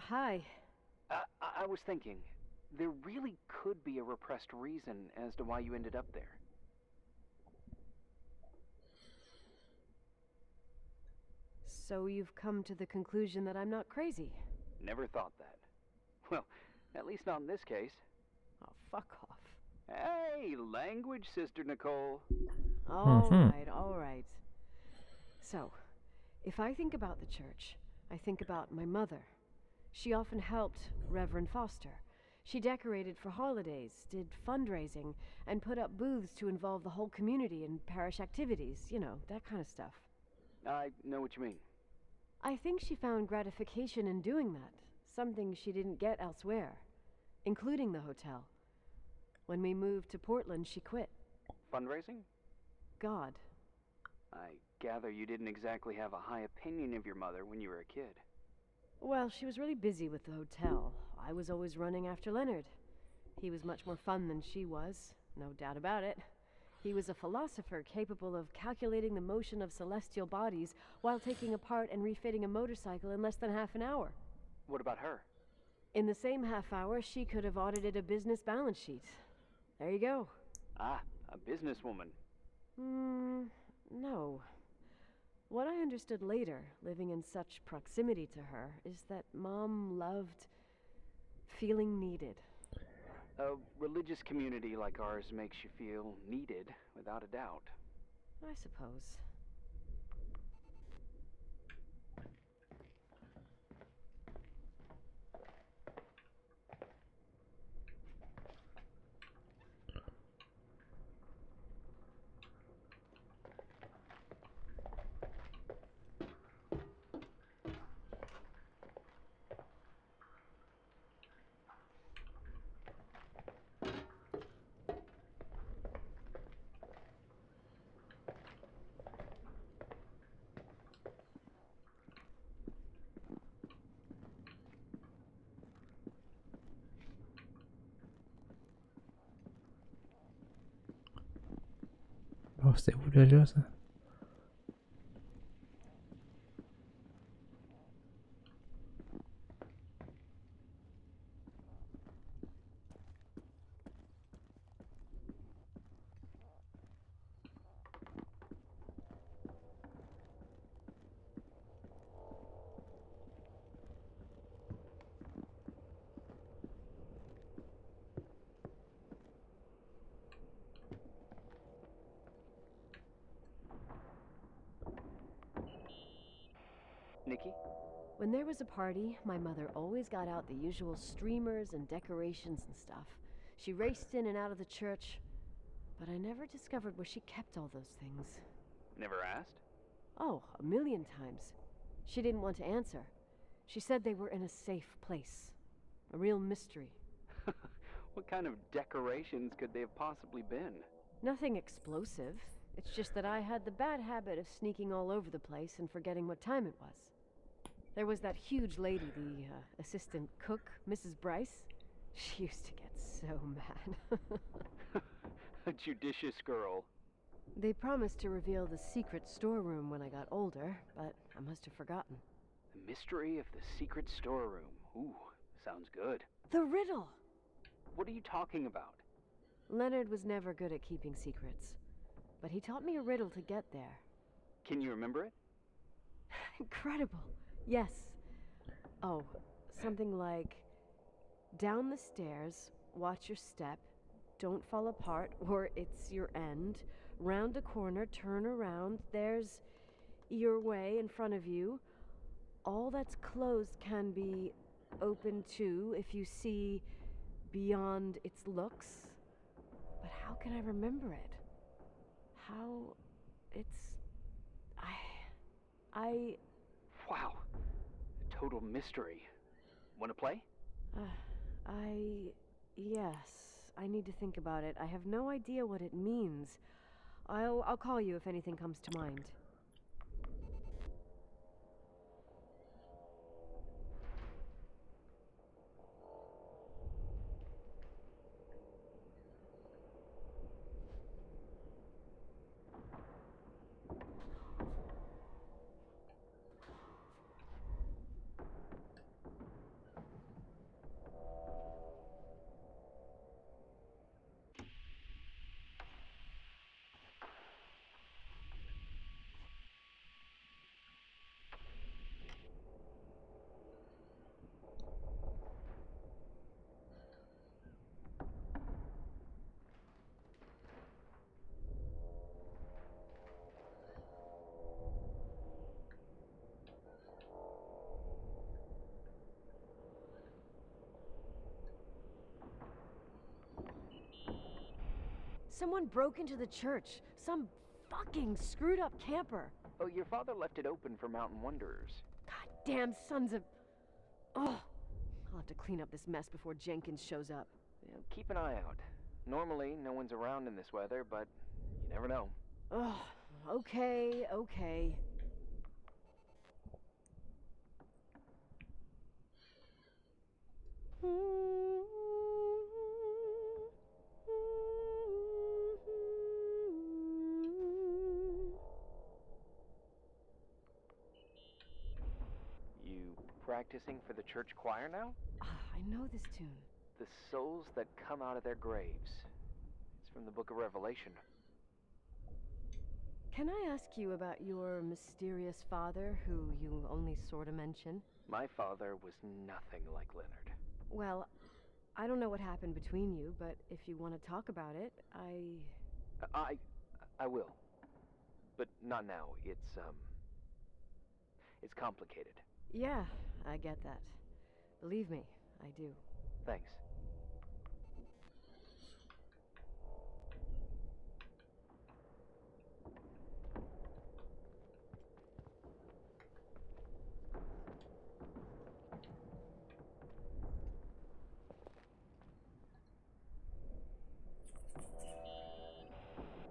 Hi. I was thinking, there really could be a repressed reason as to why you ended up there. So you've come to the conclusion that I'm not crazy? Never thought that. Well, at least not in this case. Oh, fuck off. Hey, language, Sister Nicole. All right. So, if I think about the church, I think about my mother. She often helped Reverend Foster. She decorated for holidays, did fundraising, and put up booths to involve the whole community in parish activities, you know, that kind of stuff. I know what you mean. I think she found gratification in doing that, something she didn't get elsewhere, including the hotel. When we moved to Portland, she quit. Fundraising? God. I gather you didn't exactly have a high opinion of your mother when you were a kid. Well, she was really busy with the hotel. I was always running after Leonard. He was much more fun than she was, no doubt about it. He was a philosopher capable of calculating the motion of celestial bodies while taking apart and refitting a motorcycle in less than half an hour. What about her? In the same half hour, she could have audited a business balance sheet. There you go. Ah, a businesswoman. No. What I understood later, living in such proximity to her, is that Mom loved feeling needed. A religious community like ours makes you feel needed, without a doubt. I suppose. Oh, c'était où là, ça? Nikki? When there was a party, my mother always got out the usual streamers and decorations and stuff. She raced in and out of the church, but I never discovered where she kept all those things. Never asked? Oh, a million times. She didn't want to answer. She said they were in a safe place. A real mystery. What kind of decorations could they have possibly been? Nothing explosive. It's just that I had the bad habit of sneaking all over the place and forgetting what time it was. There was that huge lady, the assistant cook, Mrs. Bryce. She used to get so mad. A judicious girl. They promised to reveal the secret storeroom when I got older, but I must have forgotten. The mystery of the secret storeroom. Ooh, sounds good. The riddle! What are you talking about? Leonard was never good at keeping secrets, but he taught me a riddle to get there. Can you remember it? Incredible. Yes. Oh, something like, down the stairs, watch your step, don't fall apart or it's your end, round a corner, turn around, there's your way in front of you. All that's closed can be open too if you see beyond its looks. But how can I remember it? How it's... I... Wow. A total mystery. Want to play? Yes. I need to think about it. I have no idea what it means. I'll call you if anything comes to mind. Someone broke into the church. Some fucking screwed up camper. Oh, your father left it open for mountain wanderers. Goddamn sons of... Oh, I'll have to clean up this mess before Jenkins shows up. Yeah, keep an eye out. Normally, no one's around in this weather, but you never know. Oh, okay. You practicing for the church choir now? I I know this tune. The souls that come out of their graves. It's from the book of Revelation. Can I ask you about your mysterious father, who you only sort of mention? My father was nothing like Leonard. Well, I don't know what happened between you, but if you want to talk about it, I will. But not now. It's complicated. Yeah, I get that. Believe me, I do. Thanks.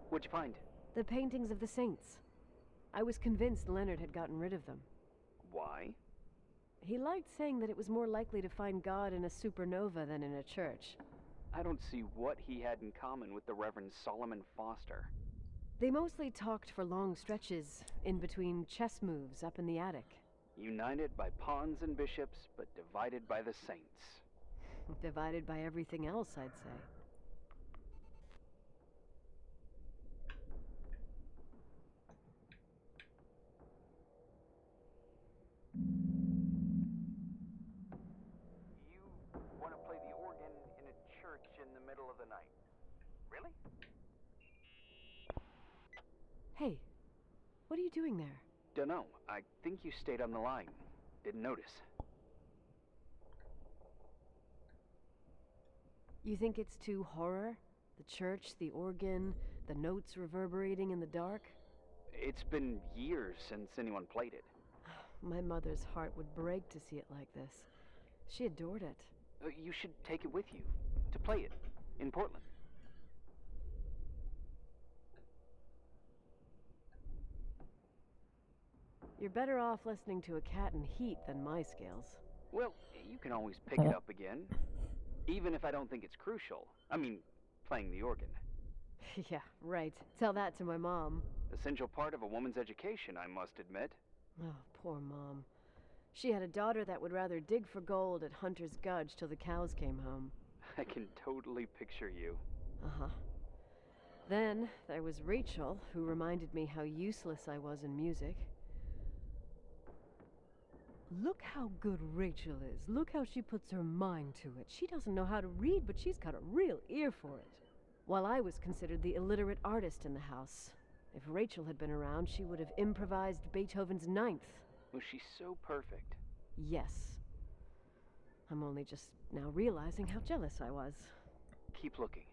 What'd you find? The paintings of the saints. I was convinced Leonard had gotten rid of them. Why? He liked saying that it was more likely to find God in a supernova than in a church. I don't see what he had in common with the Reverend Solomon Foster. They mostly talked for long stretches, in between chess moves up in the attic. United by pawns and bishops, but divided by the saints. Divided by everything else, I'd say. You want to play the organ in a church in the middle of the night? Really? Hey, what are you doing there? Dunno. I think you stayed on the line. Didn't notice. You think it's too horror? The church, the organ, the notes reverberating in the dark? It's been years since anyone played it. My mother's heart would break to see it like this. She adored it. You should take it with you, to play it, in Portland. You're better off listening to a cat in heat than my scales. Well, you can always pick it up again. Even if I don't think it's crucial. I mean, playing the organ. Yeah, right. Tell that to my mom. Essential part of a woman's education, I must admit. Oh, poor Mom. She had a daughter that would rather dig for gold at Hunter's Gulch till the cows came home. I can totally picture you. Uh-huh. Then there was Rachel, who reminded me how useless I was in music. Look how good Rachel is. Look how she puts her mind to it. She doesn't know how to read, but she's got a real ear for it. While I was considered the illiterate artist in the house. If Rachel had been around, she would have improvised Beethoven's Ninth. Was she so perfect? Yes. I'm only just now realizing how jealous I was. Keep looking.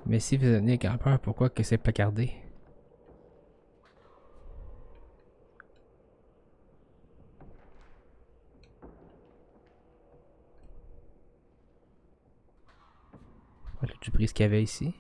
Mais si vous avez grand-peur, pourquoi que c'est pas gardé? As-tu pris ce qu'il y avait ici?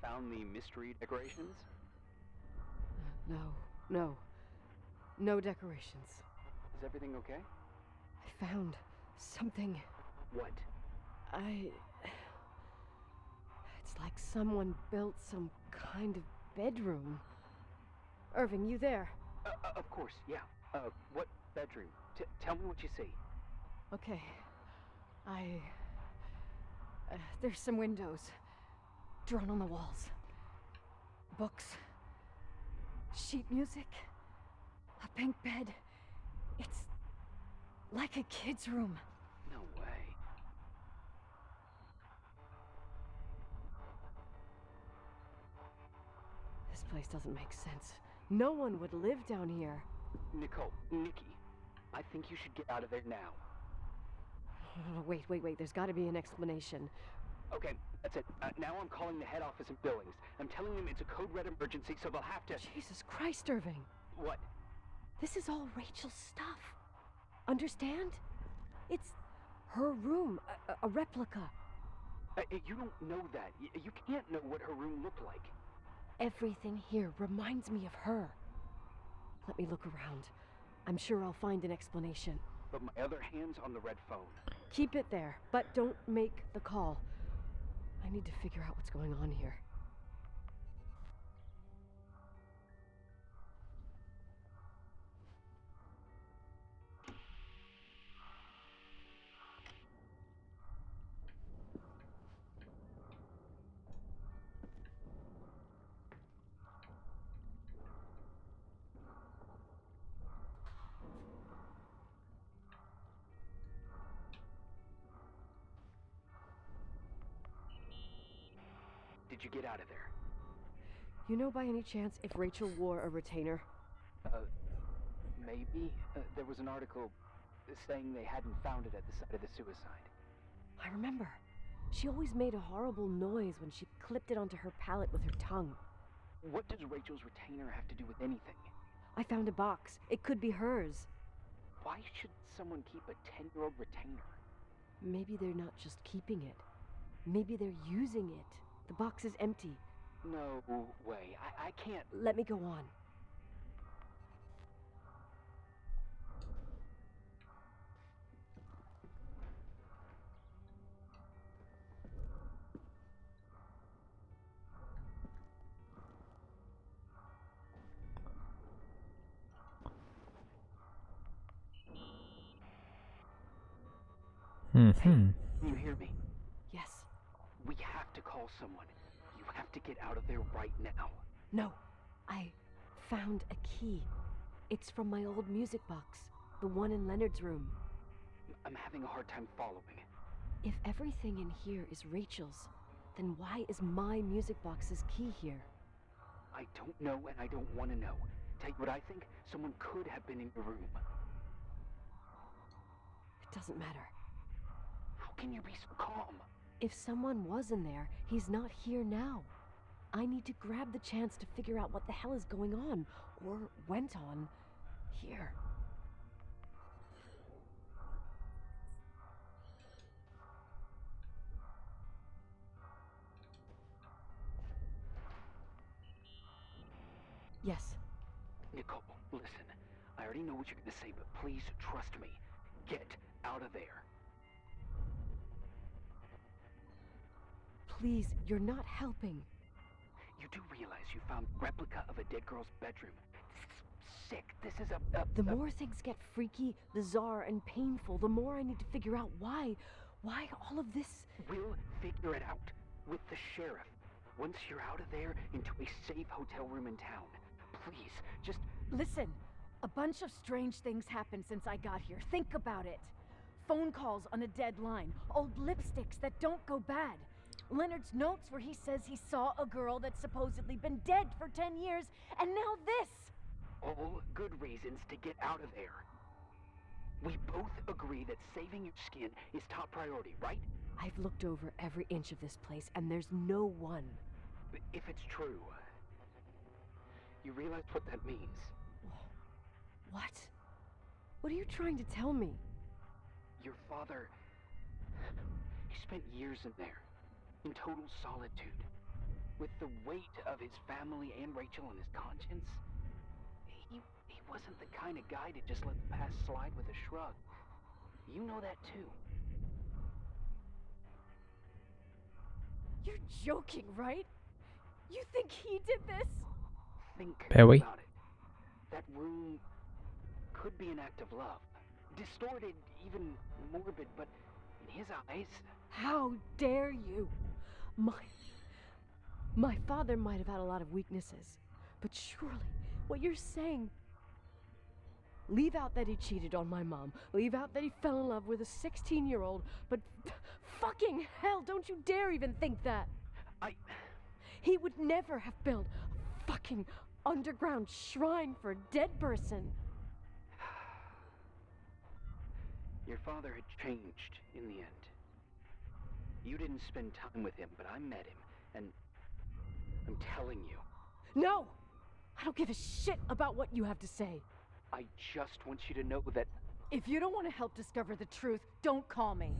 found the mystery decorations? No decorations. Is everything okay? I found something. What? It's like someone built some kind of bedroom. Irving, you there? Of course, yeah. What bedroom? Tell me what you see. Okay. There's some windows drawn on the walls. Books. Sheet music. A pink bed. It's like a kid's room. No way. This place doesn't make sense. No one would live down here. Nikki, I think you should get out of there now. Wait. There's got to be an explanation. Okay, that's it. Now I'm calling the head office in Billings. I'm telling them it's a code red emergency, so they'll have to... Jesus Christ, Irving. What? This is all Rachel's stuff. Understand? It's her room, a replica. You don't know that. You can't know what her room looked like. Everything here reminds me of her. Let me look around. I'm sure I'll find an explanation. But my other hand's on the red phone. Keep it there, but don't make the call. I need to figure out what's going on here. Did you get out of there? You know by any chance if Rachel wore a retainer? Maybe. There was an article saying they hadn't found it at the site of the suicide. I remember. She always made a horrible noise when she clipped it onto her palate with her tongue. What does Rachel's retainer have to do with anything? I found a box. It could be hers. Why should someone keep a 10-year-old retainer? Maybe they're not just keeping it. Maybe they're using it. The box is empty. No way. I can't... Let me go on. Hey, can you hear me? Yes. We have to call someone. You have to get out of there right now. No. I found a key. It's from my old music box. The one in Leonard's room. I'm having a hard time following. If everything in here is Rachel's, then why is my music box's key here? I don't know and I don't want to know. Tell you what I think? Someone could have been in your room. It doesn't matter. How can you be so calm? If someone was in there, he's not here now. I need to grab the chance to figure out what the hell is going on, or went on, here. Yes. Nicole, listen. I already know what you're gonna say, but please trust me. Get out of there. Please, you're not helping. You do realize you found a replica of a dead girl's bedroom. This is sick. This is a... The more things get freaky, bizarre, and painful, the more I need to figure out why all of this... We'll figure it out. With the sheriff. Once you're out of there, into a safe hotel room in town. Please, just... Listen, a bunch of strange things happened since I got here. Think about it. Phone calls on a dead line. Old lipsticks that don't go bad. Leonard's notes where he says he saw a girl that's supposedly been dead for 10 years, and now this! All good reasons to get out of there. We both agree that saving your skin is top priority, right? I've looked over every inch of this place, and there's no one. But if it's true, you realize what that means. What? What are you trying to tell me? Your father... He spent years in there. In total solitude. With the weight of his family and Rachel on his conscience, he wasn't the kind of guy to just let the past slide with a shrug. You know that too. You're joking, right? You think he did this? Think Ben oui. about it. That room could be an act of love. Distorted, even morbid, but in his eyes... How dare you? My father might have had a lot of weaknesses, but surely what you're saying... Leave out that he cheated on my mom. Leave out that he fell in love with a 16-year-old, but fucking hell, don't you dare even think that. He would never have built a fucking underground shrine for a dead person. Your father had changed in the end. You didn't spend time with him, but I met him, and I'm telling you. No! I don't give a shit about what you have to say. I just want you to know that... If you don't want to help discover the truth, don't call me.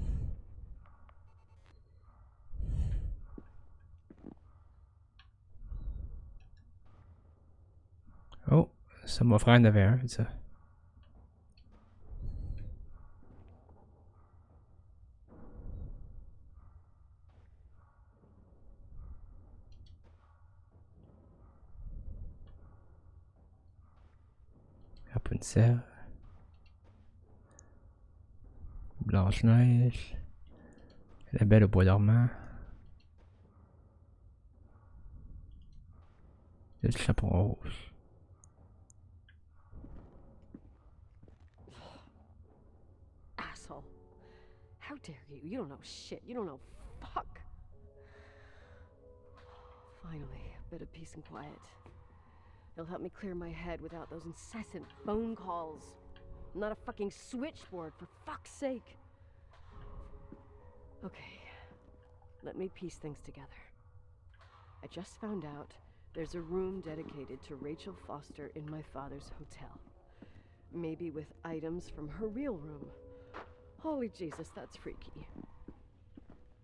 Oh, ça mon frère en avait un, ça. Rapunzel. Blanche-Neige. La Belle au bois dormant. Le chapeau rose. Asshole. How dare you? You don't know shit. You don't know fuck. Finally, a bit of peace and quiet. It'll help me clear my head without those incessant phone calls. I'm not a fucking switchboard, for fuck's sake. Okay, let me piece things together. I just found out there's a room dedicated to Rachel Foster in my father's hotel. Maybe with items from her real room. Holy Jesus, that's freaky.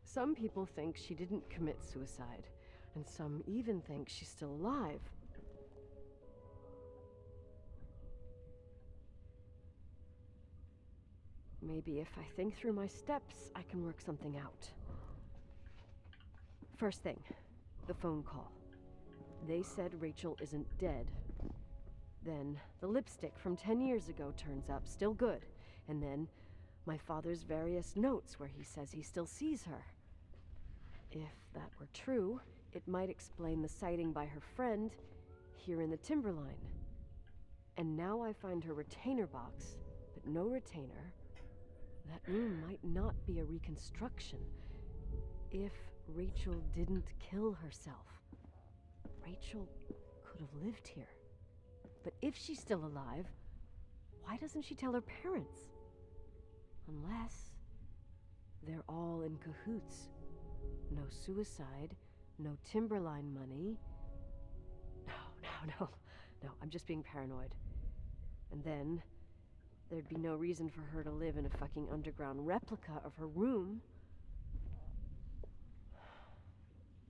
Some people think she didn't commit suicide, and some even think she's still alive. Maybe if I think through my steps, I can work something out. First thing, the phone call. They said Rachel isn't dead. Then the lipstick from 10 years ago turns up, still good. And then my father's various notes where he says he still sees her. If that were true, it might explain the sighting by her friend here in the timberline. And now I find her retainer box, but no retainer. That room might not be a reconstruction. If Rachel didn't kill herself, Rachel could have lived here. But if she's still alive, why doesn't she tell her parents? Unless they're all in cahoots. No suicide, no timberline money. No, I'm just being paranoid. And then there'd be no reason for her to live in a fucking underground replica of her room.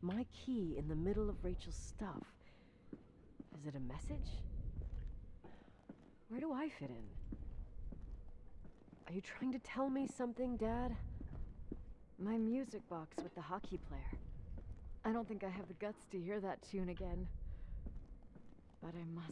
My key in the middle of Rachel's stuff. Is it a message? Where do I fit in? Are you trying to tell me something, Dad? My music box with the hockey player. I don't think I have the guts to hear that tune again. But I must.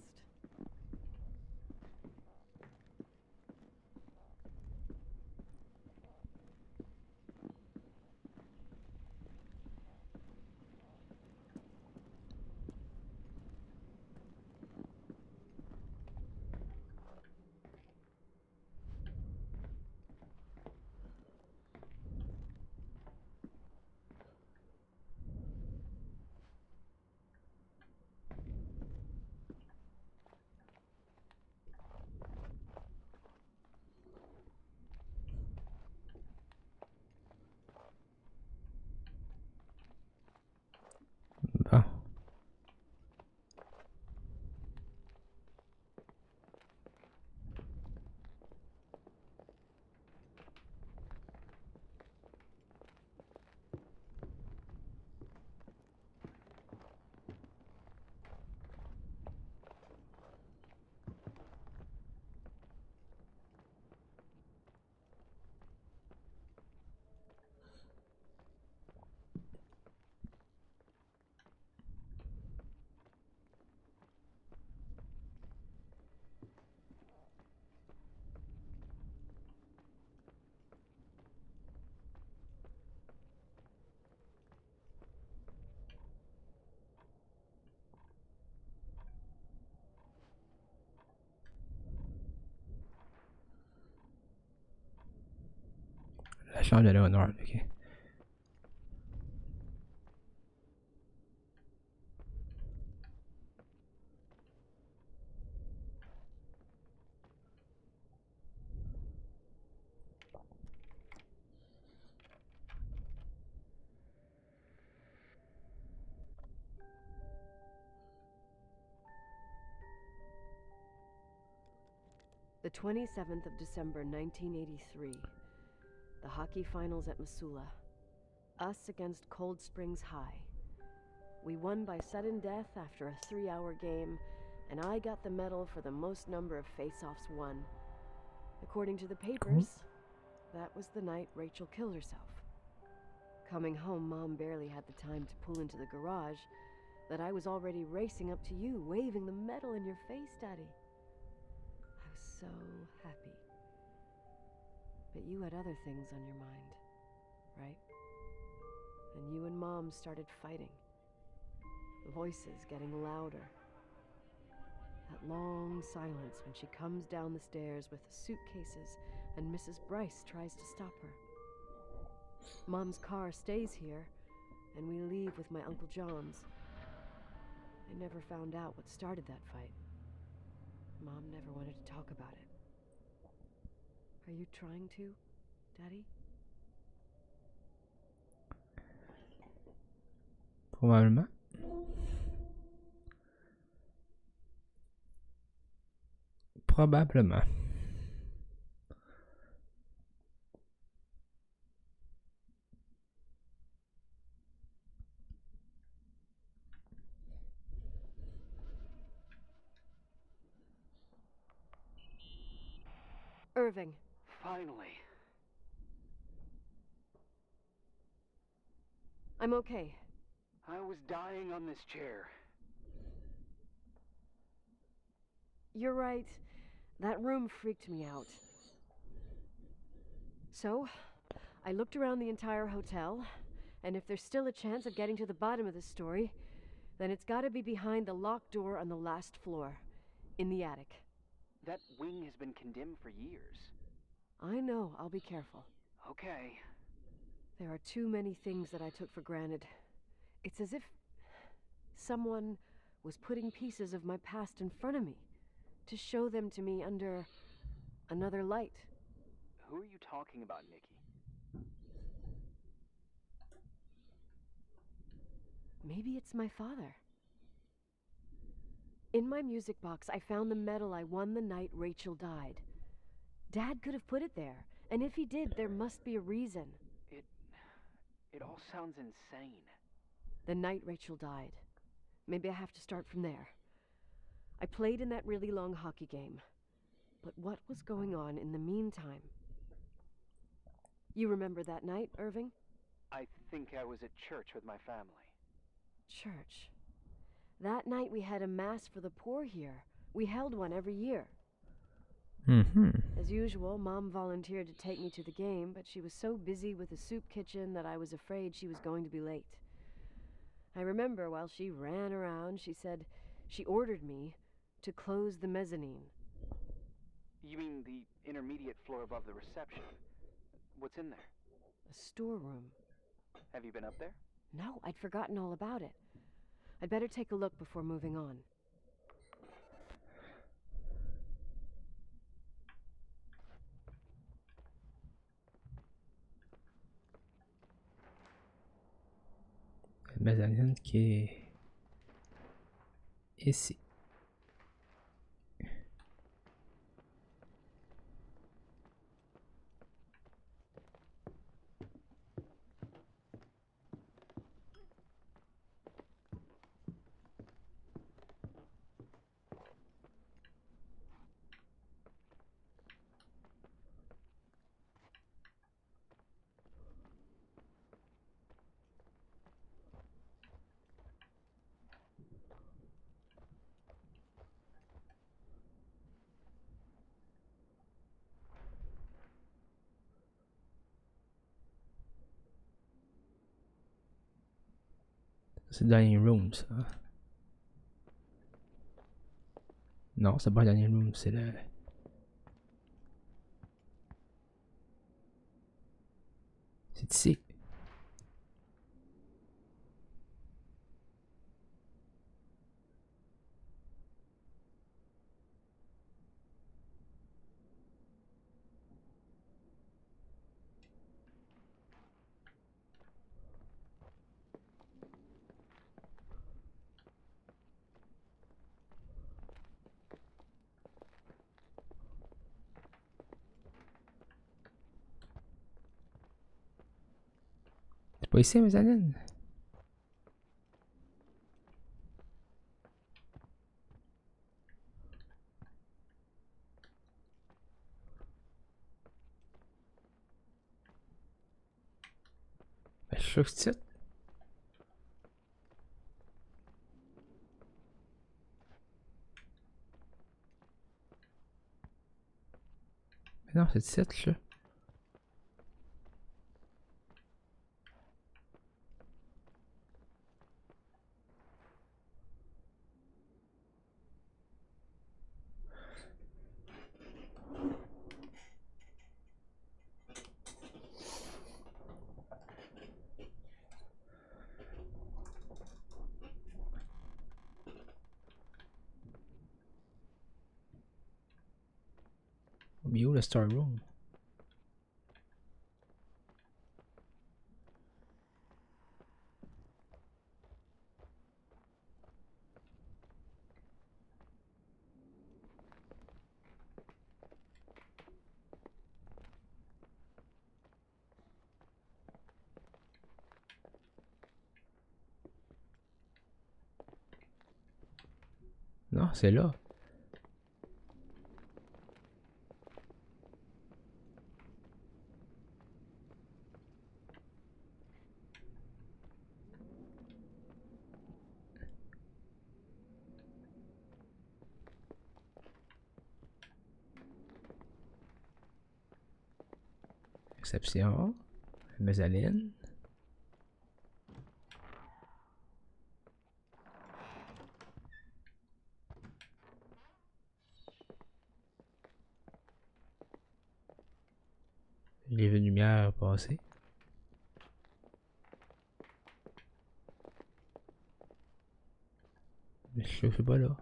chambre de l'honneur, ok. The 27th of December, 1983. The hockey finals at Missoula. Us against Cold Springs High. We won by sudden death after a 3-hour game, and I got the medal for the most number of face-offs won. According to the papers, that was the night Rachel killed herself. Coming home, Mom barely had the time to pull into the garage that I was already racing up to you, waving the medal in your face, Daddy. I was so happy. But you had other things on your mind, right? And you and Mom started fighting. Voices getting louder. That long silence when she comes down the stairs with the suitcases and Mrs. Bryce tries to stop her. Mom's car stays here, and we leave with my Uncle John's. I never found out what started that fight. Mom never wanted to talk about it. Are you trying to, Daddy? Probablement. Probablement. Irving. Finally. I'm okay. I was dying on this chair. You're right. That room freaked me out. So, I looked around the entire hotel, and if there's still a chance of getting to the bottom of this story, then it's gotta be behind the locked door on the last floor, in the attic. That wing has been condemned for years. I know, I'll be careful. Okay. There are too many things that I took for granted. It's as if someone was putting pieces of my past in front of me to show them to me under another light. Who are you talking about, Nikki? Maybe it's my father. In my music box, I found the medal I won the night Rachel died. Dad could have put it there, and if he did, there must be a reason. It all sounds insane. The night Rachel died. Maybe I have to start from there. I played in that really long hockey game. But what was going on in the meantime? You remember that night, Irving? I think I was at church with my family. Church. That night we had a mass for the poor here. We held one every year. As usual, Mom volunteered to take me to the game, but she was so busy with the soup kitchen that I was afraid she was going to be late. I remember while she ran around, she said she ordered me to close the mezzanine. You mean the intermediate floor above the reception? What's in there? A storeroom. Have you been up there? No, I'd forgotten all about it. I'd better take a look before moving on. Mezzanine qui est ici. C'est le dining room, ça. Non, c'est pas le dining room, c'est le... C'est ici. C'est pas ici, mes amis. Ben, je suis sûr que c'est ici. Mais non, c'est ici, là. Mais où le Star Room? Non, c'est là. Réception. Mezzanine. Les lumières passées. Mais je suis pas là.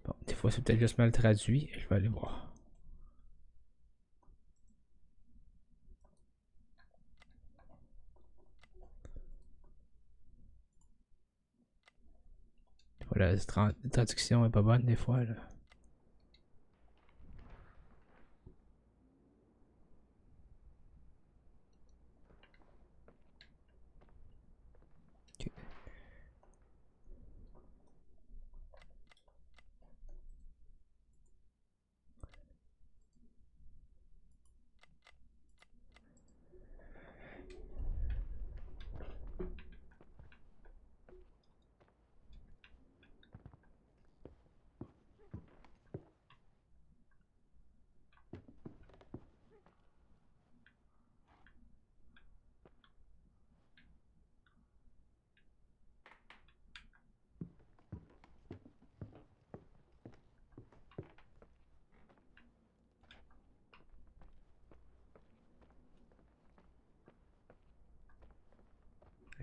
Bon, des fois c'est peut-être juste mal traduit. Je vais aller voir. Voilà, la traduction est pas bonne des fois là. Ok.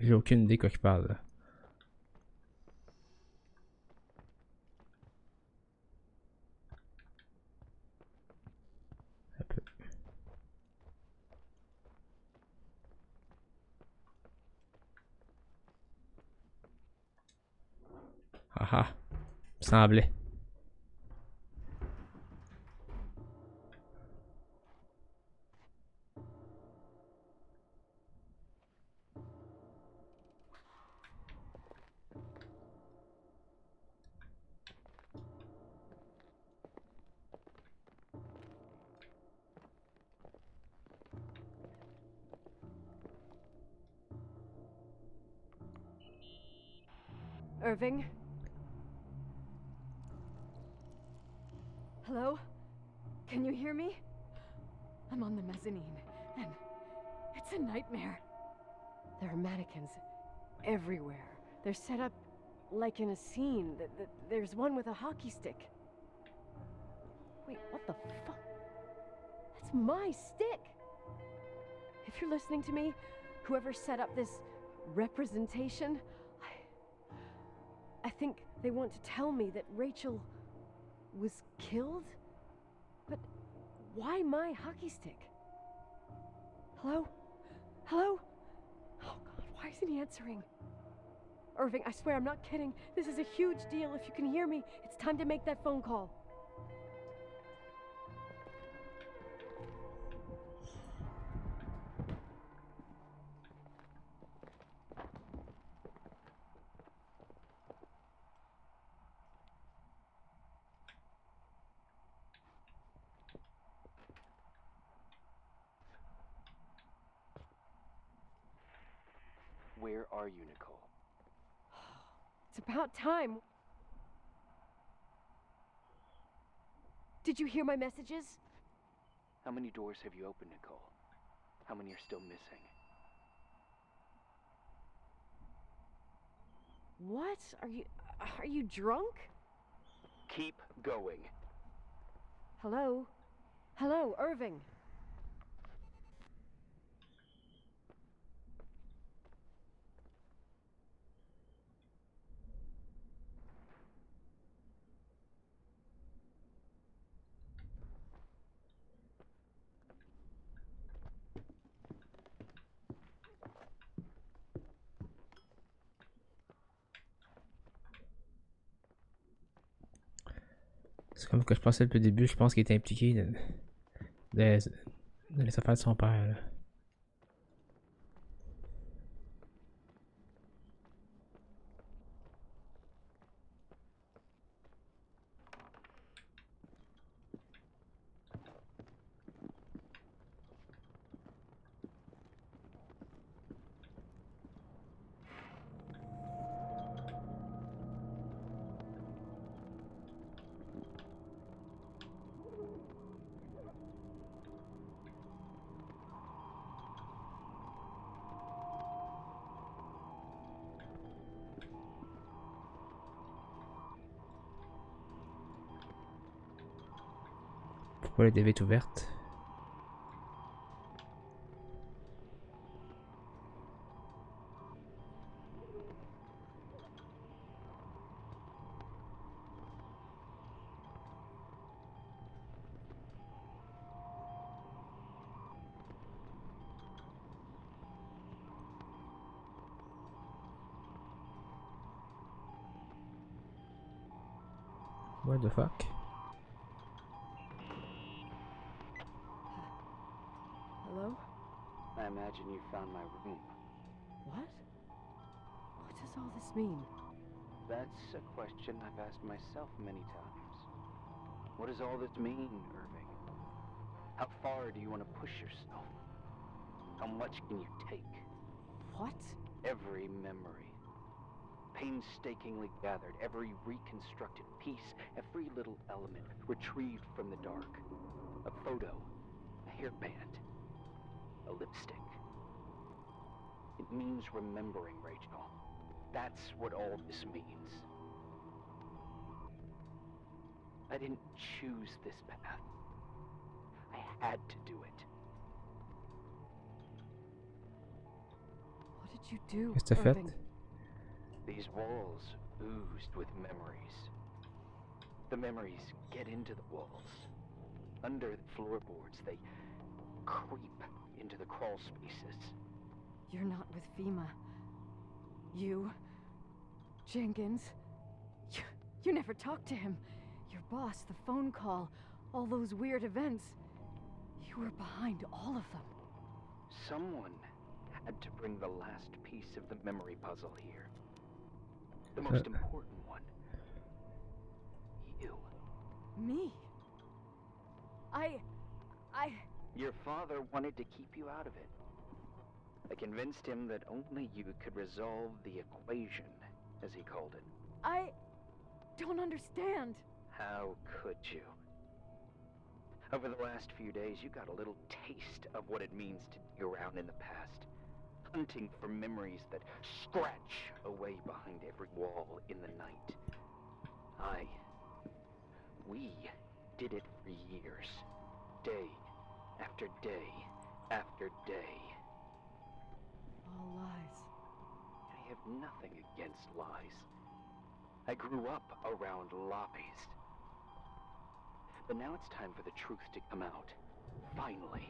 J'ai aucune idée quoi qu'il parle là. Un peu. Ah ah. Semblait. Irving? Hello? Can you hear me? I'm on the mezzanine, and it's a nightmare. There are mannequins everywhere. They're set up like in a scene. There's one with a hockey stick. Wait, what the fuck? That's my stick! If you're listening to me, whoever set up this representation, I think they want to tell me that Rachel was killed? But why my hockey stick? Hello? Hello? Oh God, why isn't he answering? Irving, I swear I'm not kidding. This is a huge deal. If you can hear me, it's time to make that phone call. Where are you, Nicole? It's about time. Did you hear my messages? How many doors have you opened, Nicole? How many are still missing? What? Are you drunk? Keep going. Hello? Hello, Irving. C'est comme que je pensais depuis le début, je pense qu'il était impliqué dans les affaires de son père. Là. Pourquoi la DV est ouverte? What the fuck? Hello? I imagine you found my room. What? What does all this mean? That's a question I've asked myself many times. What does all this mean, Irving? How far do you want to push yourself? How much can you take? What? Every memory. Painstakingly gathered, every reconstructed piece, every little element retrieved from the dark. A photo, a hairband, a lipstick. It means remembering, Rachel. That's what all this means. I didn't choose this path. I had to do it. What did you do, Qu'est-ce que t'as fait? Irving? These walls oozed with memories. The memories get into the walls. Under the floorboards, they creep into the crawl spaces. You're not with FEMA. You... Jenkins... You never talked to him. Your boss, the phone call, all those weird events. You were behind all of them. Someone had to bring the last piece of the memory puzzle here. The most important one. You. Me? Your father wanted to keep you out of it. I convinced him that only you could resolve the equation, as he called it. I don't understand. How could you? Over the last few days, you got a little taste of what it means to dig around in the past, hunting for memories that scratch away behind every wall in the night. We did it for years, day after day after day. All lies. I have nothing against lies. I grew up around lies. But now it's time for the truth to come out. Finally.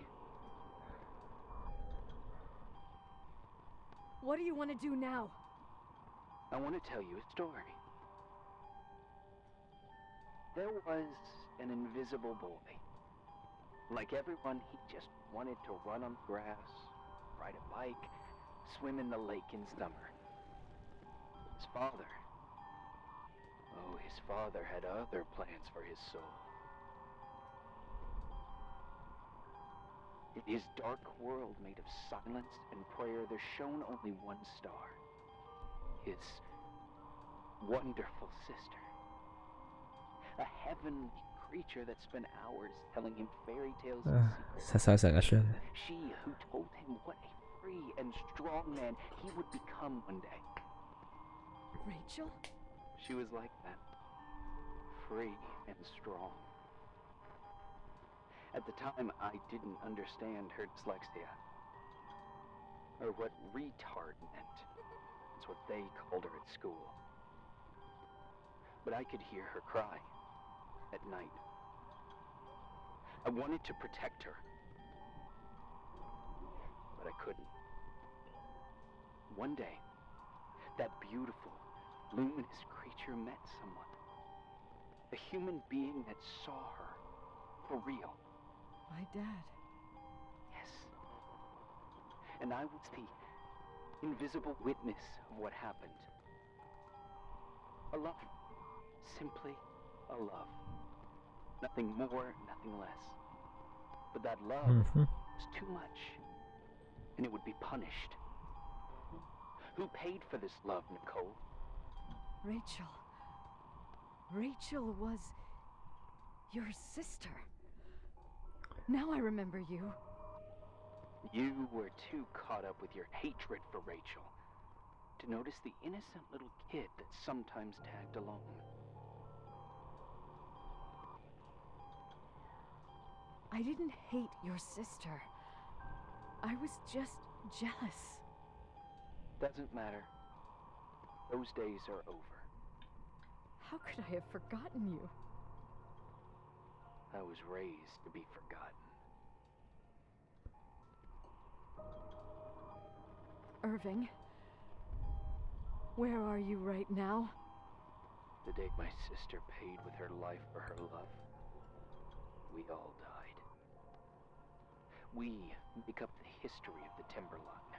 What do you want to do now? I want to tell you a story. There was an invisible boy. Like everyone, he just wanted to run on the grass, ride a bike, swim in the lake in summer. His father had other plans for his soul. In his dark world made of silence and prayer, there shone only one star. His wonderful sister. A heavenly creature that spent hours telling him fairy tales and secrets. Ça Rachel. She who told him what a free and strong man he would become one day. Rachel? She was like that. Free and strong. At the time, I didn't understand her dyslexia. Or what retard meant. That's what they called her at school. But I could hear her cry. At night. I wanted to protect her. But I couldn't. One day, that beautiful, luminous creature met someone. A human being that saw her. For real. My dad. Yes. And I was the invisible witness of what happened. A love. Simply a love. Nothing more, nothing less. But that love was too much, and it would be punished. Who paid for this love, Nicole? Rachel. Rachel was your sister. Now I remember you. You were too caught up with your hatred for Rachel to notice the innocent little kid that sometimes tagged along. I didn't hate your sister. I was just jealous. Doesn't matter. Those days are over. How could I have forgotten you? I was raised to be forgotten. Irving, where are you right now? The day my sister paid with her life for her love, we all died. We make up the history of the Timberline.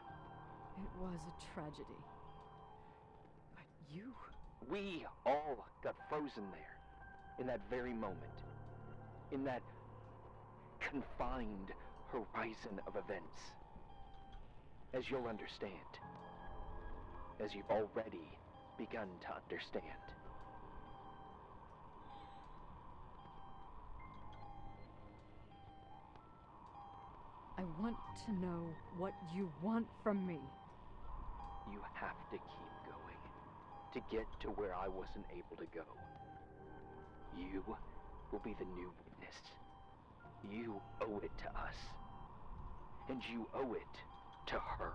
It was a tragedy. But you... We all got frozen there, in that very moment. In that confined horizon of events. As you'll understand. As you've already begun to understand. I want to know what you want from me. You have to keep going to get to where I wasn't able to go. You will be the new witness. You owe it to us. And you owe it to her.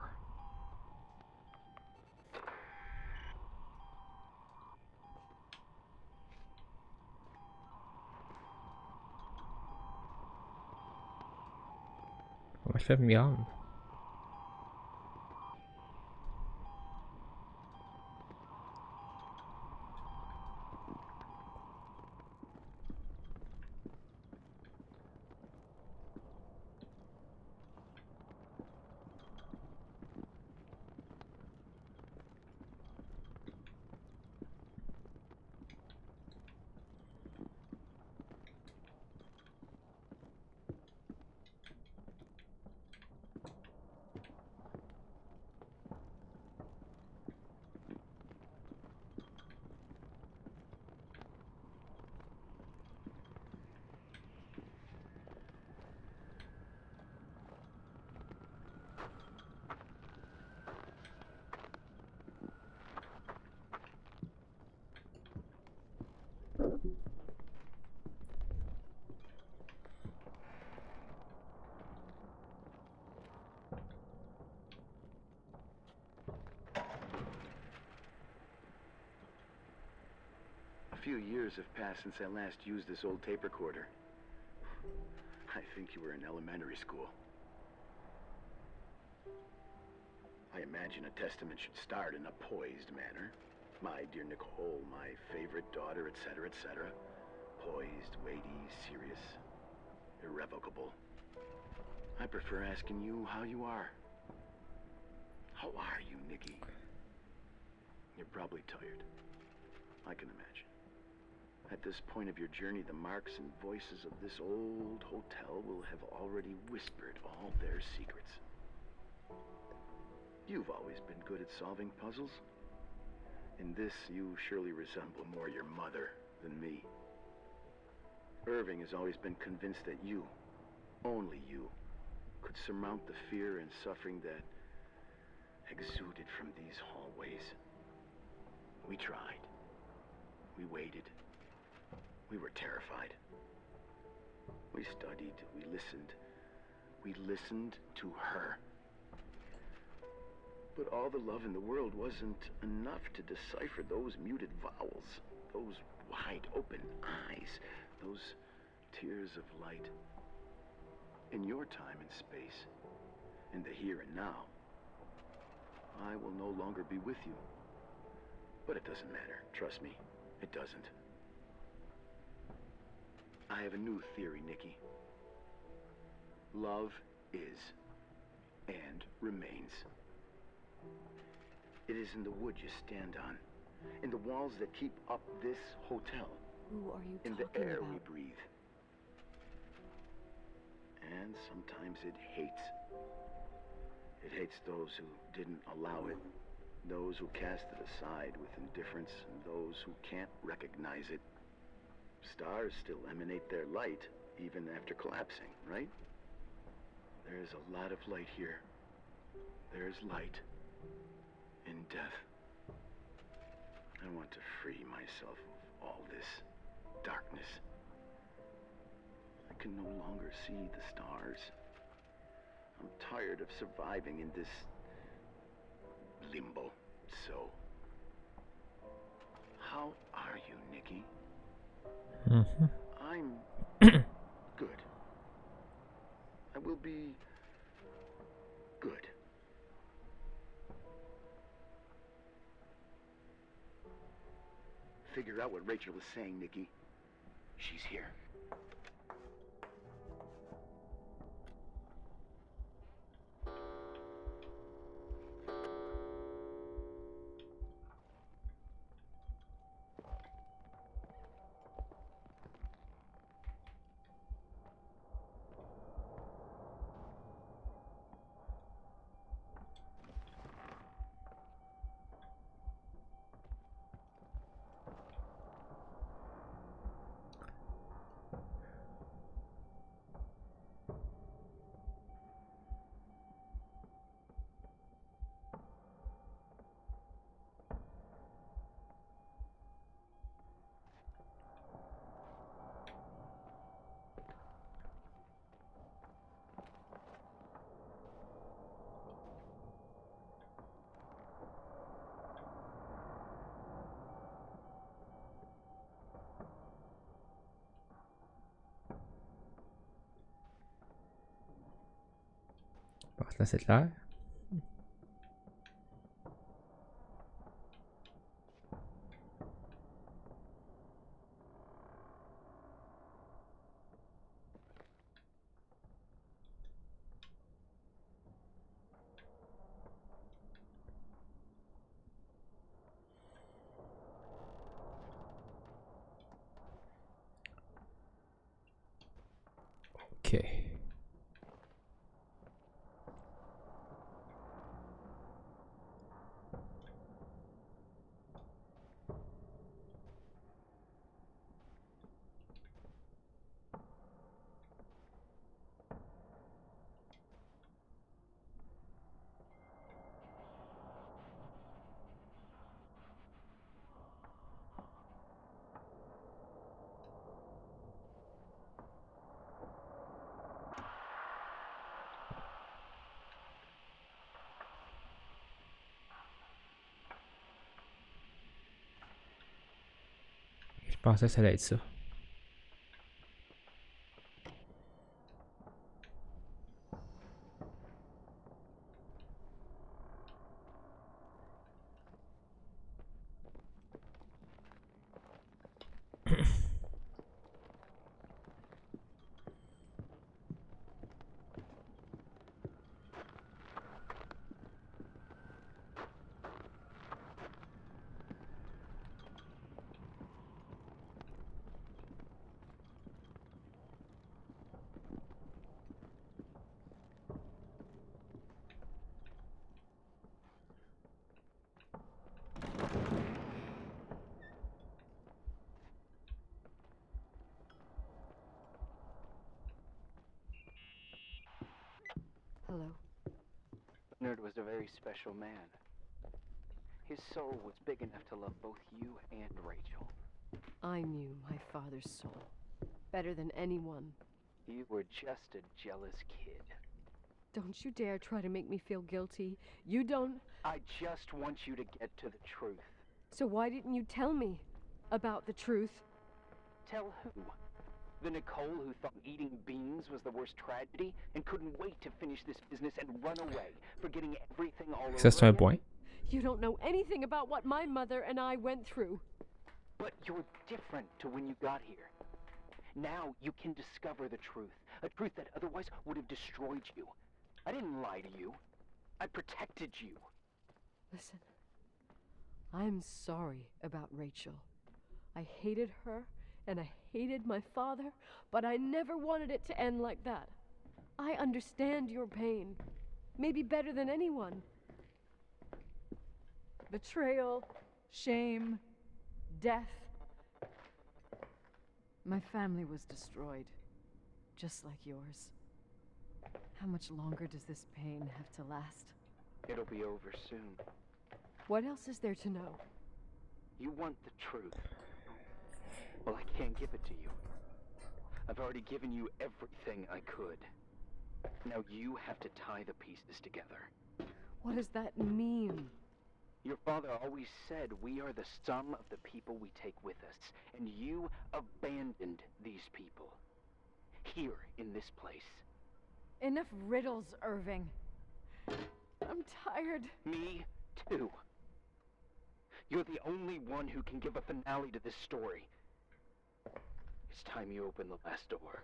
Moi, je fais miracle. few years have passed since I last used this old tape recorder. I think you were in elementary school. I imagine a testament should start in a poised manner. My dear Nicole, my favorite daughter, etc., etc. Poised, weighty, serious, irrevocable. I prefer asking you how you are. How are you, Nikki? You're probably tired. I can imagine. At this point of your journey, the marks and voices of this old hotel will have already whispered all their secrets. You've always been good at solving puzzles. In this, you surely resemble more your mother than me. Irving has always been convinced that you, only you, could surmount the fear and suffering that exuded from these hallways. We tried. We waited. We were terrified. We studied. We listened. We listened to her. But all the love in the world wasn't enough to decipher those muted vowels, those wide open eyes, those tears of light. In your time and space, in the here and now, I will no longer be with you. But it doesn't matter. Trust me, it doesn't. I have a new theory, Nikki. Love is and remains. It is in the wood you stand on, in the walls that keep up this hotel, Who are you in talking the air about? we breathe. And sometimes it hates. It hates those who didn't allow it, those who cast it aside with indifference, and those who can't recognize it. Stars still emanate their light, even after collapsing, right? There's a lot of light here. There's light in death. I want to free myself of all this darkness. I can no longer see the stars. I'm tired of surviving in this limbo. So, how are you, Nikki? I'm good. I will be good. Figure out what Rachel is saying, Nikki. She's here. Bon, là, c'est clair. OK. pensais que ça allait être ça. Hello. Bernard was a very special man. His soul was big enough to love both you and Rachel. I knew my father's soul better than anyone. You were just a jealous kid. Don't you dare try to make me feel guilty. You don't... I just want you to get to the truth. So why didn't you tell me about the truth? Tell who? The Nicole who thought eating beans was the worst tragedy and couldn't wait to finish this business and run away, forgetting everything all over Ça, c'est un again? point. You don't know anything about what my mother and I went through. But you're different to when you got here. Now you can discover the truth, a truth that otherwise would have destroyed you. I didn't lie to you. I protected you. Listen, I'm sorry about Rachel. I hated her, and I hated my father, but I never wanted it to end like that. I understand your pain, maybe better than anyone. Betrayal, shame, death. My family was destroyed, just like yours. How much longer does this pain have to last? It'll be over soon. What else is there to know? You want the truth. Well, I can't give it to you. I've already given you everything I could. Now you have to tie the pieces together. What does that mean? Your father always said we are the sum of the people we take with us, and you abandoned these people. Here, in this place. Enough riddles, Irving. I'm tired. Me, too. You're the only one who can give a finale to this story. It's time you open the last door.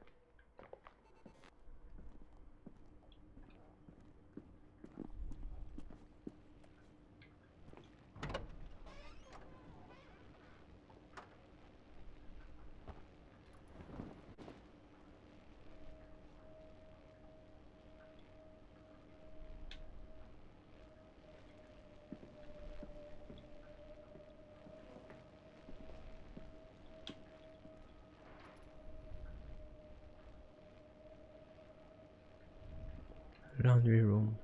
Laundry room.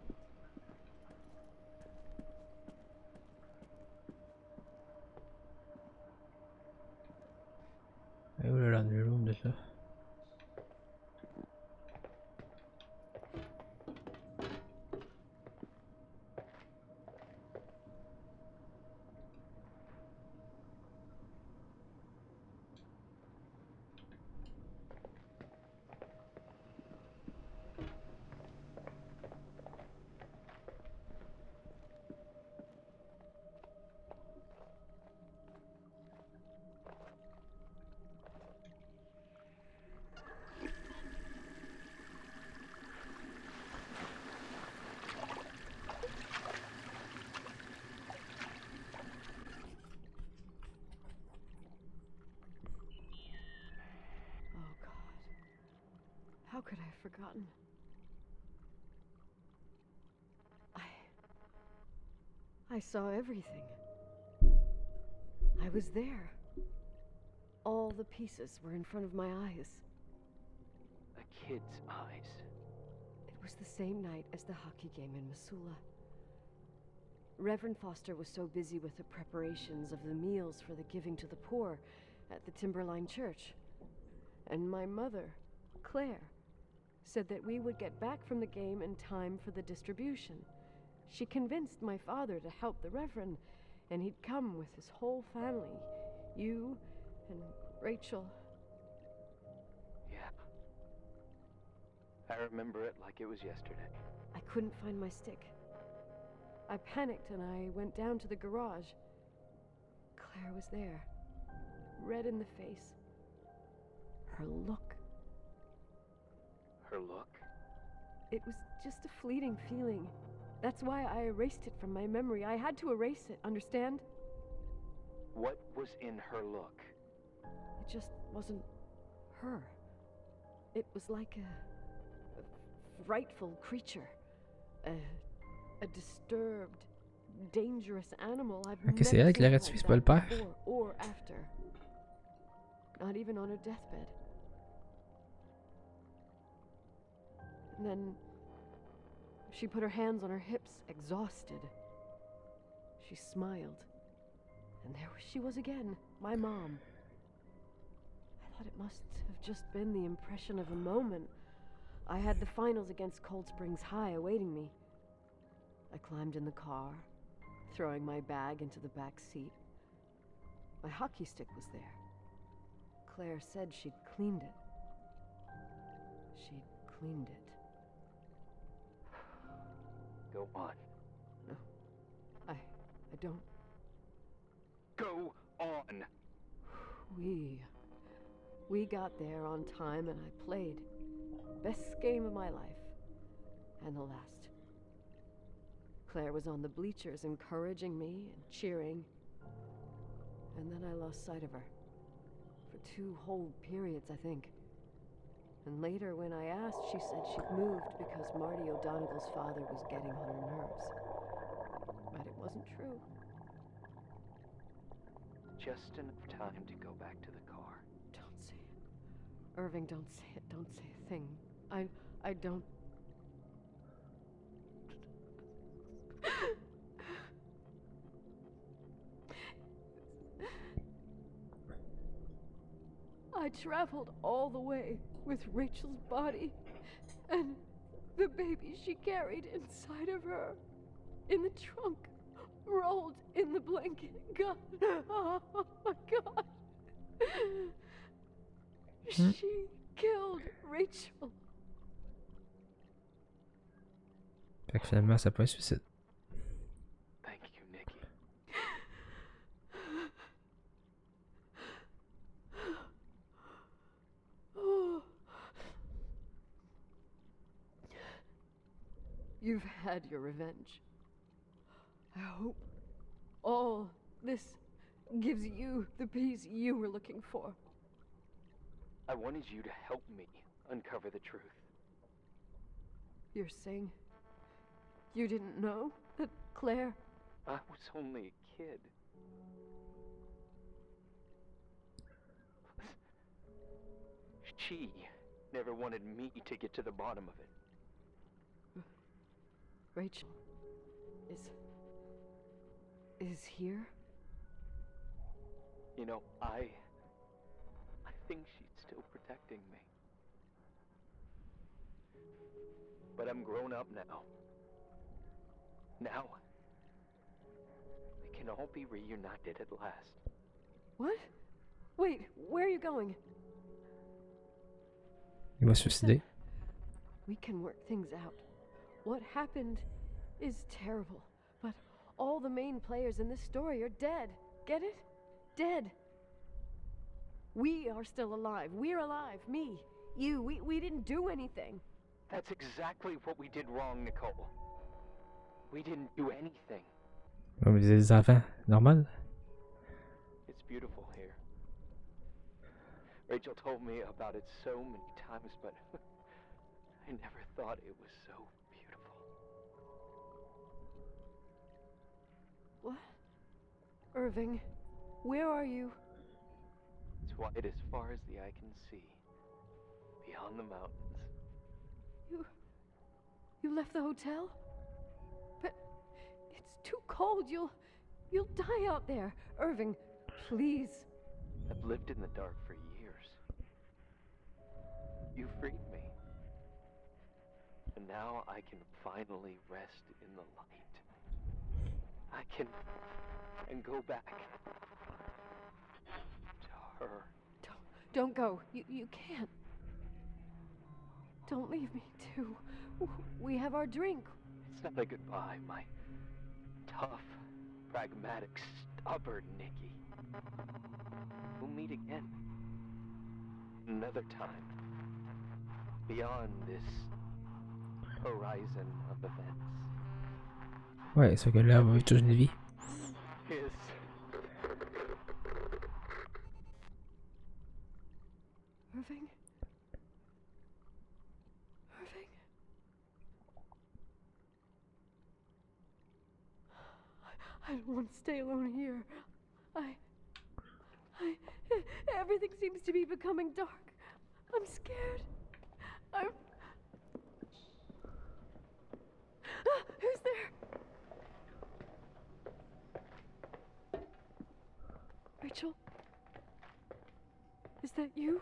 Et où le laundry room déjà? How could I have forgotten? I saw everything. I was there. All the pieces were in front of my eyes. A kid's eyes. It was the same night as the hockey game in Missoula. Reverend Foster was so busy with the preparations of the meals for the giving to the poor at the Timberline Church. And my mother, Claire, said that we would get back from the game in time for the distribution. She convinced my father to help the Reverend, and he'd come with his whole family. You and Rachel. Yeah. I remember it like it was yesterday. I couldn't find my stick. I panicked and I went down to the garage. Claire was there, red in the face. Her look. Her look? It was just a fleeting feeling. That's why I erased it from my memory. I had to erase it, understand? What was in her look? It just wasn't her. It was like a frightful creature. A disturbed, dangerous animal I've Ok, c'est elle qui l'aurait tué, c'est pas le père. before or after. Not even on her deathbed. And then she put her hands on her hips, exhausted. She smiled. And there she was again, my mom. I thought it must have just been the impression of a moment. I had the finals against Cold Springs High awaiting me. I climbed in the car, throwing my bag into the back seat. My hockey stick was there. Claire said she'd cleaned it. She'd cleaned it. Go on. No, I don't. Go on! We got there on time and I played. Best game of my life. And the last. Claire was on the bleachers encouraging me and cheering. And then I lost sight of her. For 2 whole periods, I think. And later when I asked, she said she'd moved because Marty O'Donegal's father was getting on her nerves. But it wasn't true. Just enough time to go back to the car. Don't say it. Irving, don't say it. Don't say a thing. I don't... I traveled all the way with Rachel's body and the baby she carried inside of her in the trunk, rolled in the blanket. God, oh my God. She killed Rachel. Fait que finalement, c'est pas un suicide. Thank you, Nikki. You've had your revenge. I hope all this gives you the peace you were looking for. I wanted you to help me uncover the truth. You're saying you didn't know that Claire... I was only a kid. She never wanted me to get to the bottom of it. Rachel is here? You know, I think she's still protecting me. But I'm grown up now. Now, we can all be reunited at last. What? Wait, where are you going? Il va se suicider. We can work things out. What happened is terrible, but all the main players in this story are dead. Get it? Dead. We are still alive. We're alive. Me, you, we didn't do anything. That's exactly what we did wrong, Nicole. We didn't do anything. Vous avez des enfants, normal? It's beautiful here. Rachel told me about it so many times, but I never thought it was so beautiful. What? Irving, where are you? It's wide as far as the eye can see, beyond the mountains. You left the hotel? But it's too cold. You'll die out there. Irving, please. I've lived in the dark for years. You freed me. And now I can finally rest in the light. I can go back to her. Don't. Don't go. You can't. Don't leave me, too. We have our drink. It's not a goodbye, my tough, pragmatic, stubborn Nikki. We'll meet again. Another time. Beyond this horizon of events. Ouais, c'est que là, on va vivre toute une vie. Yes. Irving? Irving? I don't want to stay alone here. Everything seems to be becoming dark. I'm scared. Who's there? Rachel? Is that you?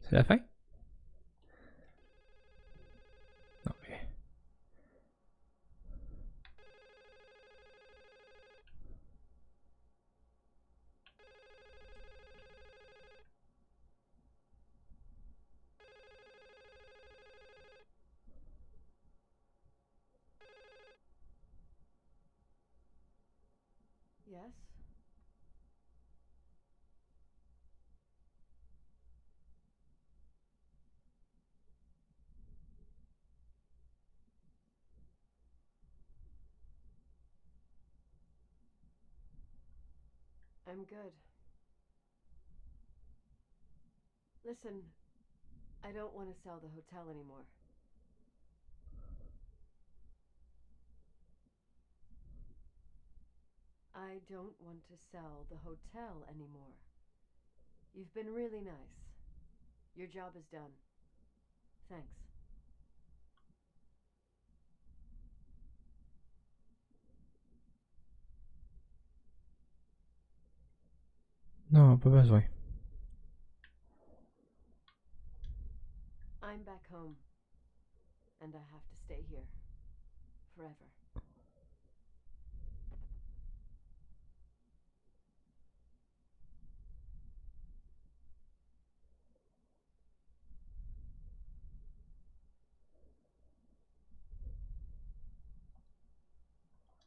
C'est la fin? Non, mais... Yes? I'm good. Listen, I don't want to sell the hotel anymore. I don't want to sell the hotel anymore. You've been really nice. Your job is done. Thanks. Non, pas besoin. I'm back home. And I have to stay here. Forever.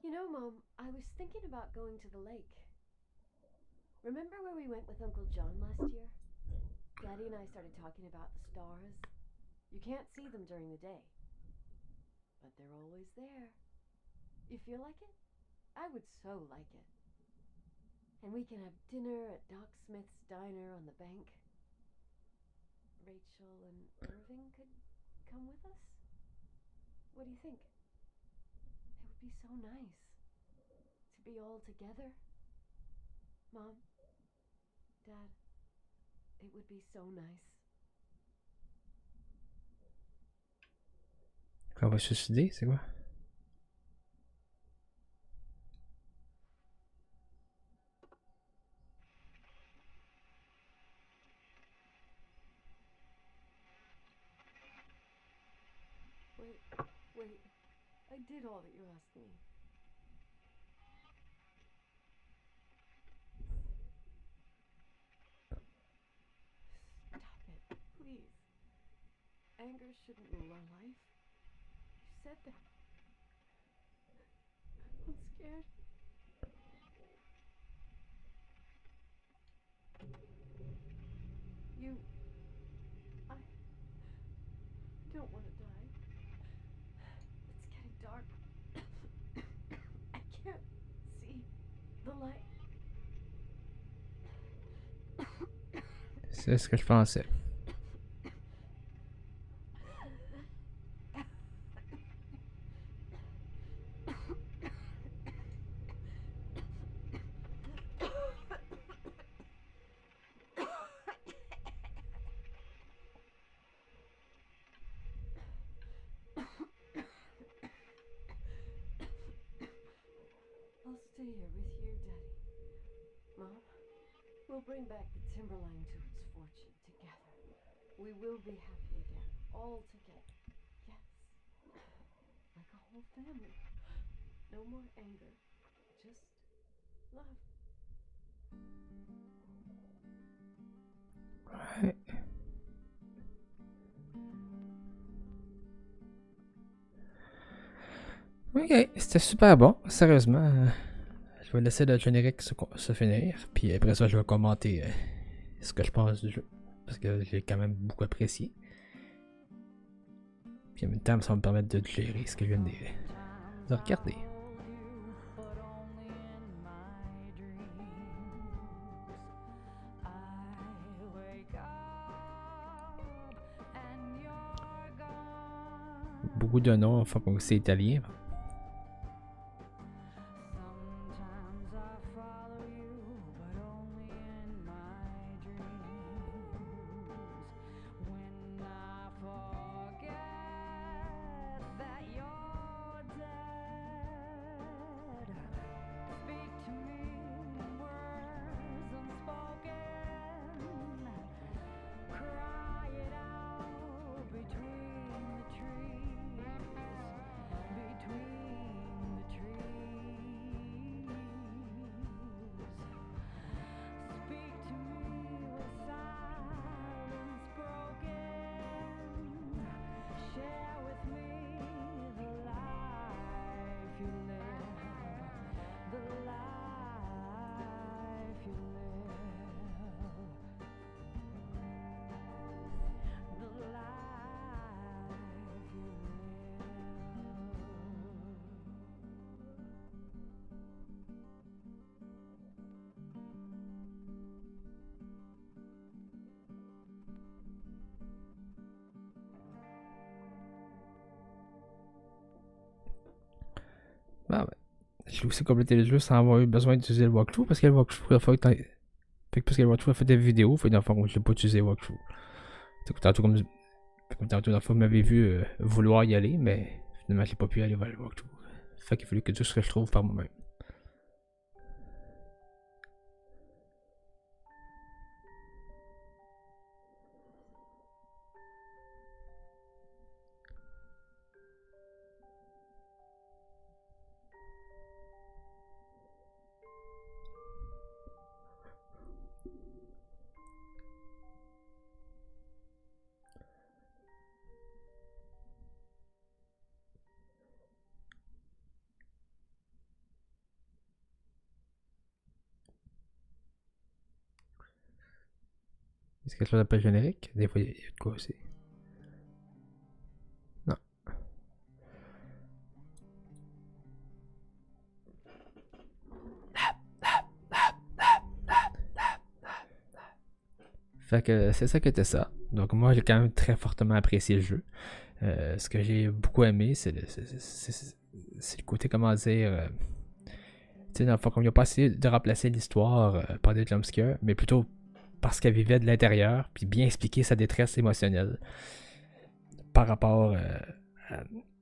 You know, Mom, I was thinking about going to the lake. Remember where we went with Uncle John last year? Daddy and I started talking about the stars. You can't see them during the day, but they're always there. You feel like it? I would so like it. And we can have dinner at Doc Smith's diner on the bank. Rachel and Irving could come with us? What do you think? It would be so nice to be all together. Mom, Dad, it would be so nice. On va se suicider, c'est quoi? Wait, I did all that you asked me. Stop it, please. Anger shouldn't rule our life. You said that. I'm scared. I don't want to die. It's getting dark. I can't see the light. C'est ce que je pensais. I'll stay here with you, Daddy. Mom, We'll bring back the timberline to its fortune together. We will be happy again, all together. Yes. Like a whole family. No more anger, just love. Ouais. Ok, c'était super bon, sérieusement. Je vais laisser le générique se finir, puis après ça, je vais commenter ce que je pense du jeu, parce que j'ai quand même beaucoup apprécié. Puis en même temps, ça va me permettre de gérer ce que je viens de regarder. Beaucoup de noms, enfin, c'est italien. Ah ouais. J'ai aussi complété le jeu sans avoir eu besoin d'utiliser le walkthrough parce que le walkthrough a fait a fait des vidéos, fait dans le fond je l'ai pas utilisé le walkthrough. Tantôt comme tantôt dans le fond vous m'avez vu vouloir y aller, mais finalement j'ai pas pu aller vers le walkthrough. Fait qu'il fallait que tout ce que je trouve par moi-même. Est-ce que quelque chose d'appelle générique? Des fois, il y a de quoi aussi. Non. Fait que c'est ça qui était ça. Donc moi, j'ai quand même très fortement apprécié le jeu. Ce que j'ai beaucoup aimé, c'est le côté, comment dire... tu sais, dans le fond, comme ils n'ont pas essayé de remplacer l'histoire par des jumpscares, mais plutôt parce qu'elle vivait de l'intérieur, puis bien expliquer sa détresse émotionnelle par rapport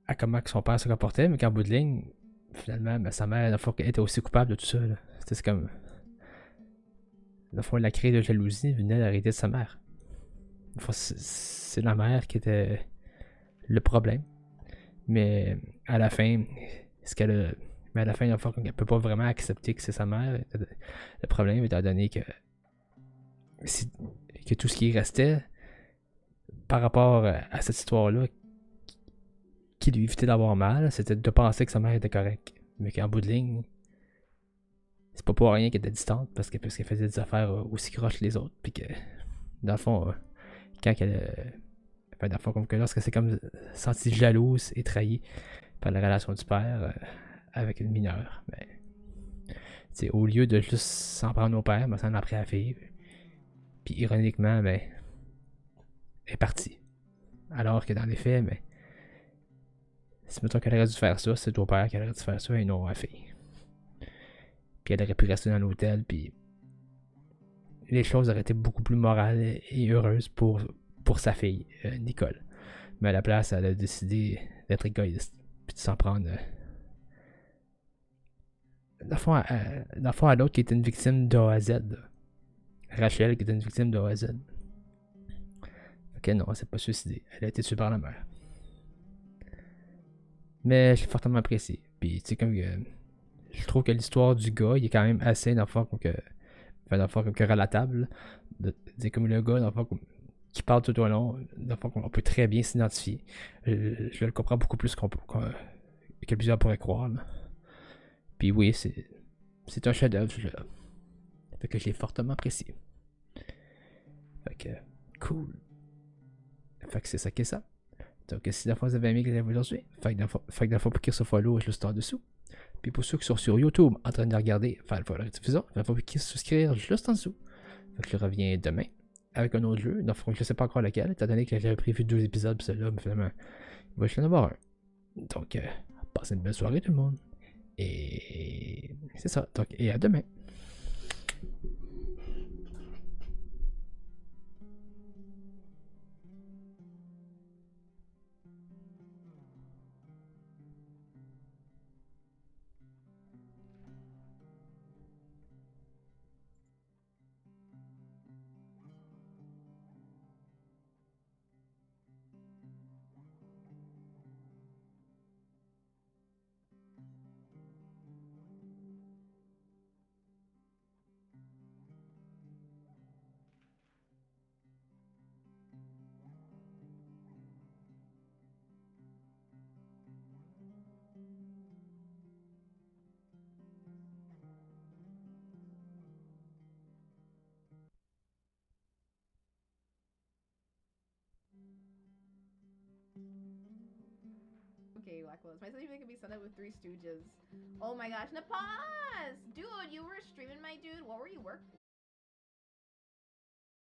à comment son père se comportait, mais qu'en bout de ligne, finalement, ben, sa mère, elle était aussi coupable de tout ça. C'est comme... Dans le fond, la crise de jalousie venait d'arrêter de sa mère. C'est la mère qui était le problème. Mais à la fin, mais à la fin, elle ne peut pas vraiment accepter que c'est sa mère. Le problème étant donné que tout ce qui restait par rapport à cette histoire-là qui lui évitait d'avoir mal, c'était de penser que sa mère était correcte. Mais qu'en bout de ligne, c'est pas pour rien qu'elle était distante parce qu'elle faisait des affaires aussi croches que les autres. Puis que, dans le fond, quand elle. Enfin, dans le fond, comme que lorsqu'elle s'est comme sentie jalouse et trahie par la relation du père avec une mineure, ben, au lieu de juste s'en prendre au père, ben, ça en a pris à la fille. Puis ironiquement, ben, elle est partie. Alors que dans les faits, ben, si mettons qu'elle aurait dû faire ça, c'est au père qu'elle aurait dû faire ça et non à la fille. Puis elle aurait pu rester dans l'hôtel, puis les choses auraient été beaucoup plus morales et heureuses pour sa fille, Nicole. Mais à la place, elle a décidé d'être égoïste, puis de s'en prendre dans le fond à l'autre qui était une victime de A à Z. Rachel, qui était une victime de A à Z. Ok, non, elle s'est pas suicidée. Elle a été tuée par la mère. Mais j'ai fortement apprécié. Puis, tu sais, comme je trouve que l'histoire du gars, il est quand même assez, dans le fond, comme que relatable. Comme le gars, dans le fond, qui parle tout au long, dans le fond, on peut très bien s'identifier. Je le comprends beaucoup plus que plusieurs pourraient croire. Là. Puis oui, c'est un chef-d'œuvre. Fait que je l'ai fortement apprécié. Fait que, cool. Fait que c'est ça qui est ça. Donc, si la fois vous avez aimé que j'avais aujourd'hui, fait que dans le fond, pour qu'il se follow, juste en dessous. Puis pour ceux qui sont sur YouTube en train de regarder, enfin, la rediffusion, il faut qu'ils se souscrivent juste en dessous. Fait que je reviens demain avec un autre jeu. Donc, je ne sais pas encore lequel, étant donné que j'avais prévu 2 épisodes, puis celui-là, mais finalement, il va juste en avoir un. Donc, passez une belle soirée tout le monde. Et c'est ça. Donc, et à demain. Okay, Black Willis. My son even can be set up with Three Stooges. Oh my gosh, now pause! Dude, you were streaming, my dude. What were you working?